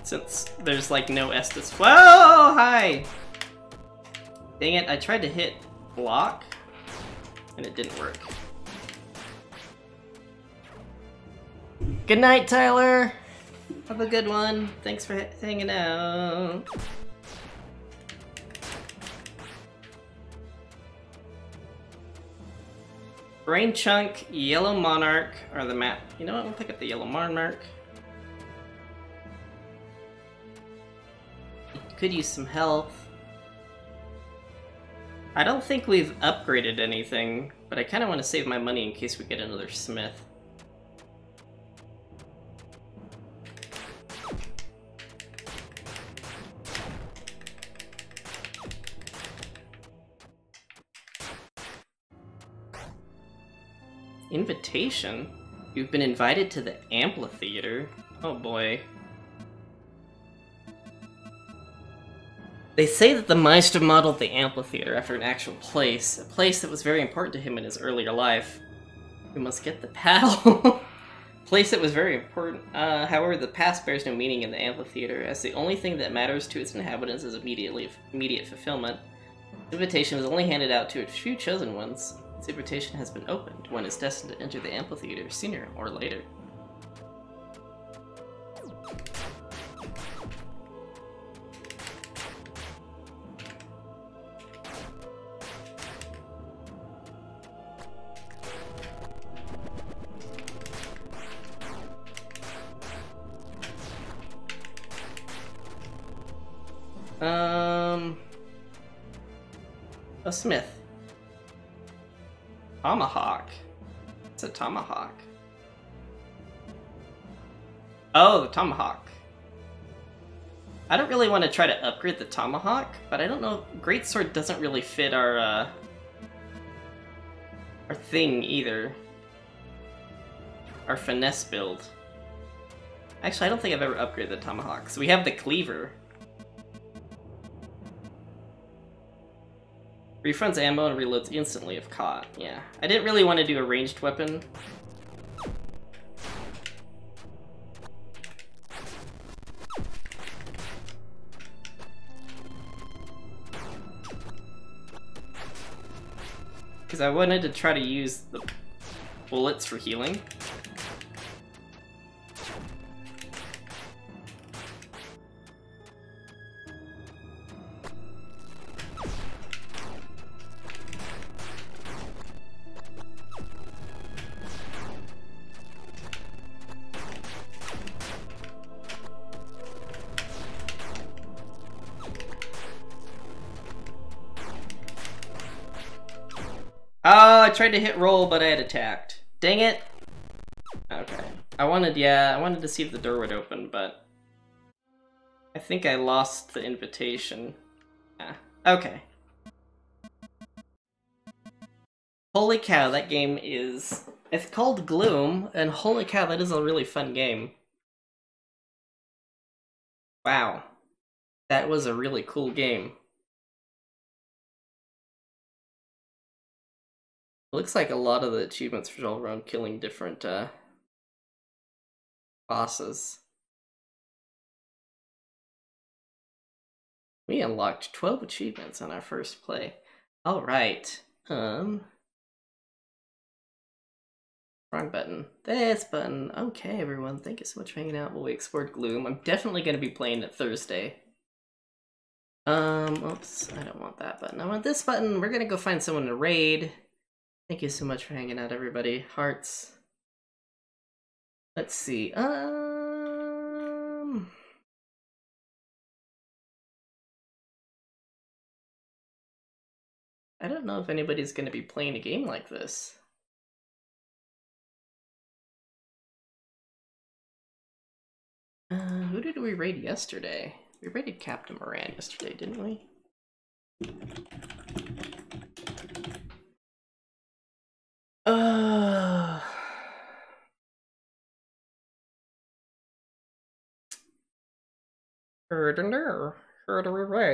Since there's like no Estus. Whoa! Hi! Dang it, I tried to hit block and it didn't work. Good night, Tyler! Have a good one. Thanks for hanging out. Brain Chunk, Yellow Monarch are the map. You know what? We'll pick up the Yellow Monarch. Could use some health. I don't think we've upgraded anything, but I kind of want to save my money in case we get another smith. Invitation? You've been invited to the amphitheater? Oh boy. They say that the Maestro modeled the amphitheater after an actual place, a place that was very important to him in his earlier life. We must get the paddle. Place that was very important. However, the past bears no meaning in the amphitheater, as the only thing that matters to its inhabitants is immediate fulfillment. The invitation was only handed out to a few chosen ones. This invitation has been opened. One is destined to enter the amphitheater sooner or later. A smith. Tomahawk. It's a tomahawk. Oh, the tomahawk. I don't really want to try to upgrade the tomahawk, but I don't know. Greatsword doesn't really fit our thing either. Our finesse build. Actually, I don't think I've ever upgraded the tomahawk. So we have the cleaver. Refunds ammo and reloads instantly if caught. Yeah, I didn't really want to do a ranged weapon. Because I wanted to try to use the bullets for healing. I tried to hit roll, but I had attacked. Dang it! Okay. I wanted to see if the door would open, but I think I lost the invitation. Yeah. Okay. Holy cow, that game is... It's called Gloom, and holy cow, that is a really fun game. Wow. That was a really cool game. Looks like a lot of the achievements are all around killing different bosses. We unlocked 12 achievements on our first play. Alright. Wrong button. This button. Okay, everyone. Thank you so much for hanging out while we explored Gloom. I'm definitely going to be playing it Thursday. Oops. I don't want that button. I want this button. We're going to go find someone to raid. Thank you so much for hanging out, everybody. Hearts. Let's see. I don't know if anybody's going to be playing a game like this. Who did we raid yesterday? We raided Captain Moran yesterday, didn't we?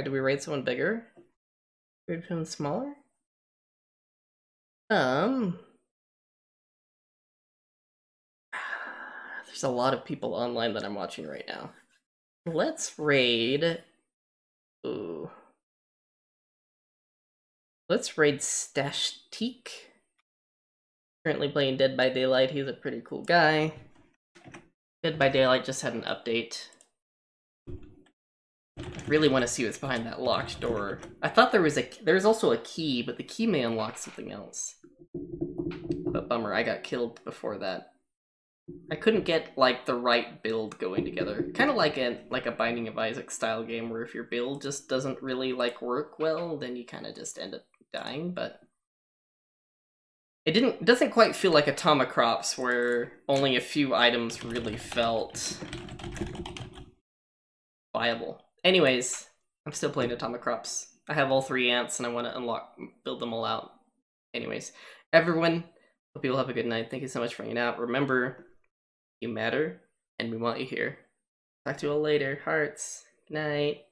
Did we raid someone bigger? Raid someone smaller? There's a lot of people online that I'm watching right now. Let's raid... Ooh. Let's raid Stashtik. Currently playing Dead by Daylight. He's a pretty cool guy. Dead by Daylight just had an update. I really want to see what's behind that locked door. I thought there was also a key, but the key may unlock something else. But bummer, I got killed before that. I couldn't get like the right build going together. Kind of like a Binding of Isaac style game where if your build just doesn't really like work well, then you kind of just end up dying, but it doesn't quite feel like Atomic Crops where only a few items really felt viable. Anyways, I'm still playing Atomic Crops. I have all 3 ants and I want to build them all out. Anyways, everyone, hope you all have a good night. Thank you so much for hanging out. Remember, you matter and we want you here. Talk to you all later. Hearts. Good night.